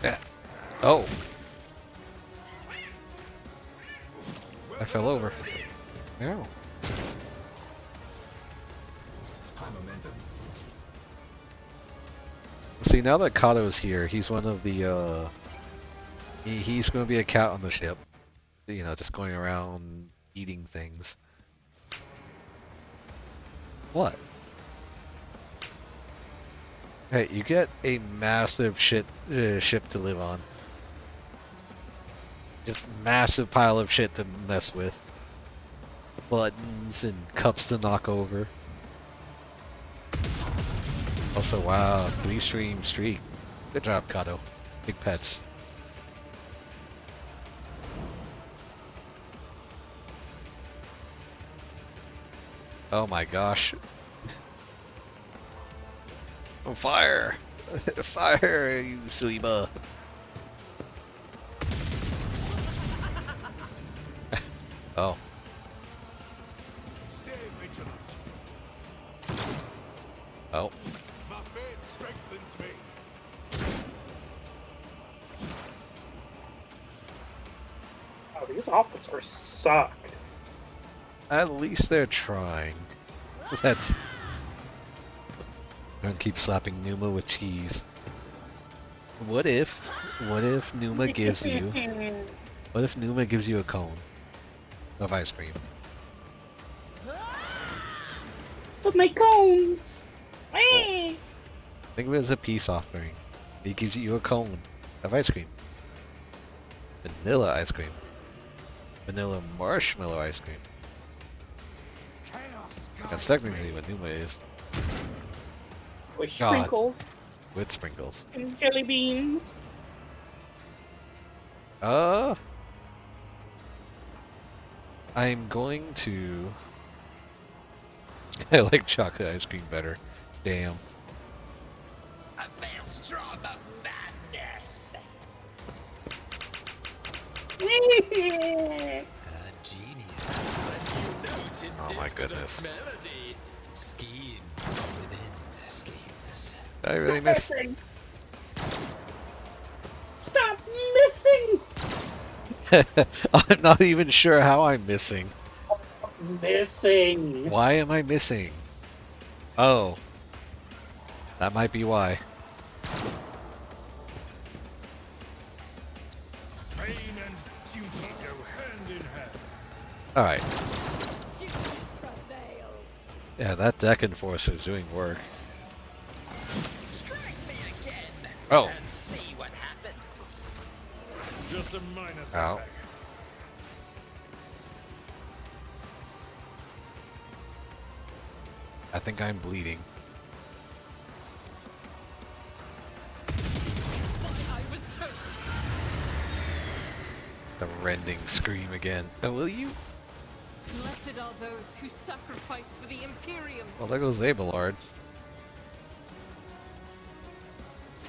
Yeah. Oh. I fell over. No. See, now that Kato's here, he's one of the, he's going to be a cat on the ship. You know, just going around eating things. What? Hey, you get a massive ship to live on. Just massive pile of shit to mess with. Buttons and cups to knock over. Also, wow, 3-stream streak. Good job, Kato. Big pets. Oh my gosh. Oh, fire! Fire, you Suiba! Oh. Oh. My faith strengthens me. Oh, these officers suck. At least they're trying. That's... Don't keep slapping Numa with cheese. What if Numa gives you... What if Numa gives you a cone of ice cream? But my cones! Think of it as a peace offering. He gives you a cone of ice cream. Vanilla ice cream. Vanilla marshmallow ice cream. That's technically what Numa is. With sprinkles. God. With sprinkles. And jelly beans. I'm going to... I like chocolate ice cream better. Damn. A maelstrom of madness. A genius. Oh my goodness. Melody. Schemes within schemes. I really missed. Missing. Stop missing. I'm not even sure how I'm missing. Missing. Why am I missing? Oh. That might be why. Pain and duty go hand in hand. Alright. Yeah, that deck enforcer is doing work. Strike me again. Oh. And see what happens. Just a minor Ow. setback. I think I'm bleeding. The rending scream again. Oh, will you? Blessed are those who sacrifice for the Imperium. Well, there goes Abelard.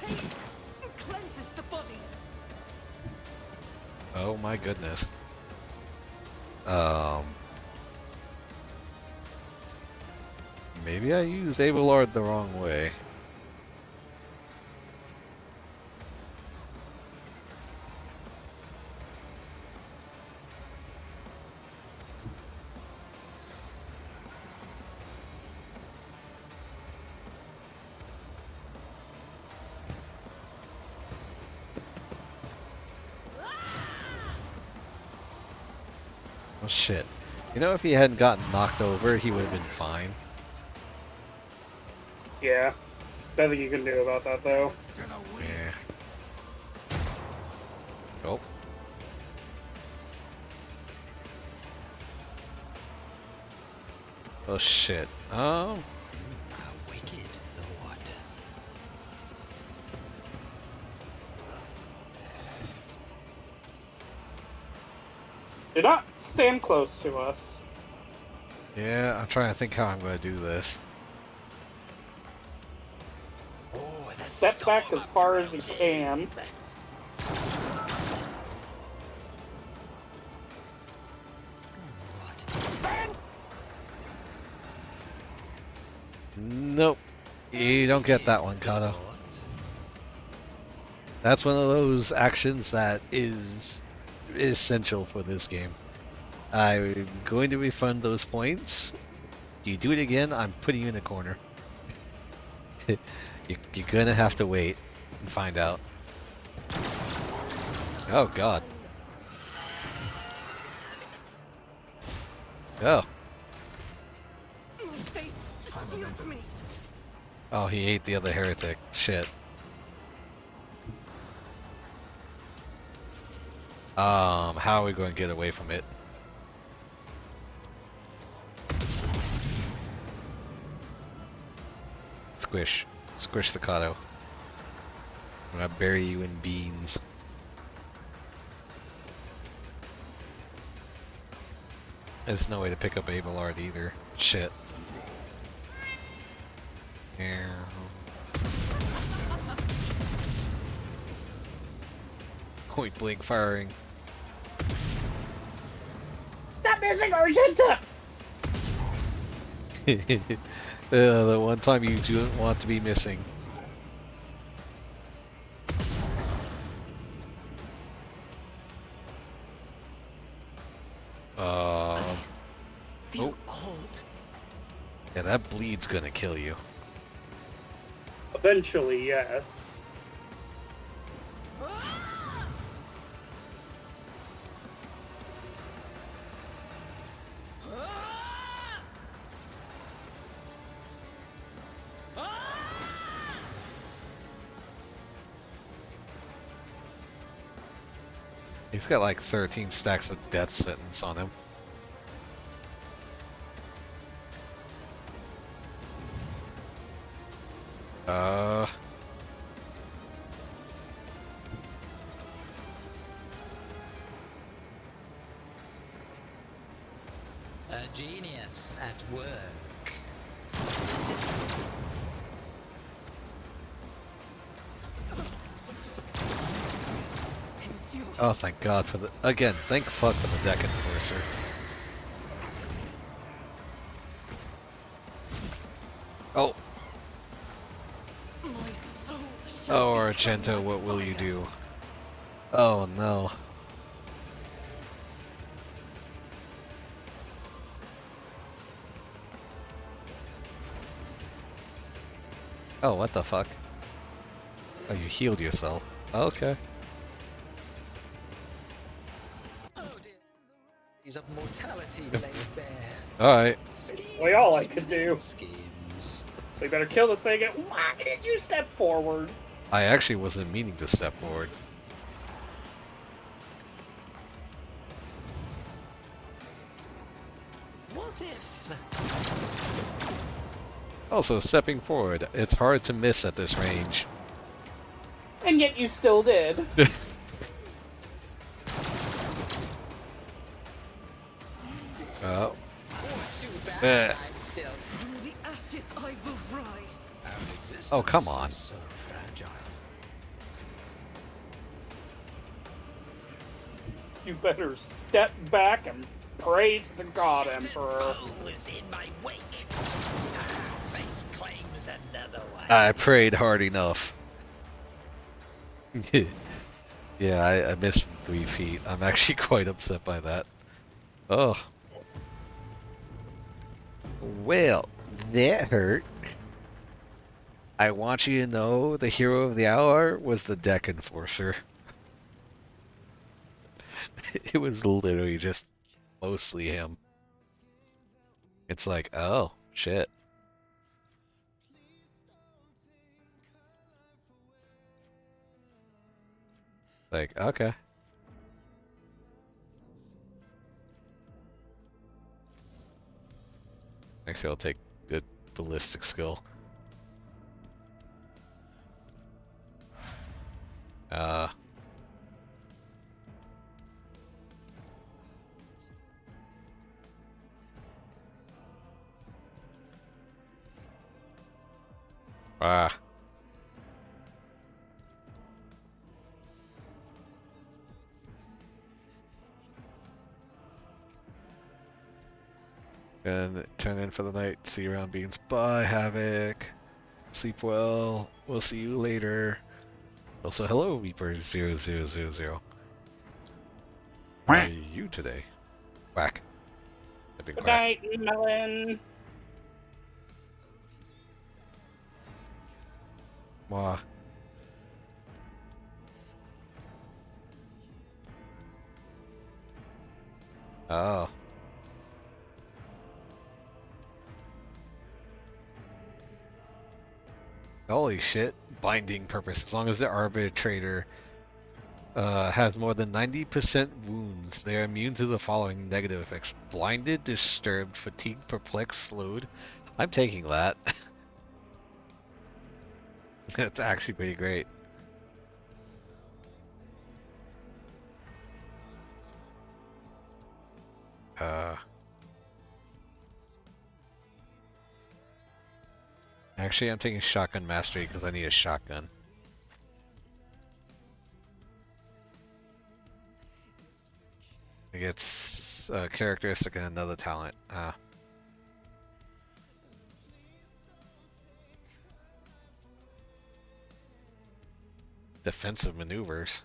Pain cleanses the body. Oh my goodness. Maybe I used Abelard the wrong way. Oh shit. You know, if he hadn't gotten knocked over, he would have been fine. Yeah. Nothing you can do about that, though. Yeah. Oh. Oh shit. A wicked thought. Do not stand close to us. Yeah, I'm trying to think how I'm going to do this. Step back as far as you can. Nope. You don't get that one, Kato. That's one of those actions that is essential for this game. I'm going to refund those points. You do it again, I'm putting you in a corner. You're gonna have to wait and find out. Oh god. Oh. Oh, he ate the other heretic. Shit. How are we going to get away from it? Squish. Squish the Kato. I'm gonna bury you in beans. There's no way to pick up Abelard either. Shit. Point blank firing. Stop missing Argenta! The one time you don't want to be missing. Feel cold. Yeah, that bleed's gonna kill you. Eventually, yes. He's got like 13 stacks of death sentence on him. A genius at work. Oh, thank God for the... Again, thank fuck for the deck enforcer. Oh. Oh, Argento, what will you do? Oh, no. Oh, what the fuck? Oh, you healed yourself. Okay. Of mortality laid bare. Alright. Really all I could do. Schemes. So you better kill this thing. Why did you step forward? I actually wasn't meaning to step forward. What if? Also, stepping forward, it's hard to miss at this range. And yet you still did. Oh. The ashes I will rise. Oh, come on. So fragile. You better step back and pray to the God Emperor. Was in my wake. Fate claims another one. I prayed hard enough. Yeah, I missed 3 feet. I'm actually quite upset by that. Oh. Well, that hurt. I want you to know the hero of the hour was the deck enforcer. It was literally just mostly him. It's like, oh, shit. Like, okay. Actually, I'll take good ballistic skill. Ah. And turn in for the night. See you around beans. Bye, Havoc. Sleep well. We'll see you later. Also, hello, Reaper0000. How are you today? Whack. I've been Good quiet. night, Melon. Mwah. Oh. Holy shit. Binding purpose. As long as the arbitrator has more than 90% wounds, they are immune to the following negative effects. Blinded, disturbed, fatigued, perplexed, slowed. I'm taking that. That's actually pretty great. Actually, I'm taking shotgun mastery because I need a shotgun. It gets a characteristic and another talent. defensive maneuvers.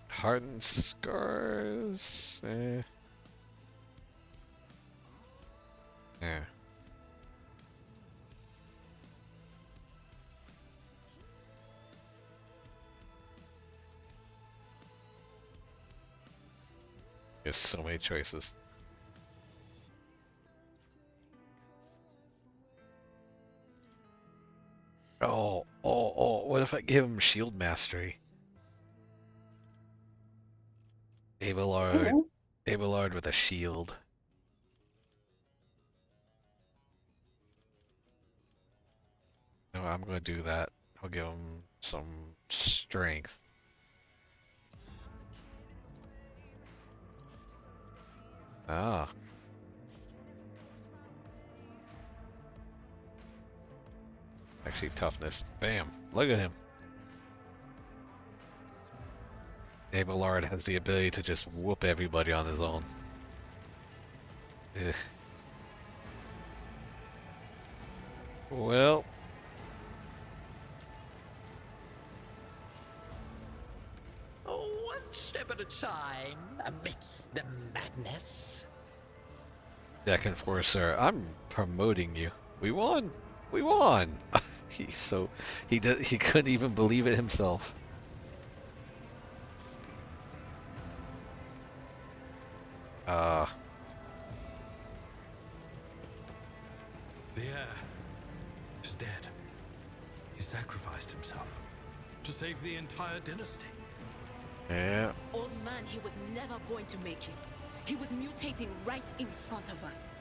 Hardened scars. Yeah. There's so many choices. Oh, what if I give him shield mastery? Abelard with a shield. No, I'm gonna do that. I'll give him some strength. Ah. Actually, toughness. Bam. Look at him. Abelard has the ability to just whoop everybody on his own. Ugh. Well. One step at a time amidst the madness. Deck Enforcer, I'm promoting you. We won. We won. He couldn't even believe it himself. The heir is dead. He sacrificed himself to save the entire dynasty. Yeah. Old man, he was never going to make it. He was mutating right in front of us.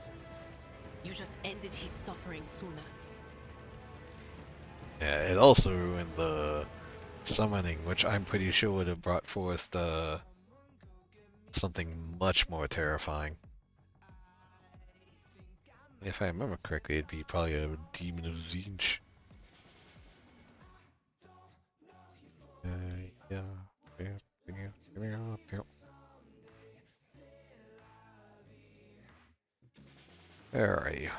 You just ended his suffering sooner. Yeah, it also ruined the summoning, which I'm pretty sure would have brought forth something much more terrifying. If I remember correctly, it'd be probably a Demon of Zinch. Yeah. Where are you?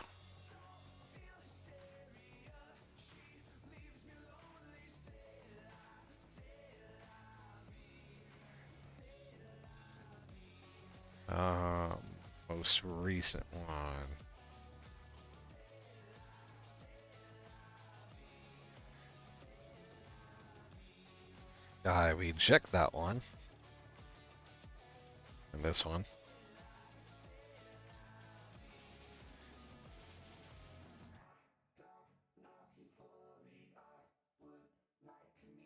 Most recent one. I reject that one. And this one.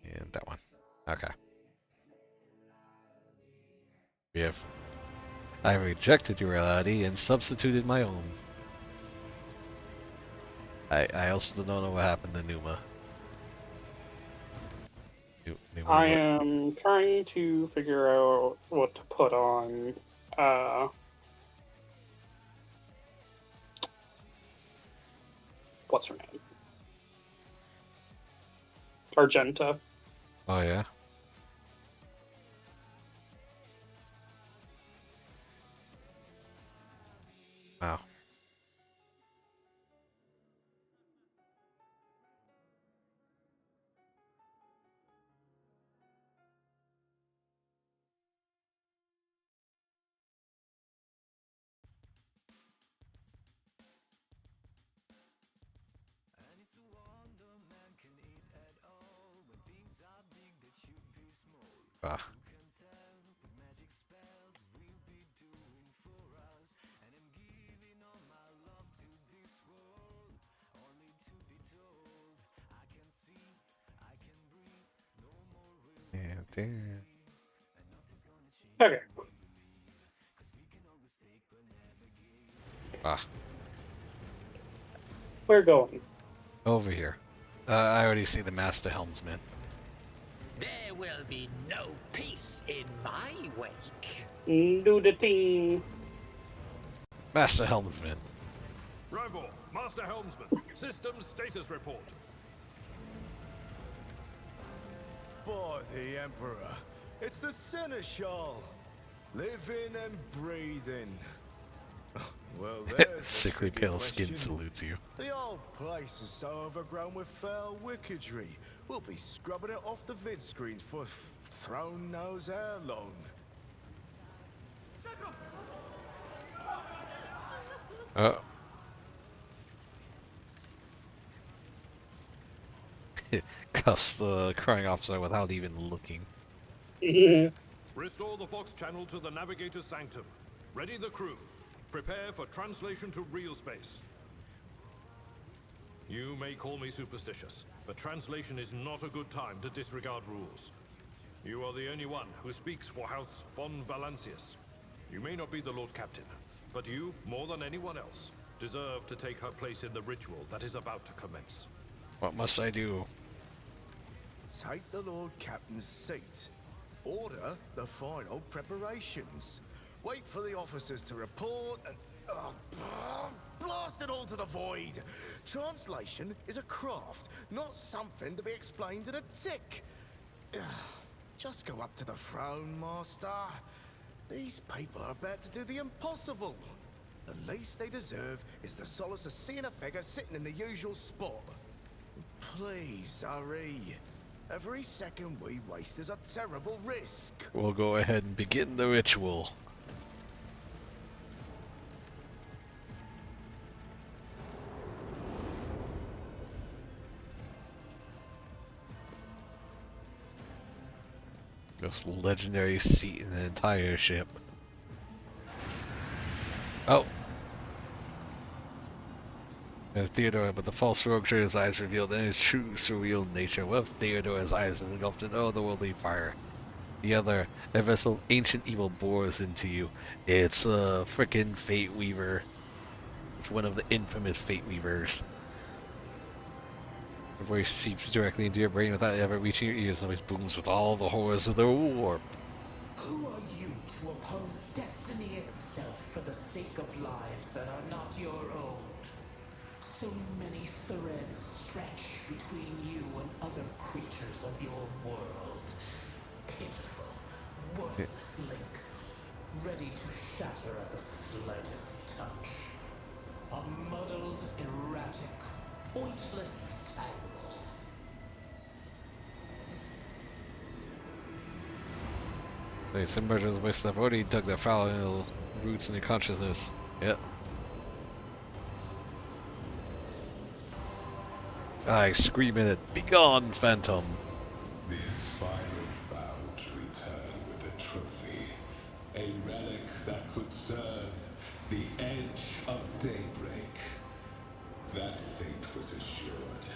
And that one. Okay. I rejected your reality and substituted my own. I also don't know what happened to Numa. I am trying to figure out what to put on what's her name? Argenta. Oh yeah. Wow. Ah. Yeah, damn. Okay. Ah. We're going. Over here. I already see the Master Helmsman. There will be no peace in my wake. Do the thing. Master Helmsman. Rival, Master Helmsman, system status report. By the Well, there's a Sickly tricky pale skin question. salutes you. The old place is so overgrown with foul wickedry. We'll be scrubbing it off the vid screens for throne knows how long. Cuffs the crying officer without even looking. Restore the Vox channel to the Navigator's Sanctum. Ready the crew. Prepare for translation to real space. You may call me superstitious, but translation is not a good time to disregard rules. You are the only one who speaks for House von Valancius. You may not be the Lord Captain, but you, more than anyone else, deserve to take her place in the ritual that is about to commence. What must I do? Take the Lord Captain's seat. Order the final preparations. Wait for the officers to report and... blast it all to the void! Translation is a craft, not something to be explained in a tick. Just go up to the throne, Master. These people are about to do the impossible. The least they deserve is the solace of seeing a figure sitting in the usual spot. Please, hurry. Every second we waste is a terrible risk. We'll go ahead and begin the ritual. Most legendary seat in the entire ship. Oh! And Theodora, but the false rogue trader's eyes revealed in his true surreal nature. What if Theodora's eyes engulfed in otherworldly fire? The other, a vessel ancient evil bores into you. It's a frickin' Fate Weaver. It's one of the infamous Fate Weavers. Her voice seeps directly into your brain without ever reaching your ears, and always booms with all the horrors of the warp. Who are you to oppose destiny itself for the sake of lives that are not your own? So many threads stretch between you and other creatures of your world. Pitiful, worthless links, ready to shatter at the slightest touch. A muddled, erratic, pointless tangle. They submerged in the waste. I've already dug their foul roots in your consciousness. Yep. I scream in it, begone, phantom! This violent vowed to return with a trophy, a relic that could serve the edge of daybreak. That fate was assured,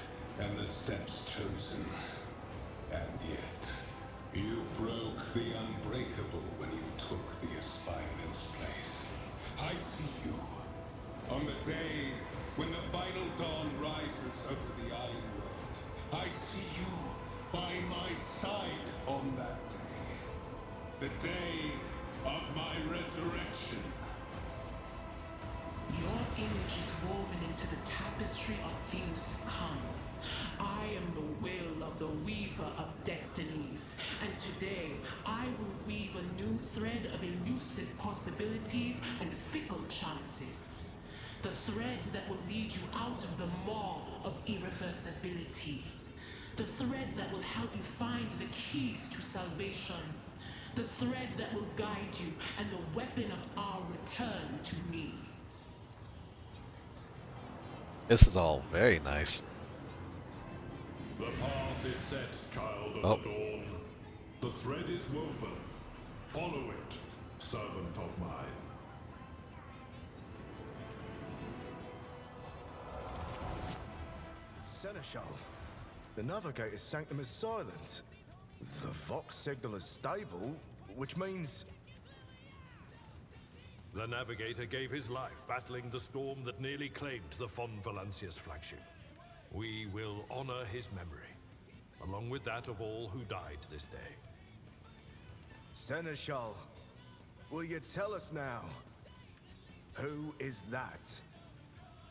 and the steps chosen. And yet, you broke the unbreakable when you took the aspirement's place. I see you. On the day when the final dawn rises over the Iron World, I see you by my side on that day. The day of my resurrection. Your image is woven into the tapestry of things to come. I am the will of the weaver of destinies, and today I will weave a new thread of elusive possibilities and fickle chances. The thread that will lead you out of the maw of irreversibility. The thread that will help you find the keys to salvation. The thread that will guide you and the weapon of our return to me. This is all very nice. The path is set, child of the dawn. The thread is woven. Follow it, servant of mine. Seneschal, the Navigator's Sanctum is silent. The Vox signal is stable, which means... The Navigator gave his life battling the storm that nearly claimed the von Valancius flagship. We will honor his memory, along with that of all who died this day. Seneschal, will you tell us now? Who is that?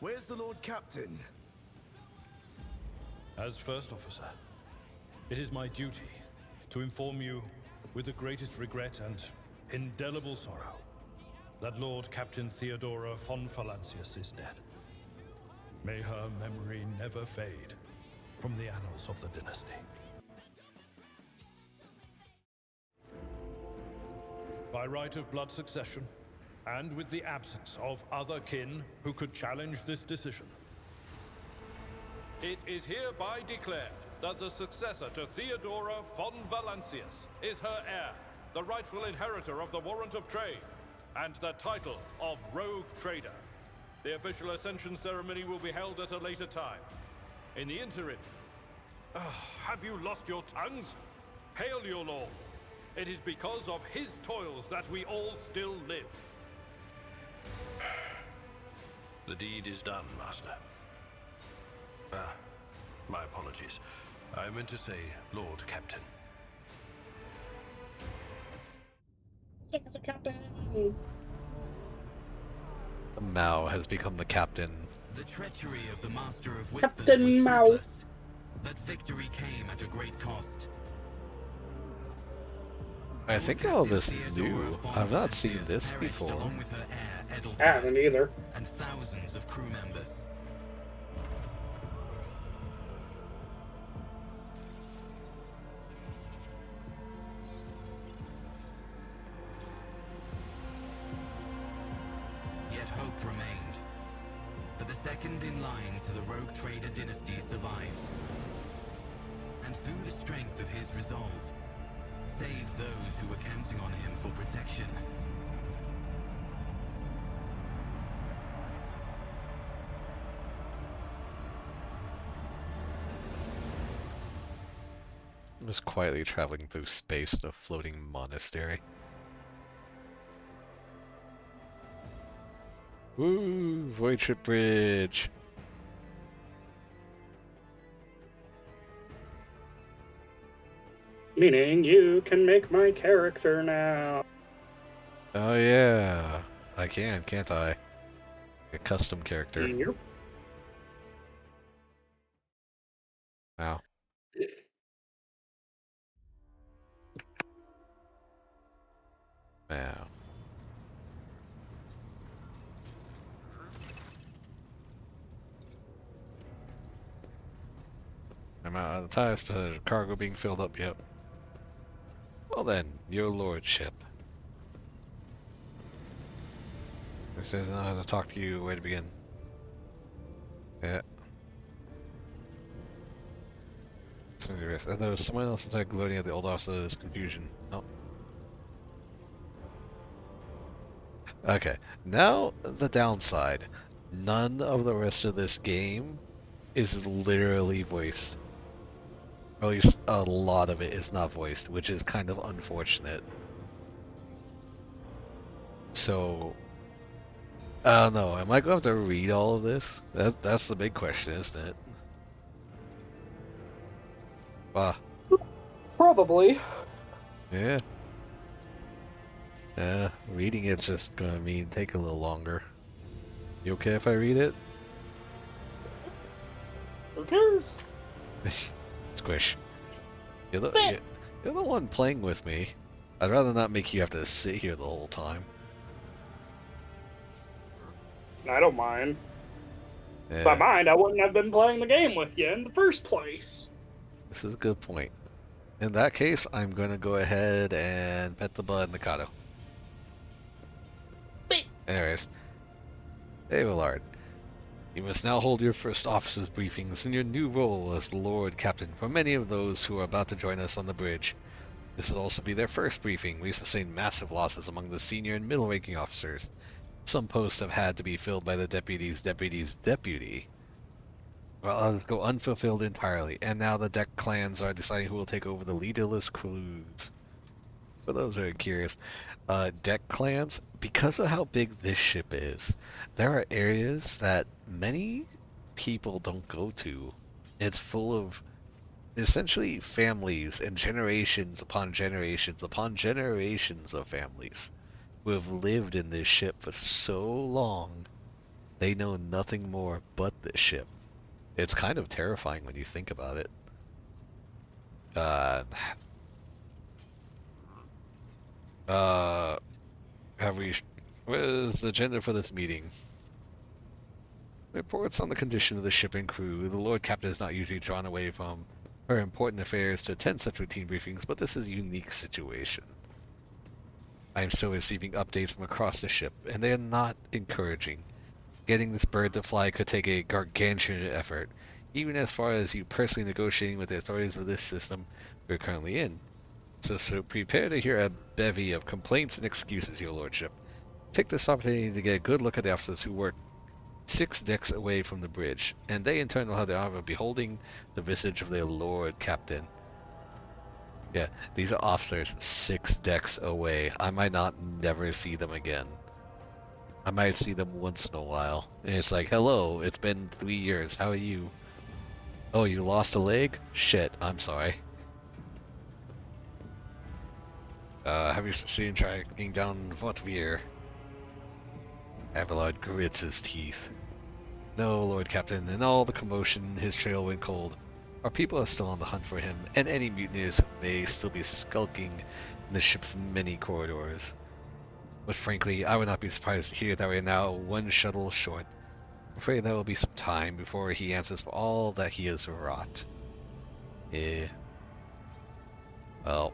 Where's the Lord Captain? As First Officer, it is my duty to inform you with the greatest regret and indelible sorrow that Lord Captain Theodora von Valancius is dead. May her memory never fade from the annals of the dynasty. By right of blood succession, and with the absence of other kin who could challenge this decision, it is hereby declared that the successor to Theodora von Valancius is her heir, the rightful inheritor of the warrant of trade, and the title of Rogue Trader. The official ascension ceremony will be held at a later time. In the interim, have you lost your tongues? Hail your lord. It is because of his toils that we all still live. The deed is done, Master. My apologies. I meant to say Lord Captain. As a captain. Mao has become the captain. The treachery of the Master of Whispers Captain was Mao. fruitless, but victory came at a great cost. I think all this is new. I've not seen this before. Along with her heir, I haven't either. and thousands of crew members. Yet hope remained. For the second in line to the Rogue Trader dynasty survived. And through the strength of his resolve, saved those who were counting on him for protection. I'm just quietly traveling through space in a floating monastery. Woo! Void Ship Bridge! Meaning you can make my character now. Oh yeah! I can, can't I? A custom character. Yep. Wow. Wow. I'm out of time, but cargo being filled up, yep. Well then, your lordship. This doesn't know how to talk to you, where to begin. Yeah. I know someone else is like gloating at the old officer's confusion. Nope. Okay, now the downside. None of the rest of this game is literally voiced. Or at least a lot of it is not voiced, which is kind of unfortunate. So, I don't know, am I going to have to read all of this? That's the big question, isn't it? Wow. Probably. Yeah. Yeah, reading it's just gonna mean take a little longer. You okay if I read it? Who cares? Squish. You're the one playing with me. I'd rather not make you have to sit here the whole time. I don't mind. Yeah, If I mind, I wouldn't have been playing the game with you in the first place. this is a good point. In that case, I'm gonna go ahead and pet the bud Mikado. Anyways. Hey, Willard. You must now hold your first officers' briefings in your new role as Lord Captain for many of those who are about to join us on the bridge. This will also be their first briefing. We sustained massive losses among the senior and middle-ranking officers. Some posts have had to be filled by the deputy's deputy. Well, others go unfulfilled entirely, and now the deck clans are deciding who will take over the leaderless crews. For those who are curious, deck clans, because of how big this ship is, there are areas that many people don't go to. It's full of essentially families and generations upon generations upon generations of families who have lived in this ship for so long, they know nothing more but this ship. It's kind of terrifying when you think about it. Have we What is the agenda for this meeting? Reports on the condition of the ship and crew. The Lord Captain is not usually drawn away from her important affairs to attend such routine briefings, but this is a unique situation. I am still receiving updates from across the ship, and they are not encouraging. Getting this bird to fly could take a gargantuan effort, even as far as you personally negotiating with the authorities of this system we're currently in. So prepare to hear a bevy of complaints and excuses, Your Lordship. Take this opportunity to get a good look at the officers who work 6 decks away from the bridge, and they in turn will have the honor of beholding the visage of their Lord Captain. Yeah, these are officers 6 decks away. I might not never see them again. I might see them once in a while. And it's like, hello, it's been 3 years. How are you? Oh, you lost a leg? Shit, I'm sorry. Have you succeeded in tracking down Votvier? Abelard grits his teeth. No, Lord Captain, in all the commotion, his trail went cold. Our people are still on the hunt for him, and any mutineers may still be skulking in the ship's many corridors. But frankly, I would not be surprised to hear that we are now 1 shuttle short. I'm afraid there will be some time before he answers for all that he has wrought. Well,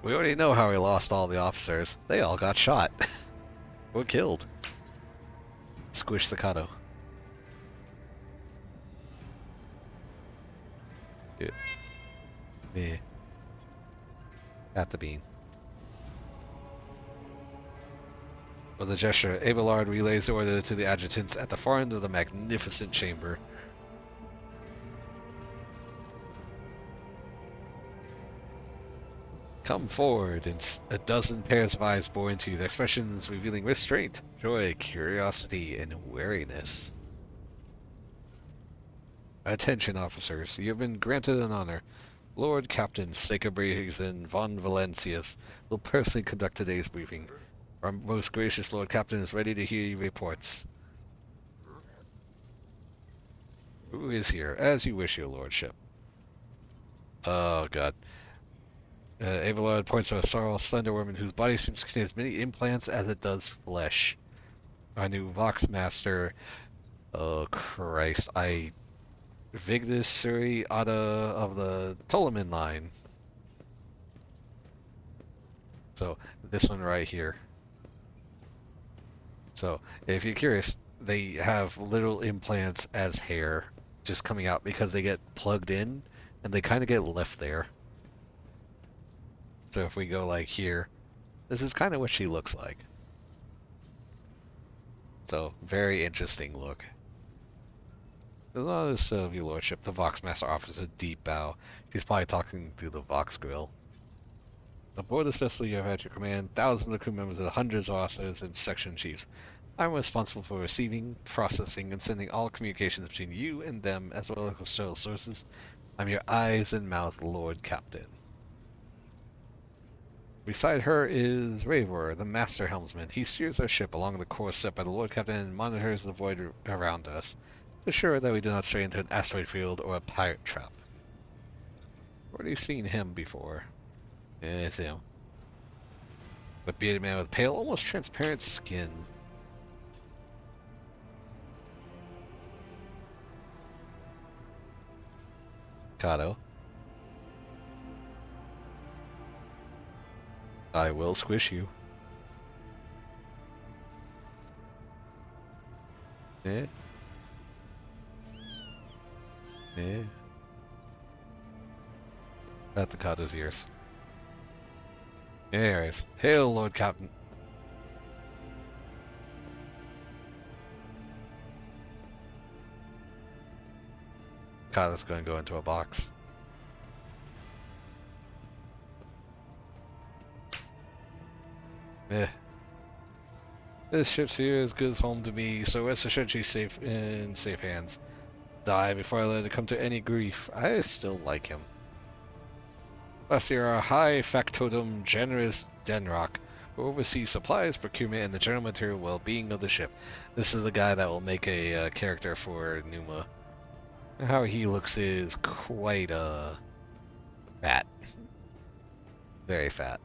we already know how he lost all the officers. They all got shot. Or killed. Squish the Kato. Yeah. At the bean. With a gesture, Abelard relays the order to the adjutants at the far end of the magnificent chamber. Come forward, and a dozen pairs of eyes bore into you, their expressions revealing restraint, joy, curiosity, and wariness. Attention, officers. You have been granted an honor. Lord Captain Secabrazen von Valencius will personally conduct today's briefing. Our most gracious Lord Captain is ready to hear your reports. Who is here? As you wish, your lordship. Oh, God. Abelard points to a sorrel, slender woman whose body seems to contain as many implants as it does flesh. Our new Vox Master. Oh, Christ. Vigdis Suri Ada of the Ptolemy line. So, this one right here. So, if you're curious, they have literal implants as hair just coming out because they get plugged in and they kind of get left there. So if we go like here, this is kind of what she looks like. So, very interesting look. Notice of your lordship, the Vox Master offers a deep bow. He's probably talking through the Vox grill. Aboard this vessel you have at your command thousands of crew members and hundreds of officers and section chiefs. I'm responsible for receiving, processing, and sending all communications between you and them, as well as external sources. I'm your eyes and mouth, Lord Captain. Beside her is Ravor, the Master Helmsman. He steers our ship along the course set by the Lord Captain and monitors the void around us, to assure that we do not stray into an asteroid field or a pirate trap. Already seen him before. Yeah, it's him. A bearded man with pale, almost transparent skin. Kato. I will squish you. Yeah. Yeah. At the Kato's ears. Anyways, hail, Lord Captain. Kato's going to go into a box. Eh. This ship's here as good as home to me, so rest assured she's safe in safe hands. Die before I let it come to any grief. I still like him. Last year, our high factotum generous Denrock, who oversees supplies, procurement, and the general material well-being of the ship. This is the guy that will make a character for Numa. How he looks is quite fat. Very fat.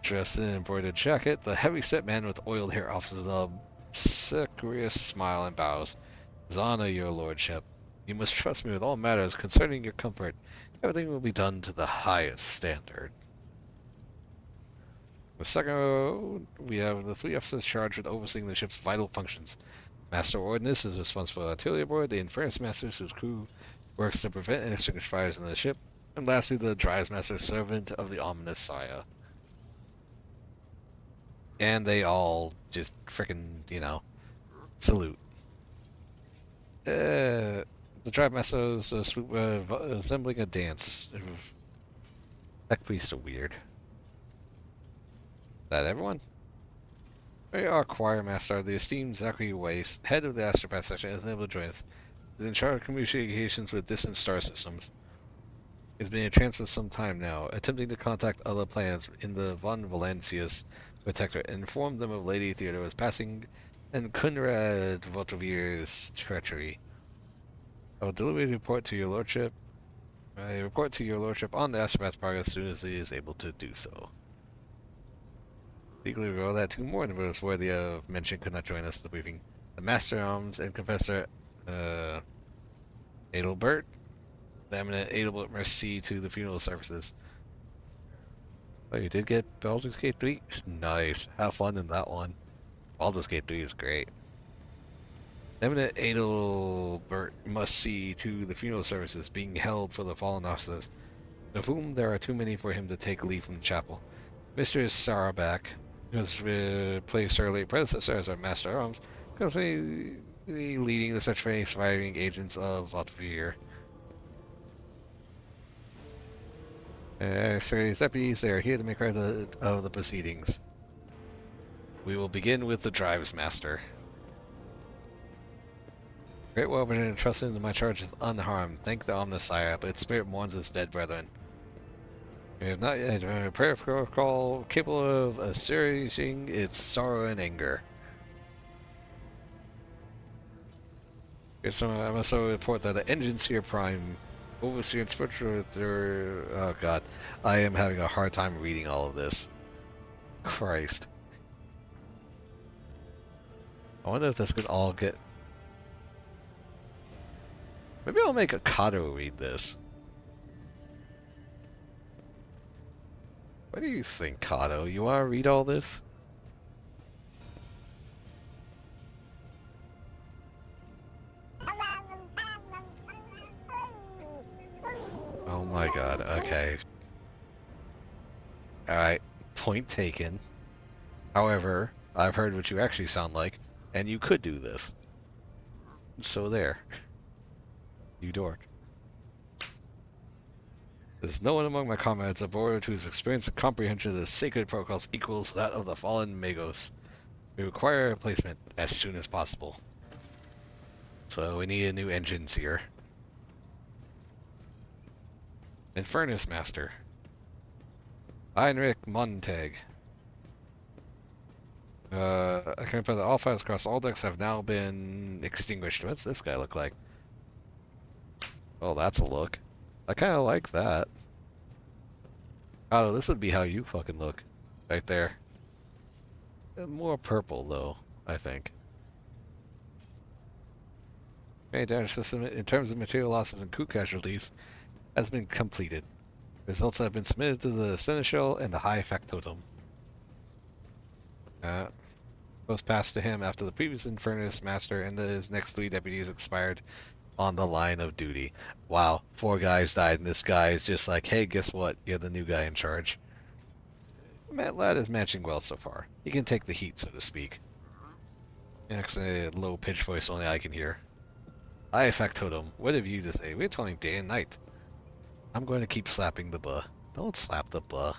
Dressed in an embroidered jacket, the heavy-set man with oiled hair offers an obsequious smile and bows. His honor, your lordship. You must trust me with all matters concerning your comfort. Everything will be done to the highest standard. The second row, we have the 3 officers charged with overseeing the ship's vital functions. Master Ordnance is responsible for artillery aboard, the Inference Master, whose crew works to prevent and extinguish fires in the ship, and lastly, the Drives Master, servant of the ominous Sire. And they all just frickin', salute. The Drive Master is assembling a dance. Tech priests are weird. Is that everyone? Our choir master, the esteemed Zachary Weiss, head of the Astropath section, is unable to join us. He is in charge of communications with distant star systems. He has been in trance for some time now, attempting to contact other planets in the Von Valencius Protectorate and inform them of Lady Theodore's passing and Conrad Voltavir's treachery. I will deliver a report to your lordship. A report to your lordship on the Astropath's progress as soon as he is able to do so. Legally, we roll that 2 more individuals worthy of mention could not join us at the briefing. The Master Arms and Confessor Adelbert. The eminent Adelbert Mercy to the funeral services. Oh, you did get Baldur's Gate 3? Nice. Have fun in that one. Baldur's Gate 3 is great. Eminent Adelbert must see to the funeral services being held for the fallen officers, of whom there are too many for him to take leave from the chapel. Mr. Sarabak, who has replaced her late predecessor as our Master of Arms, currently leading the search for any surviving agents of Otvir. His deputies, they are here to make record of the proceedings. We will begin with the Drives Master. Great well been entrusted into my charge is unharmed. Thank the Omnisire, but its spirit mourns its dead brethren. We have not yet a prayer protocol capable of assuaging its sorrow and anger. I must also report that the Engine Seer Prime, Overseer and Spiritual, oh god, I am having a hard time reading all of this. Christ. I wonder if this could all get... Maybe I'll make a Kato read this. What do you think, Kato? You want to read all this? Oh my god, okay. Alright, point taken. However, I've heard what you actually sound like, and you could do this. So there. You dork. There's no one among my comrades aboard whose experience and comprehension of the sacred protocols equals that of the fallen Magos. We require a replacement as soon as possible. So we need a new engine seer. Infernus Master. Heinrich Montag. I can confirm that all fires across all decks have now been extinguished. What's this guy look like? Oh, that's a look. I kind of like that. Oh, this would be how you fucking look. Right there. More purple, though, I think. Main damage system, in terms of material losses and crew casualties, has been completed. Results have been submitted to the Seneschal and the High Factotum. Was passed to him after the previous Infernus Master and his next 3 deputies expired on the line of duty. Wow, 4 guys died, and this guy is just like, hey, guess what? You're the new guy in charge. Matt Ladd is matching well so far. He can take the heat, so to speak. Next, a low-pitched voice only I can hear. High Factotum, what have you to say? We're telling day and night. I'm going to keep slapping the buh. Don't slap the buh.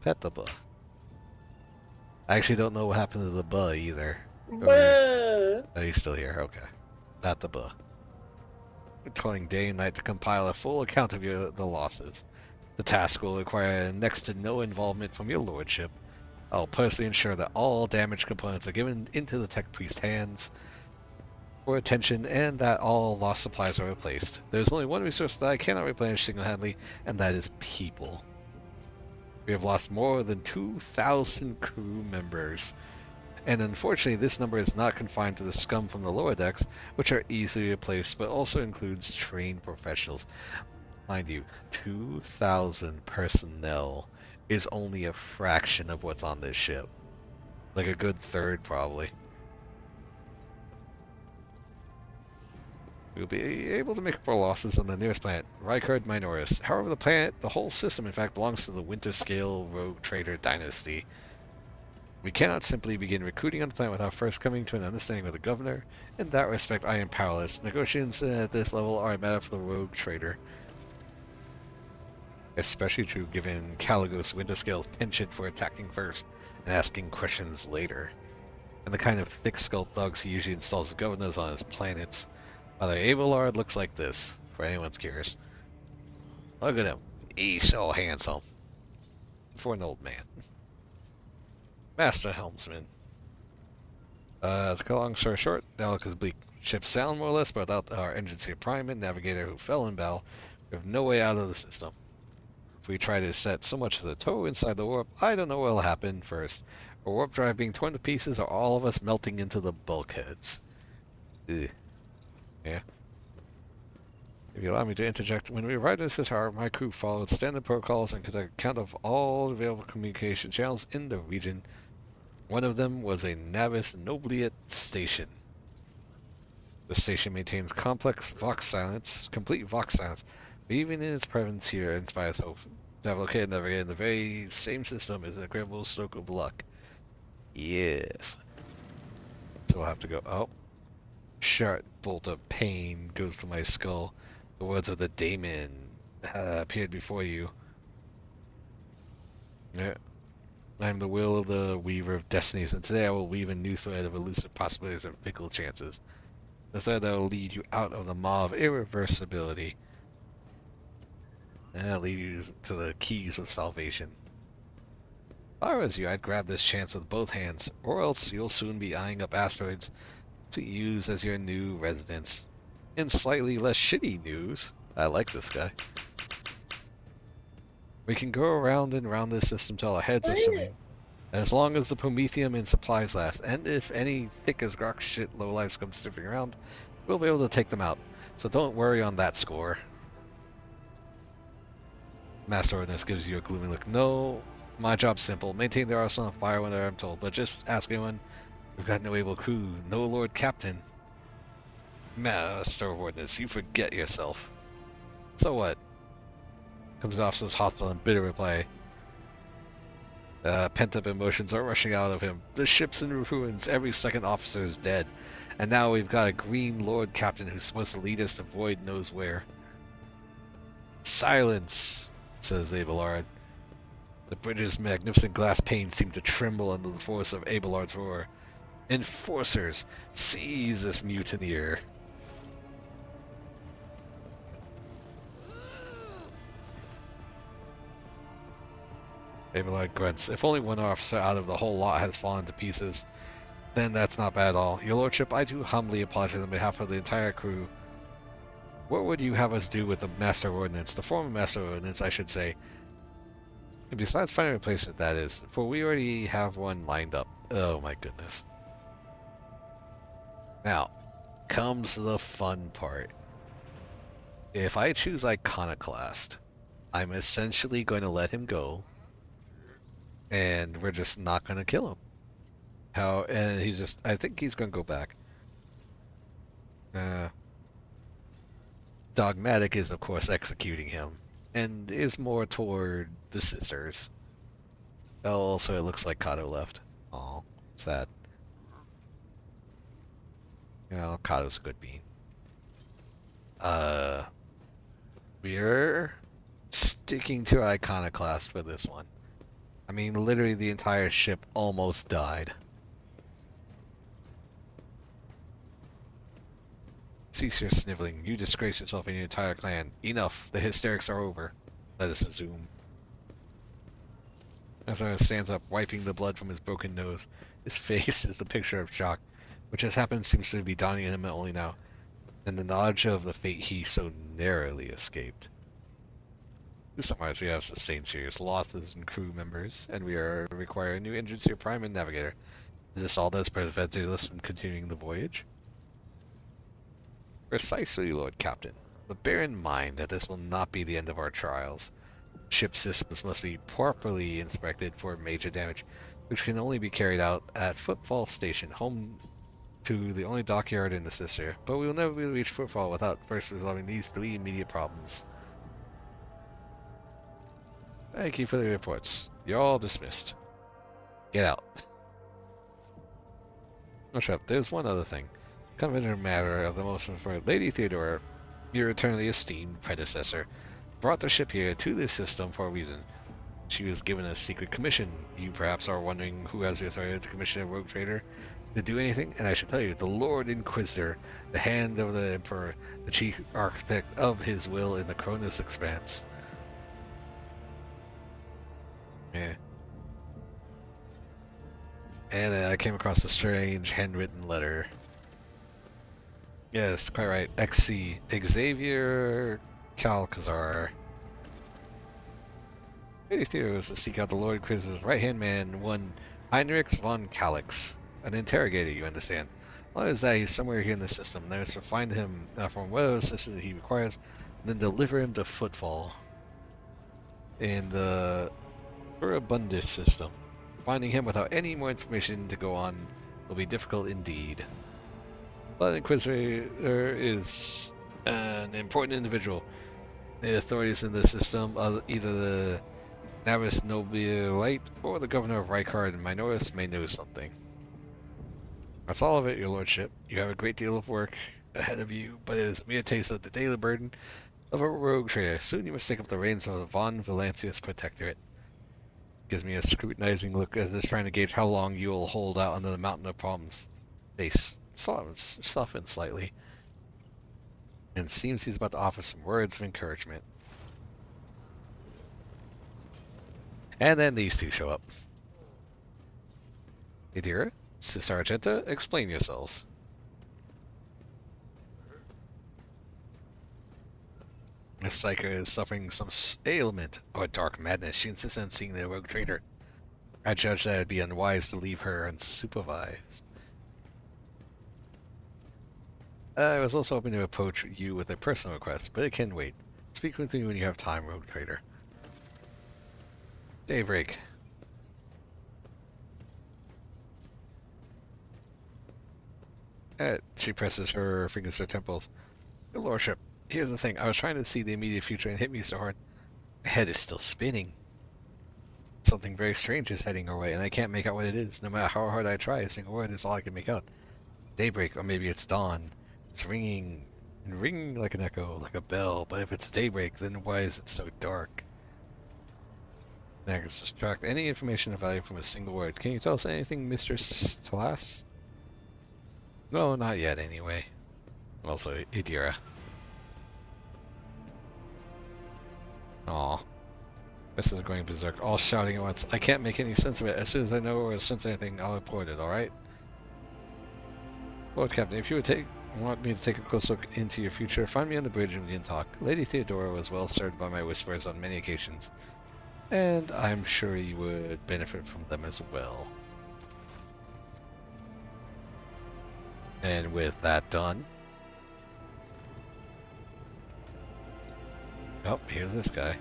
Pet the buh. I actually don't know what happened to the buh either. Oh, he's still here. Okay. Not the buh. We're toiling day and night to compile a full account of the losses. The task will require next to no involvement from your lordship. I'll personally ensure that all damaged components are given into the tech priest's hands for attention and that all lost supplies are replaced. There's only one resource that I cannot replenish single-handedly, and that is people. We have lost more than 2,000 crew members. And unfortunately, this number is not confined to the scum from the lower decks, which are easily replaced, but also includes trained professionals. Mind you, 2,000 personnel is only a fraction of what's on this ship. Like a good third, probably. We'll be able to make up our losses on the nearest planet, Rykard Minoris. However, the whole system, in fact, belongs to the Winter Scale Rogue Trader Dynasty. We cannot simply begin recruiting on the planet without first coming to an understanding with the governor. In that respect, I am powerless. Negotiations at this level are a matter for the Rogue Trader. Especially true given Caligos Winterscale's penchant for attacking first and asking questions later, and the kind of thick-skulled thugs he usually installs as governors on his planets. Father Abelard looks like this, for anyone's curious. Look at him. He's so handsome. For an old man. Master Helmsman. To cut a long story short, the outlook is bleak. Ships sound more or less, but without our engineer prime and navigator who fell in battle, we have no way out of the system. If we try to set so much as a toe inside the warp, I don't know what will happen first. A warp drive being torn to pieces, or all of us melting into the bulkheads. Ugh. Yeah. If you allow me to interject, when we arrived at this tower, my crew followed standard protocols and could account of all available communication channels in the region. One of them was a Navis Nobliet station. The station maintains complete Vox silence, but even in its presence here inspires hope. To have located and navigated in the very same system is an incredible stroke of luck. Yes. So we'll have to go. Oh. Sharp bolt of pain goes to my skull. The words of the daemon appeared before you. Yeah. I am the will of the weaver of destinies, and today I will weave a new thread of elusive possibilities and fickle chances. The thread that will lead you out of the maw of irreversibility. And that'll lead you to the keys of salvation. If I was you, I'd grab this chance with both hands, or else you'll soon be eyeing up asteroids to use as your new residence. In slightly less shitty news, I like this guy. We can go around and around this system till our heads are swimming. As long as the Prometheum and supplies last, and if any thick as rock shit lowlifes come sniffing around, we'll be able to take them out. So don't worry on that score. Master Ordnance gives you a gloomy look. No, my job's simple. Maintain the arsenal on fire whenever I'm told, but just ask anyone. We've got no able crew, no Lord Captain. Master of Ordnance, you forget yourself. So what? Comes off as hostile and bitter reply. Pent-up emotions are rushing out of him. The ship's in ruins, every second officer is dead. And now we've got a green Lord Captain who's supposed to lead us to void knows where. Silence, says Abelard. The bridge's magnificent glass panes seem to tremble under the force of Abelard's roar. Enforcers, seize this mutineer. Abelard grunts. If only one officer out of the whole lot has fallen to pieces, then that's not bad at all. Your lordship, I do humbly apologize on behalf of the entire crew. What would you have us do with the Master Ordnance? The former Master Ordnance, I should say. And besides finding a replacement, that is. For we already have one lined up. Oh my goodness. Now, comes the fun part. If I choose Iconoclast, I'm essentially going to let him go. And we're just not going to kill him. And he's just, I think he's going to go back. Dogmatic is, of course, executing him. And is more toward the sisters. Also, it looks like Kato left. Aw, sad. You know, Kato's a good bean. We're sticking to Iconoclast for this one. I mean, literally the entire ship almost died. Cease your sniveling. You disgrace yourself and your entire clan. Enough. The hysterics are over. Let us resume. Ezra stands up, wiping the blood from his broken nose. His face is the picture of shock, which has happened seems to be dawning on him only now, and the knowledge of the fate he so narrowly escaped. To summarize, we have sustained serious losses in crew members, and we require a new engineer, prime, and navigator. Is this all that's prevented us from continuing the voyage? Precisely, Lord Captain. But bear in mind that this will not be the end of our trials. Ship systems must be properly inspected for major damage, which can only be carried out at Footfall Station, home to the only dockyard in the sister. But we will never reach Footfall without first resolving these 3 immediate problems. Thank you for the reports. You're all dismissed. Get out. Oh, shut up. There's one other thing. Kind of a matter of the most important. Lady Theodora, your eternally esteemed predecessor, brought the ship here to this system for a reason. She was given a secret commission. You perhaps are wondering who has the authority to commission a rogue trader to do anything, and I should tell you, the Lord Inquisitor, the hand of the Emperor, the chief architect of his will in the Cronus Expanse. Yeah. And I came across a strange handwritten letter. Yes, quite right. XC Xavier Calcazar. Lady Theodora was to seek out the Lord Inquisitor's right-hand man, one Heinrich von Calix. An interrogator, you understand. Well, is that he's somewhere here in the system. There's to find him, from whatever assistance he requires, and then deliver him to Footfall in the Furibundus system. Finding him without any more information to go on will be difficult indeed. But Inquisitor is an important individual. The authorities in the system, either the Navis Nobilite or the governor of Rykard and Minoris, may know something. That's all of it, your lordship. You have a great deal of work ahead of you, but it is a mere taste of the daily burden of a rogue trader. Soon you must take up the reins of the Von Valancius Protectorate. Gives me a scrutinizing look as if trying to gauge how long you will hold out under the mountain of problems. Face softened slightly, and seems he's about to offer some words of encouragement. And then these two show up. Idira, Sister Argenta, explain yourselves. Miss Psycho is suffering some ailment or dark madness. She insists on seeing the rogue trader. I judge that it would be unwise to leave her unsupervised. I was also hoping to approach you with a personal request, but it can wait. Speak with me when you have time, rogue trader. Daybreak. She presses her fingers to her temples. Your lordship, here's the thing. I was trying to see the immediate future and hit me so hard. My head is still spinning. Something very strange is heading our way, and I can't make out what it is. No matter how hard I try, a single word is all I can make out. Daybreak, or maybe it's dawn. It's ringing, and ringing like an echo, like a bell. But if it's daybreak, then why is it so dark? I can subtract any information of value from a single word. Can you tell us anything, Mr. Stolas? No, not yet, anyway. Also, Idira. Aw. This is going berserk, all shouting at once. I can't make any sense of it. As soon as I know or sense anything, I'll report it, alright? Lord Captain, if you would want me to take a close look into your future, find me on the bridge and we can talk. Lady Theodora was well served by my whispers on many occasions, and I'm sure you would benefit from them as well. And with that done... Oh, here's this guy.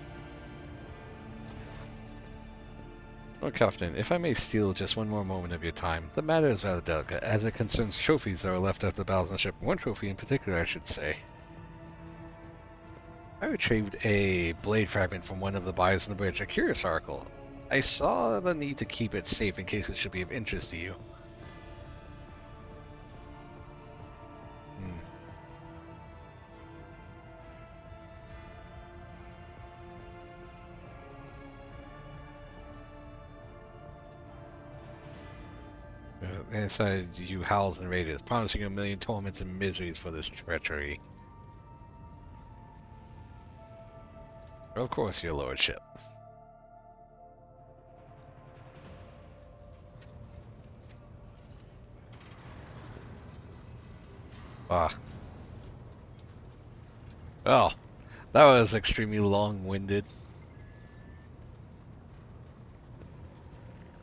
Lord Captain, if I may steal just one more moment of your time, the matter is rather delicate, as it concerns trophies that were left after the battles on the ship. One trophy in particular, I should say. I retrieved a blade fragment from one of the buyers on the bridge, a curious article. I saw the need to keep it safe in case it should be of interest to you. Inside you howls and rages, promising you a million torments and miseries for this treachery. Of course, your lordship. Ah. Oh, that was extremely long-winded.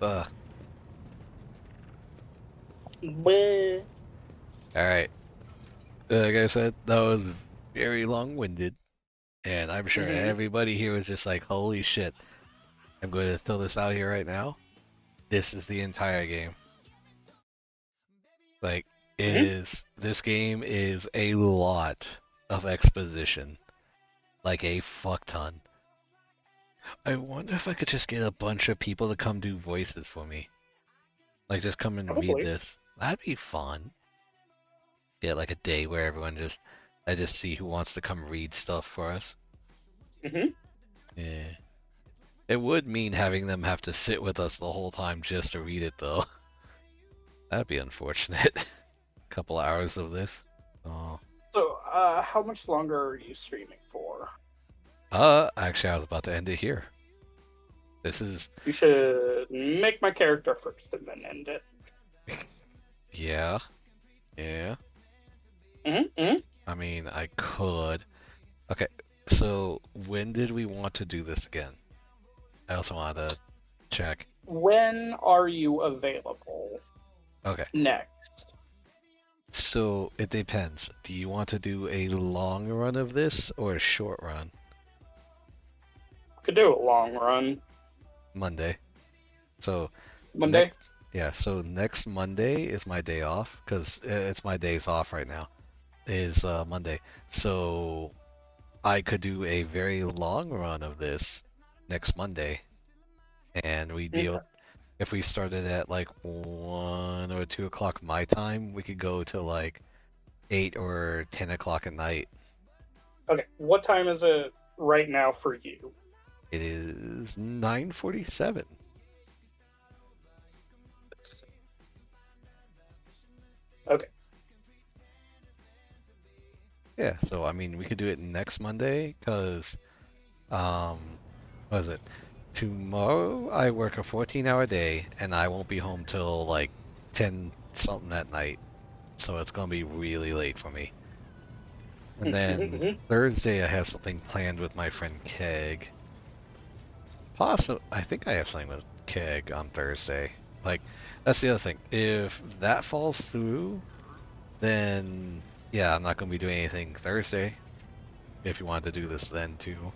Ugh. Bleh. Alright. Like I said, that was very long-winded. And I'm sure everybody here was just like, holy shit. I'm going to throw this out here right now. This is the entire game. Like, this game is a lot of exposition. Like a fuck ton. I wonder if I could just get a bunch of people to come do voices for me. Like, just come and read this. That'd be fun. Get like a day where I just see who wants to come read stuff for us. Yeah. It would mean having them have to sit with us the whole time just to read it, though. That'd be unfortunate. Couple hours of this. Oh. So, how much longer are you streaming for? Actually, I was about to end it here. This is... You should make my character first and then end it. Yeah. Yeah. I mean, I could. Okay, so when did we want to do this again? I also want to check. When are you available? Okay. Next. So it depends. Do you want to do a long run of this or a short run? Could do a long run. Monday. So Monday? Yeah, so next Monday is my day off because it's my days off right now. Is Monday. So I could do a very long run of this next Monday, and we'd be able, if we started at like 1 or 2 o'clock my time, we could go to like 8 or 10 o'clock at night. Okay, what time is it right now for you? It is 9:47. Okay. Yeah, so I mean, we could do it next Monday, because, what is it? Tomorrow I work a 14-hour day, and I won't be home till like 10 something at night, so it's gonna be really late for me. And then Thursday I have something planned with my friend Keg. I think I have something with Keg on Thursday. Like, that's the other thing. If that falls through, then yeah, I'm not going to be doing anything Thursday. If you wanted to do this then too.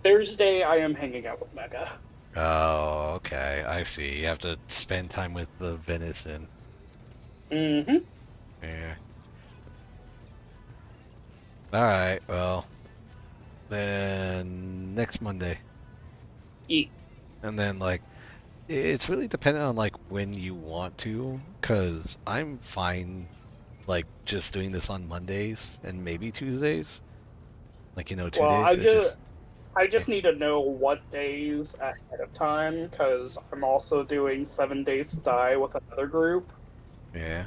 Thursday I am hanging out with Mega. Oh, okay. I see. You have to spend time with the venison. Yeah. Alright, well. Then next Monday. And then, like, it's really dependent on, like, when you want to, because I'm fine, like, just doing this on Mondays and maybe Tuesdays. Like, 2 days. I just need to know what days ahead of time, because I'm also doing 7 Days to Die with another group. Yeah.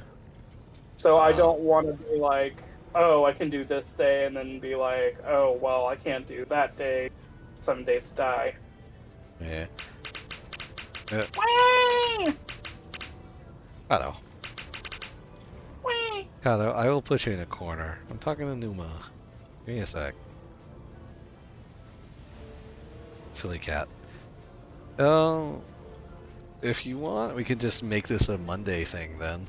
So I don't want to be like, oh, I can do this day, and then be like, oh, well, I can't do that day. 7 Days to Die. Yeah. Whee! Kato. Kato, I will put you in a corner. I'm talking to Numa. Give me a sec. Silly cat. If you want, we can just make this a Monday thing then.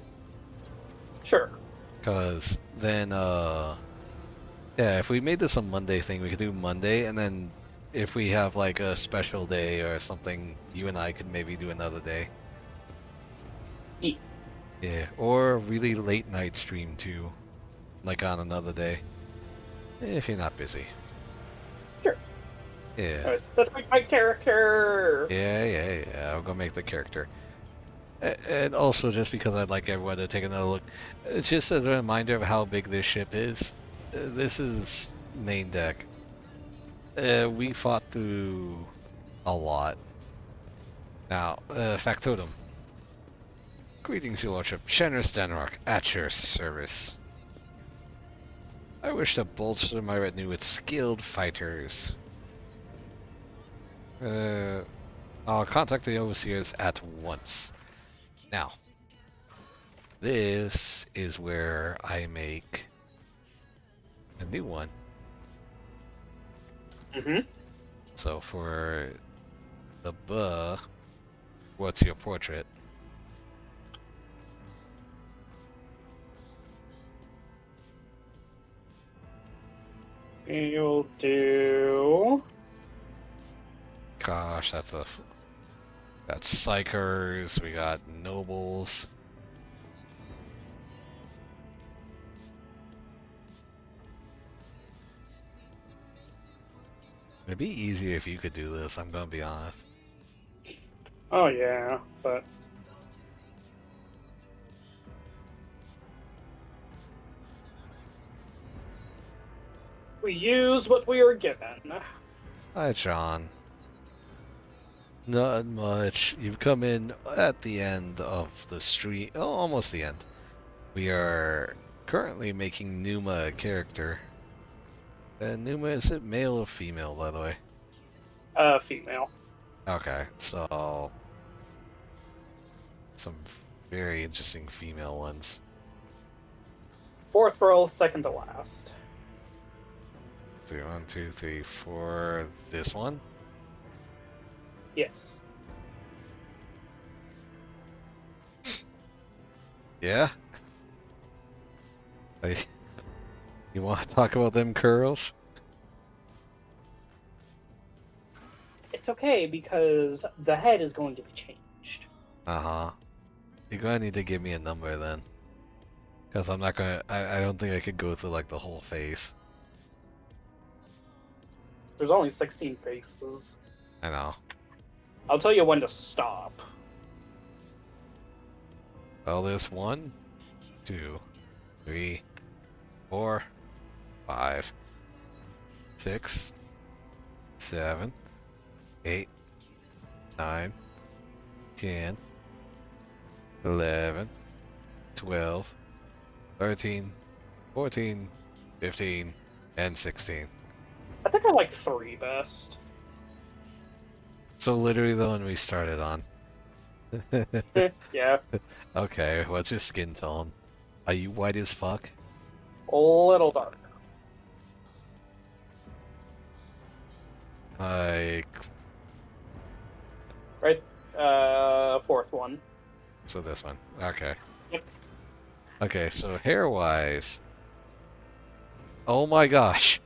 Sure. Because then, yeah, if we made this a Monday thing, we could do Monday, and then if we have like a special day or something, you and I could maybe do another day. Yeah, or a really late night stream too, like on another day, if you're not busy. Sure. Yeah. Let's make my character. Yeah. I'll go make the character. And also, just because I'd like everyone to take another look, just as a reminder of how big this ship is, this is main deck. We fought through a lot. Now, factotum. Greetings, your lordship. Shanner Stanrock, at your service. I wish to bolster my retinue with skilled fighters. I'll contact the overseers at once. Now, this is where I make a new one. So for the buh. What's your portrait? You'll do. Gosh, got psychers, we got nobles. It'd be easier if you could do this, I'm gonna be honest. Oh yeah, but we use what we are given. Hi, John. Not much. You've come in at the end of the street. Oh, almost the end. We are currently making Numa a character. And Numa, is it male or female, by the way? Female. Okay, so some very interesting female ones. 4th roll, second to last. 1, 2, 3, 4. This one? Yes. Yeah? You want to talk about them curls? It's okay because the head is going to be changed. Uh-huh. You're gonna need to give me a number then. Because I'm not gonna... I don't think I could go through like the whole face. There's only 16 faces. I know. I'll tell you when to stop. Well, there's 1, 2, 3, 4, 5, 6, 7, 8, 9, 10, 11, 12, 13, 14, 15, and 16. I think I like 3 best. So literally the one we started on. Yeah. Okay, what's your skin tone? Are you white as fuck? A little dark. Like... Right, 4th one. So this one. Okay. Yep. Okay, so hair-wise... Oh my gosh!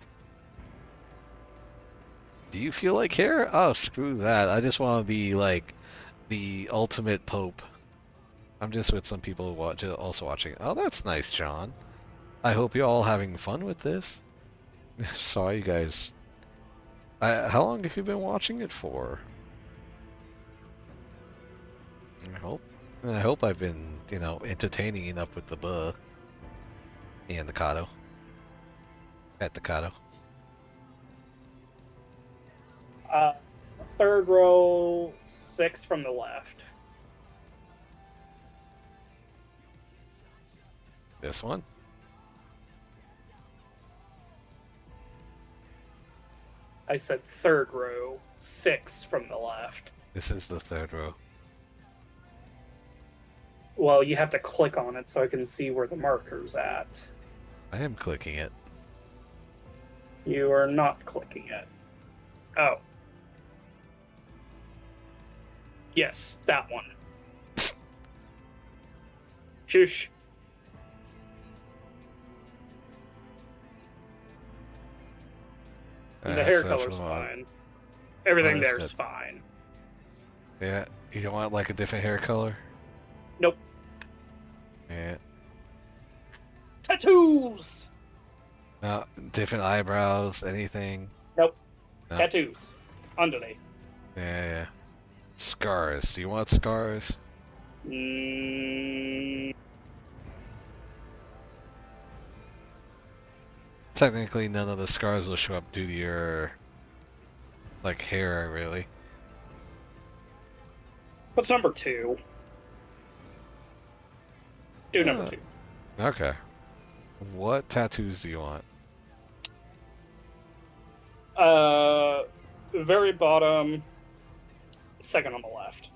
Do you feel like hair? Oh, screw that. I just want to be like the ultimate pope. I'm just with some people also watching. Oh, that's nice, John. I hope you're all having fun with this. Sorry, you guys. How long have you been watching it for? I hope I've been, entertaining enough with the buh and the Kato. At the Kato. 3rd row, 6 from the left. This one? I said 3rd row, 6 from the left. This is the 3rd row. Well, you have to click on it so I can see where the marker's at. I am clicking it. You are not clicking it. Oh. Yes, that one. Shush. The hair color's fine. Everything there's fine. Yeah, you don't want like a different hair color? Nope. Yeah. Tattoos! No, different eyebrows, anything? Nope. No. Tattoos. Underneath. Yeah. Scars. Do you want scars? Technically, none of the scars will show up due to your, like, hair, really. What's number 2? Do number 2. Okay. What tattoos do you want? Very bottom, second on the left.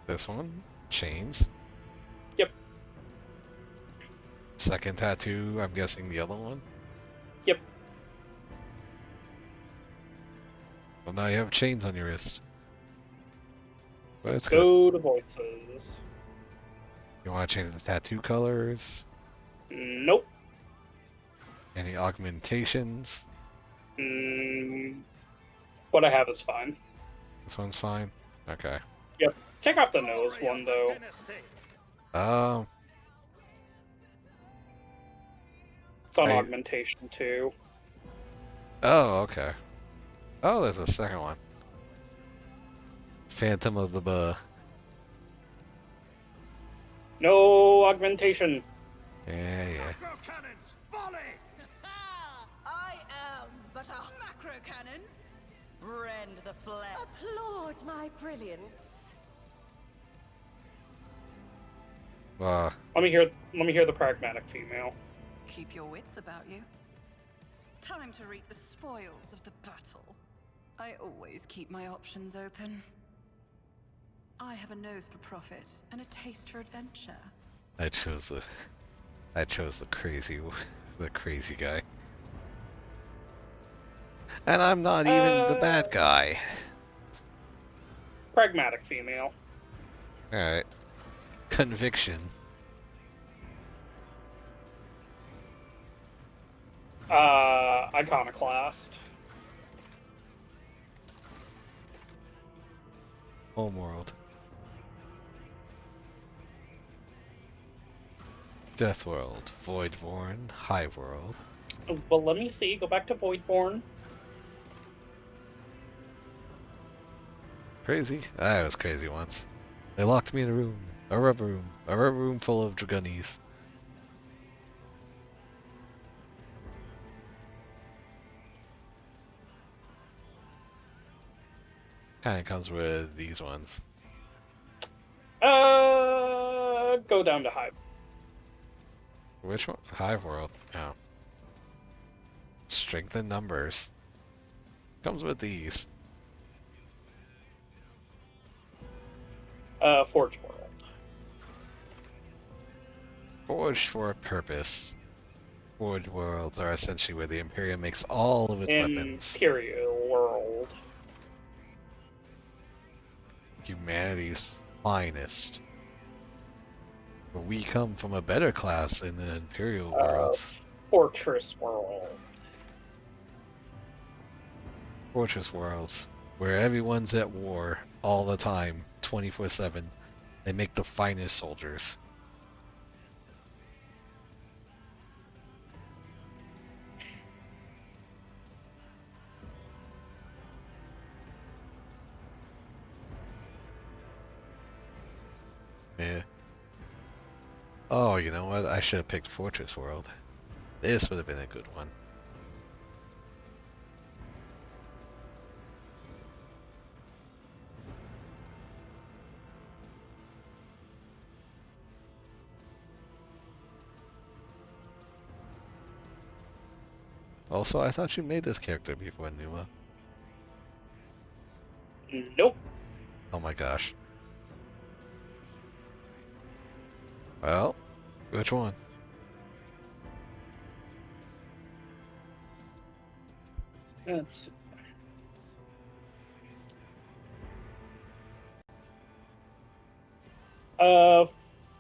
This one? Chains? Yep. Second tattoo, I'm guessing the other one? Yep. Well, now you have chains on your wrist. But it's good. Go to voices. You want to change the tattoo colors? Nope. Any augmentations? What I have is fine. This one's fine? Okay. Yep. Check out the nose one, though. It's on augmentation, too. Oh, okay. Oh, there's a second one. Phantom of the Buh. No augmentation. Yeah. I am but a macro cannon. Rend the flesh. Applaud my brilliance. Let me hear the pragmatic female. Keep your wits about you. Time to reap the spoils of the battle. I always keep my options open. I have a nose for profit and a taste for adventure. I chose the crazy guy. And I'm not even the bad guy. Pragmatic female. Alright. Conviction. Iconoclast. Homeworld. Deathworld. Voidborn. Highworld. Well, let me see. Go back to Voidborn. Crazy? I was crazy once. They locked me in a room. A rubber room full of dragonis. Kinda comes with these ones. Go down to Hive. Which one? Hiveworld. Oh. Strength in numbers. Comes with these. Forge World. Forged for a purpose. Forge worlds are essentially where the Imperium makes all of its weapons. Imperial World. Humanity's finest. But we come from a better class in the Imperial worlds. Fortress World. Fortress worlds, where everyone's at war all the time, 24/7. They make the finest soldiers. Yeah. Oh, you know what? I should have picked Fortress World. This would have been a good one. Also, I thought you made this character before, Numa. Nope. Oh my gosh. Well, which one? That's...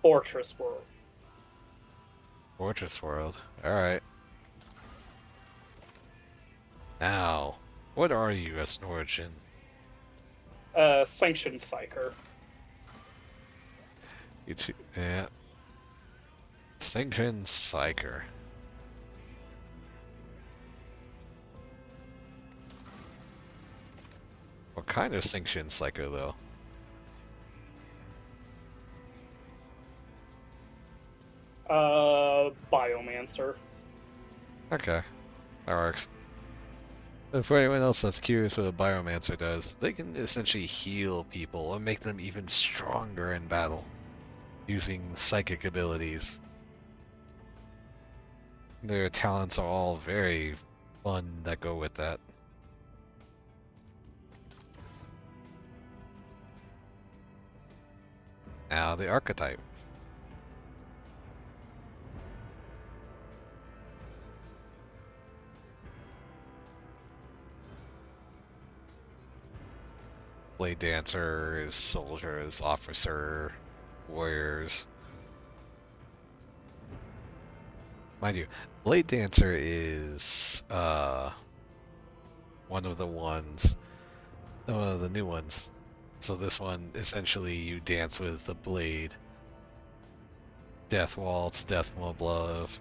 Fortress World. Fortress World. Alright. Now, what are you as an origin? Sanctioned Psyker. Yeah. Sanctioned Psyker. What kind of sanctioned Psyker, though? Biomancer. Okay. That works. And for anyone else that's curious what a Biomancer does, they can essentially heal people and make them even stronger in battle using psychic abilities. Their talents are all very fun that go with that. Now the archetype. blade dancers, soldiers, officer, warriors. Mind you, blade dancer is one of the ones, the new ones. So this one, essentially, you dance with the blade. Death waltz, death glove.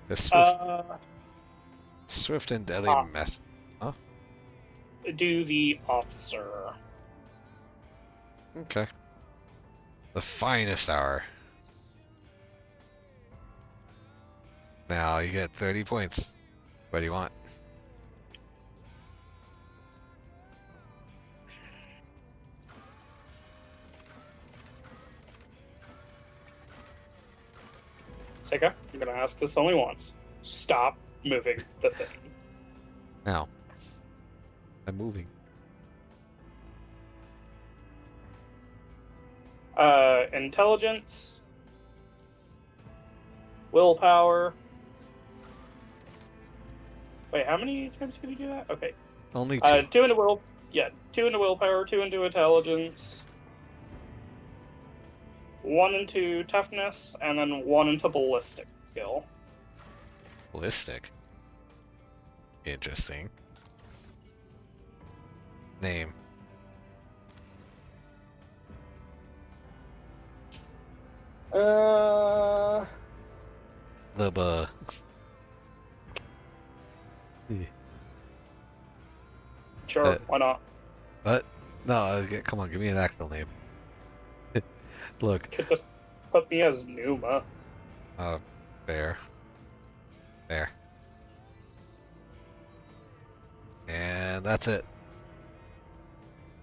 The swift and deadly mess. Huh? Do the officer. Okay. The finest hour. Now you get 30 points. What do you want? Sega, I'm gonna ask this only once. Stop moving the thing. Now. I'm moving. Intelligence. Willpower. Wait, how many times can you do that? Okay. Only 2. 2 into 2 into willpower, 2 into intelligence, 1 into toughness, and then 1 into ballistic skill. Ballistic? Interesting. Name. The Sure, why not? What? No, come on, give me an actual name. Look. Could just put me as Numa. Fair. There. And that's it.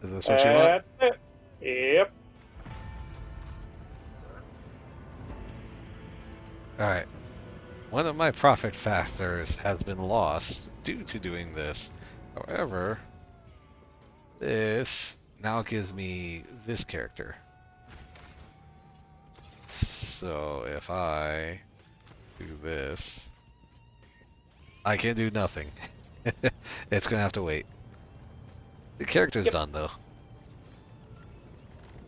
Is this what you want? That's it. Yep. Alright. One of my profit factors has been lost due to doing this. However, this now gives me this character. So if I do this, I can do nothing. It's gonna have to wait. The character's done though.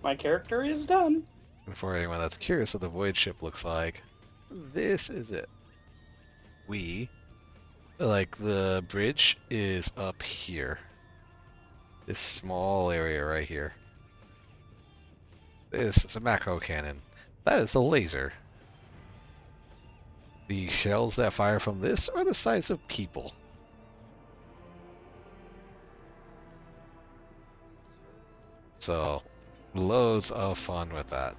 My character is done. And for anyone that's curious what the void ship looks like, this is it. The bridge is up here. This small area right here. This is a macro cannon. That is a laser. The shells that fire from this are the size of people. So, loads of fun with that.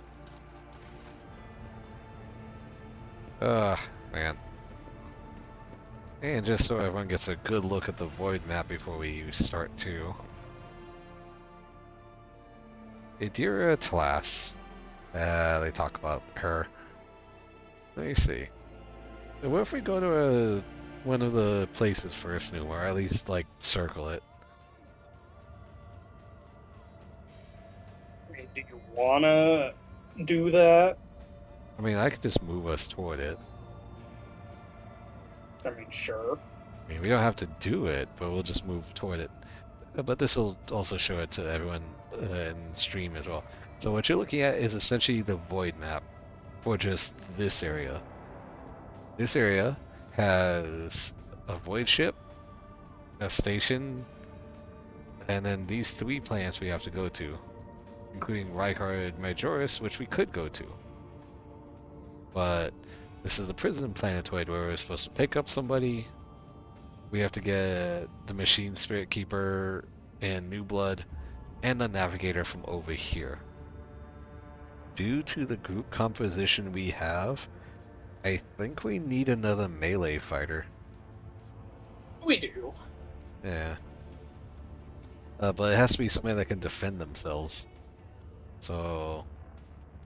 Man. And just so everyone gets a good look at the void map before we start too. Adira Tlass. They talk about her. Let me see. What if we go to one of the places first, Numa, or at least like circle it? I mean, do you wanna do that? I mean, I could just move us toward it. I mean, sure. I mean, we don't have to do it, but we'll just move toward it. But this will also show it to everyone in stream as well. So what you're looking at is essentially the void map for just this area. This area has a void ship, a station, and then these 3 planets we have to go to, including Rykard Majoris, which we could go to. But this is the prison planetoid where we're supposed to pick up somebody. We have to get the Machine Spirit Keeper and New Blood and the Navigator from over here. Due to the group composition we have, I think we need another melee fighter. We do. Yeah. But it has to be somebody that can defend themselves. So,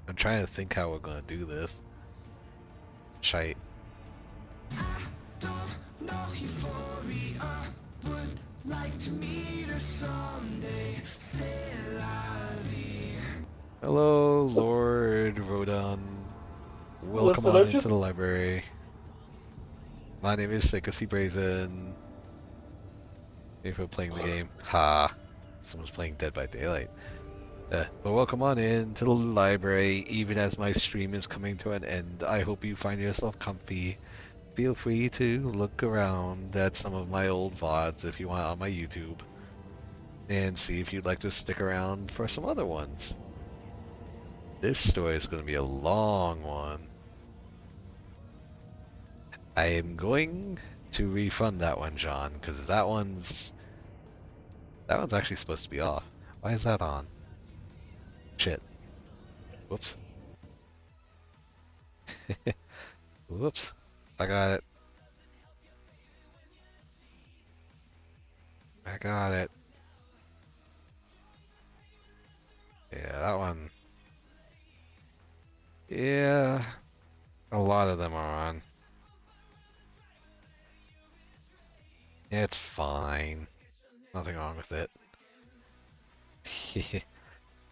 I'm trying to think how we're gonna do this. Shite. Hello, Lord Rodon. Welcome Listen, on into the library. My name is Legacy Brazen. Thank you for playing the game. Ha! Someone's playing Dead by Daylight. But welcome on in to the library, even as my stream is coming to an end. I hope you find yourself comfy. Feel free to look around at some of my old VODs if you want on my YouTube. And see if you'd like to stick around for some other ones. This story is going to be a long one. I am going to refund that one, John, because that one's actually supposed to be off. Why is that on? Shit. Whoops. Whoops. I got it. I got it. Yeah, that one. Yeah, a lot of them are on. Yeah, it's fine. Nothing wrong with it.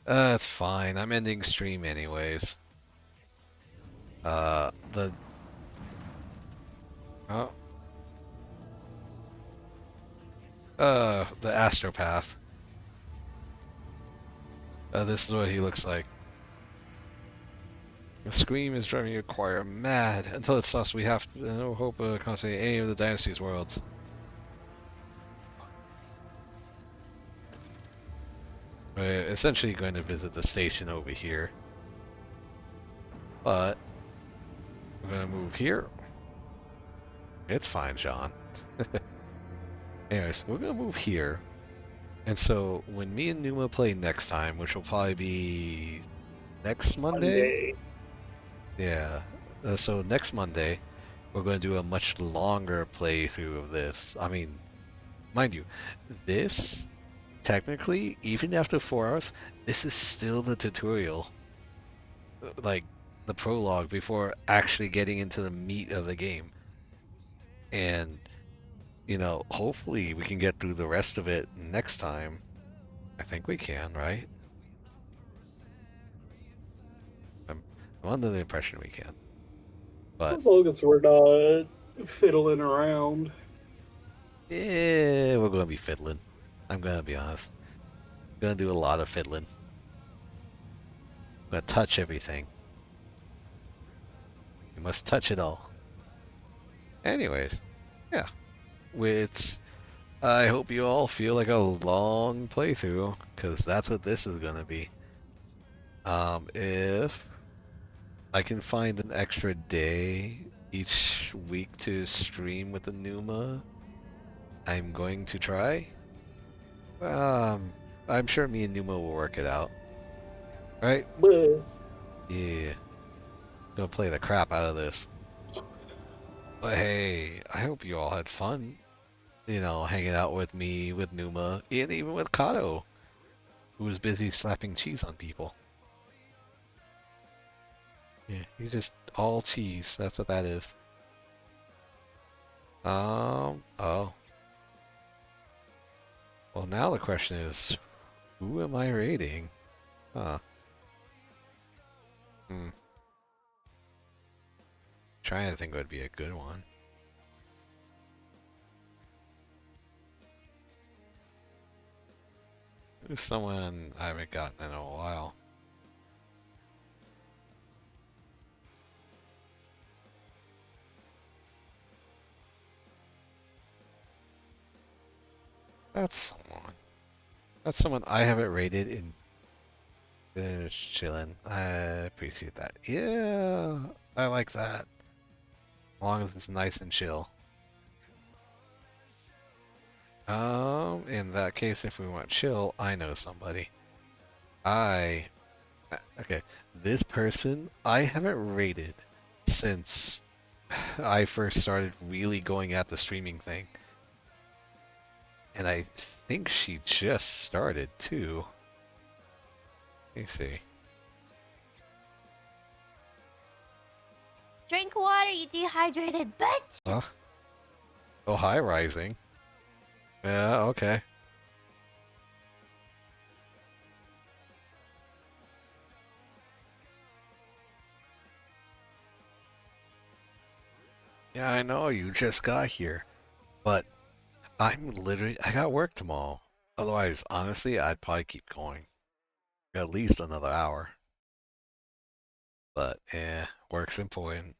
It's fine. I'm ending stream anyways. The... Oh. The astropath. This is what he looks like. The scream is driving your choir mad. Until it stops, we have no hope of conquering any of the dynasty's worlds. We're essentially going to visit the station over here. But we're going to move here. It's fine, John. Anyways, we're going to move here. And so when me and Numa play next time, which will probably be next Monday? Yeah. So next Monday, we're going to do a much longer playthrough of this. I mean, mind you, this, technically, even after 4 hours, this is still the tutorial. Like, the prologue before actually getting into the meat of the game. And, you know, hopefully we can get through the rest of it next time. I think we can, right? I'm under the impression we can. But as long as we're not fiddling around. yeah, we're going to be fiddling. I'm going to be honest. Going to do a lot of fiddling. I'm going to touch everything. You must touch it all. Anyways, yeah. It's, I hope you all feel like a long playthrough, because that's what this is going to be. If I can find an extra day each week to stream with the Numa, I'm going to try. I'm sure me and Numa will work it out. Right? Yeah. Gonna play the crap out of this. But hey, I hope you all had fun. You know, hanging out with me, with Numa, and even with Kato, who was busy slapping cheese on people. Yeah, he's just all cheese. That's what that is. Oh. Well, now the question is, who am I raiding? Huh. Trying to think would be a good one. Who's someone I haven't gotten in a while? That's someone I haven't raided in. Just chilling. I appreciate that. Yeah, I like that. As long as it's nice and chill. In that case, if we want chill, I know somebody. Okay, this person I haven't rated since I first started really going at the streaming thing. And I think she just started too. Let me see. Drink water, you dehydrated bitch! Huh? Oh, hi, Rising. Yeah, okay. Yeah, I know you just got here, but I got work tomorrow. Otherwise, honestly, I'd probably keep going at least another hour. But work's important.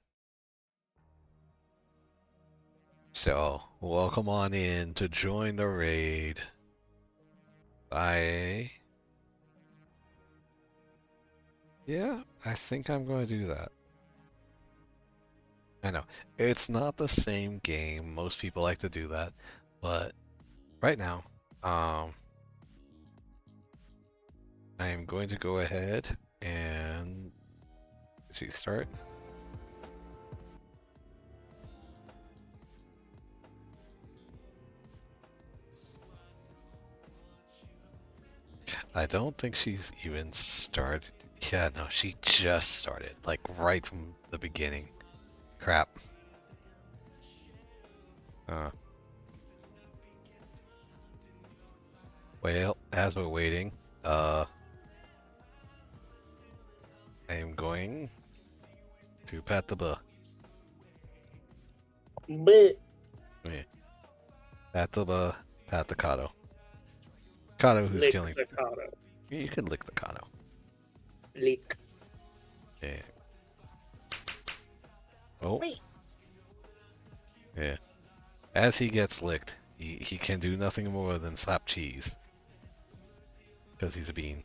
So, welcome on in to join the raid. Yeah, I think I'm going to do that. I know, it's not the same game. Most people like to do that, but right now, I am going to go ahead and start. I don't think she's even started. Yeah, no, she just started, like right from the beginning. Crap. Well, as we're waiting, I am going to pat the buh. Yeah. Pat the buh, pat the Kato. Kato who's Lick killing. the Kato. You can lick the Kato. Lick. Yeah. Oh. Wait. Yeah. As he gets licked, he can do nothing more than slap cheese. Because he's a bean.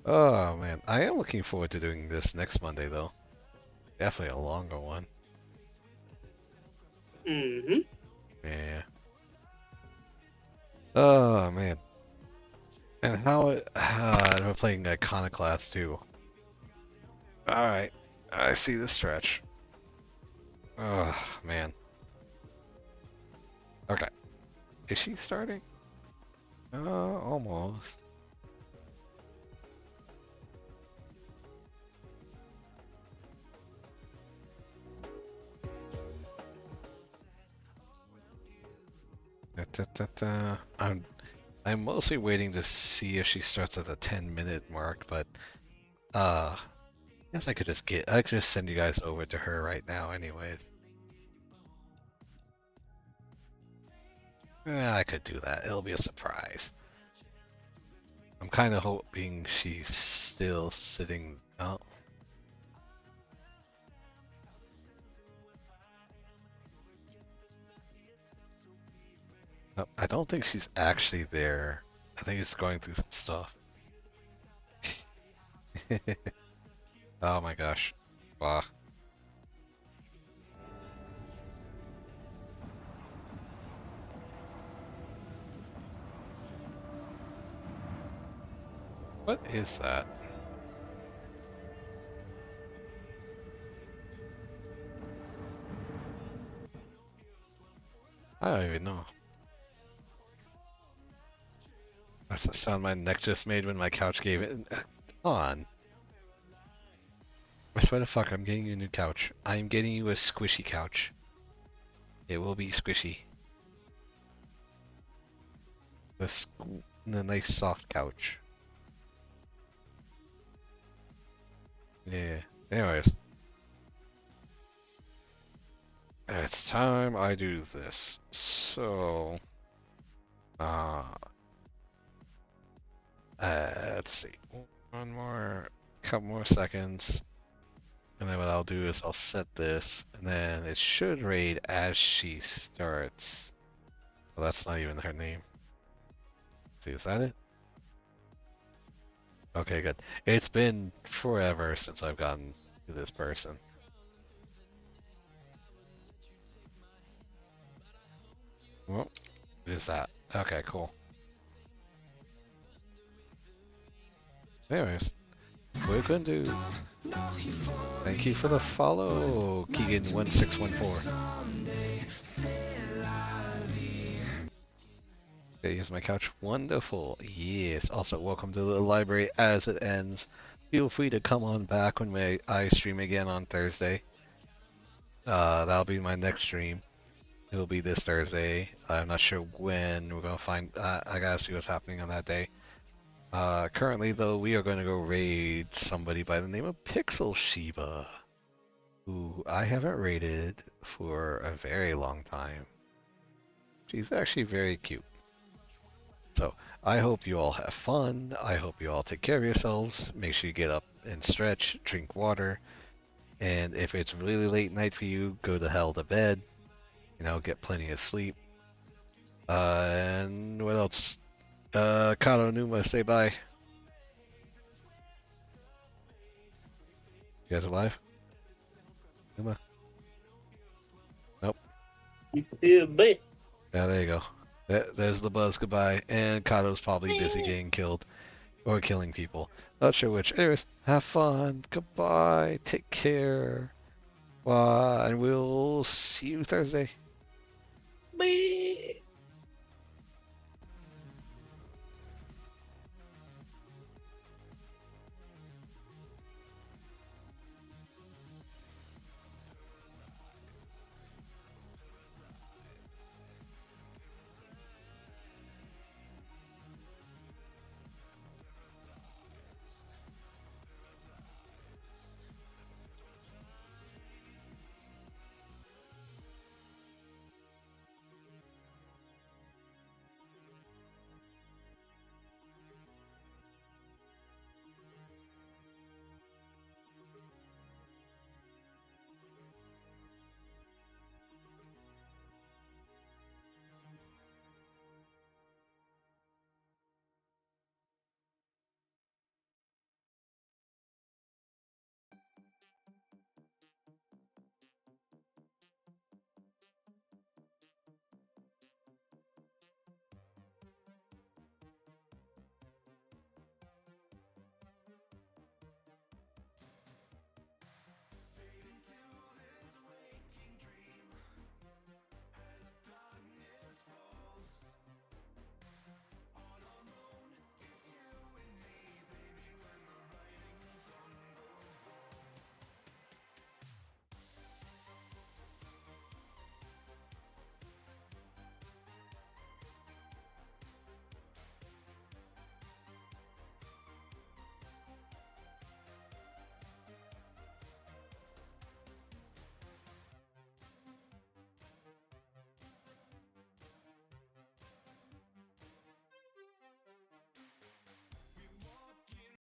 Oh man, I am looking forward to doing this next Monday though. Definitely a longer one. Mm-hmm. Yeah. Oh man. And we're playing Iconoclast too. Alright. I see the stretch. Oh man. Okay. Is she starting? Almost. I'm mostly waiting to see if she starts at the 10-minute mark, but I guess I could just send you guys over to her right now anyways. Yeah, I could do that. It'll be a surprise. I'm kind of hoping she's still sitting. Oh. No, I don't think she's actually there. I think it's going through some stuff. Oh my gosh. Wow. What is that? I don't even know. That's the sound my neck just made when my couch gave it. Come on. I swear to fuck, I'm getting you a new couch. I'm getting you a squishy couch. It will be squishy. The nice soft couch. Yeah. Anyways. It's time I do this. So... let's see. Couple more seconds. And then what I'll do is I'll set this, and then it should raid as she starts. Well, that's not even her name. See, is that it? Okay, good. It's been forever since I've gotten to this person. Well, what is that? Okay, cool. Anyways, we're going to do... Thank you for the follow, Keegan1614. Okay, here's my couch. Wonderful. Yes. Also, welcome to the library as it ends. Feel free to come on back when I stream again on Thursday. That'll be my next stream. It'll be this Thursday. I'm not sure when we're gonna find. I gotta see what's happening on that day. Currently, though, we are going to go raid somebody by the name of Pixel Shiba, who I haven't raided for a very long time. She's actually very cute. So I hope you all have fun. I hope you all take care of yourselves. Make sure you get up and stretch, drink water, and if it's really late night for you, go to hell to bed. You know, get plenty of sleep. And what else? Kano Numa, say bye. You guys alive? Numa? Nope. Yeah, but Yeah, there you go. There's the buzz. Goodbye. And Kato's probably busy getting killed or killing people. Not sure which. Anyways, have fun. Goodbye. Take care. And we'll see you Thursday. Bye.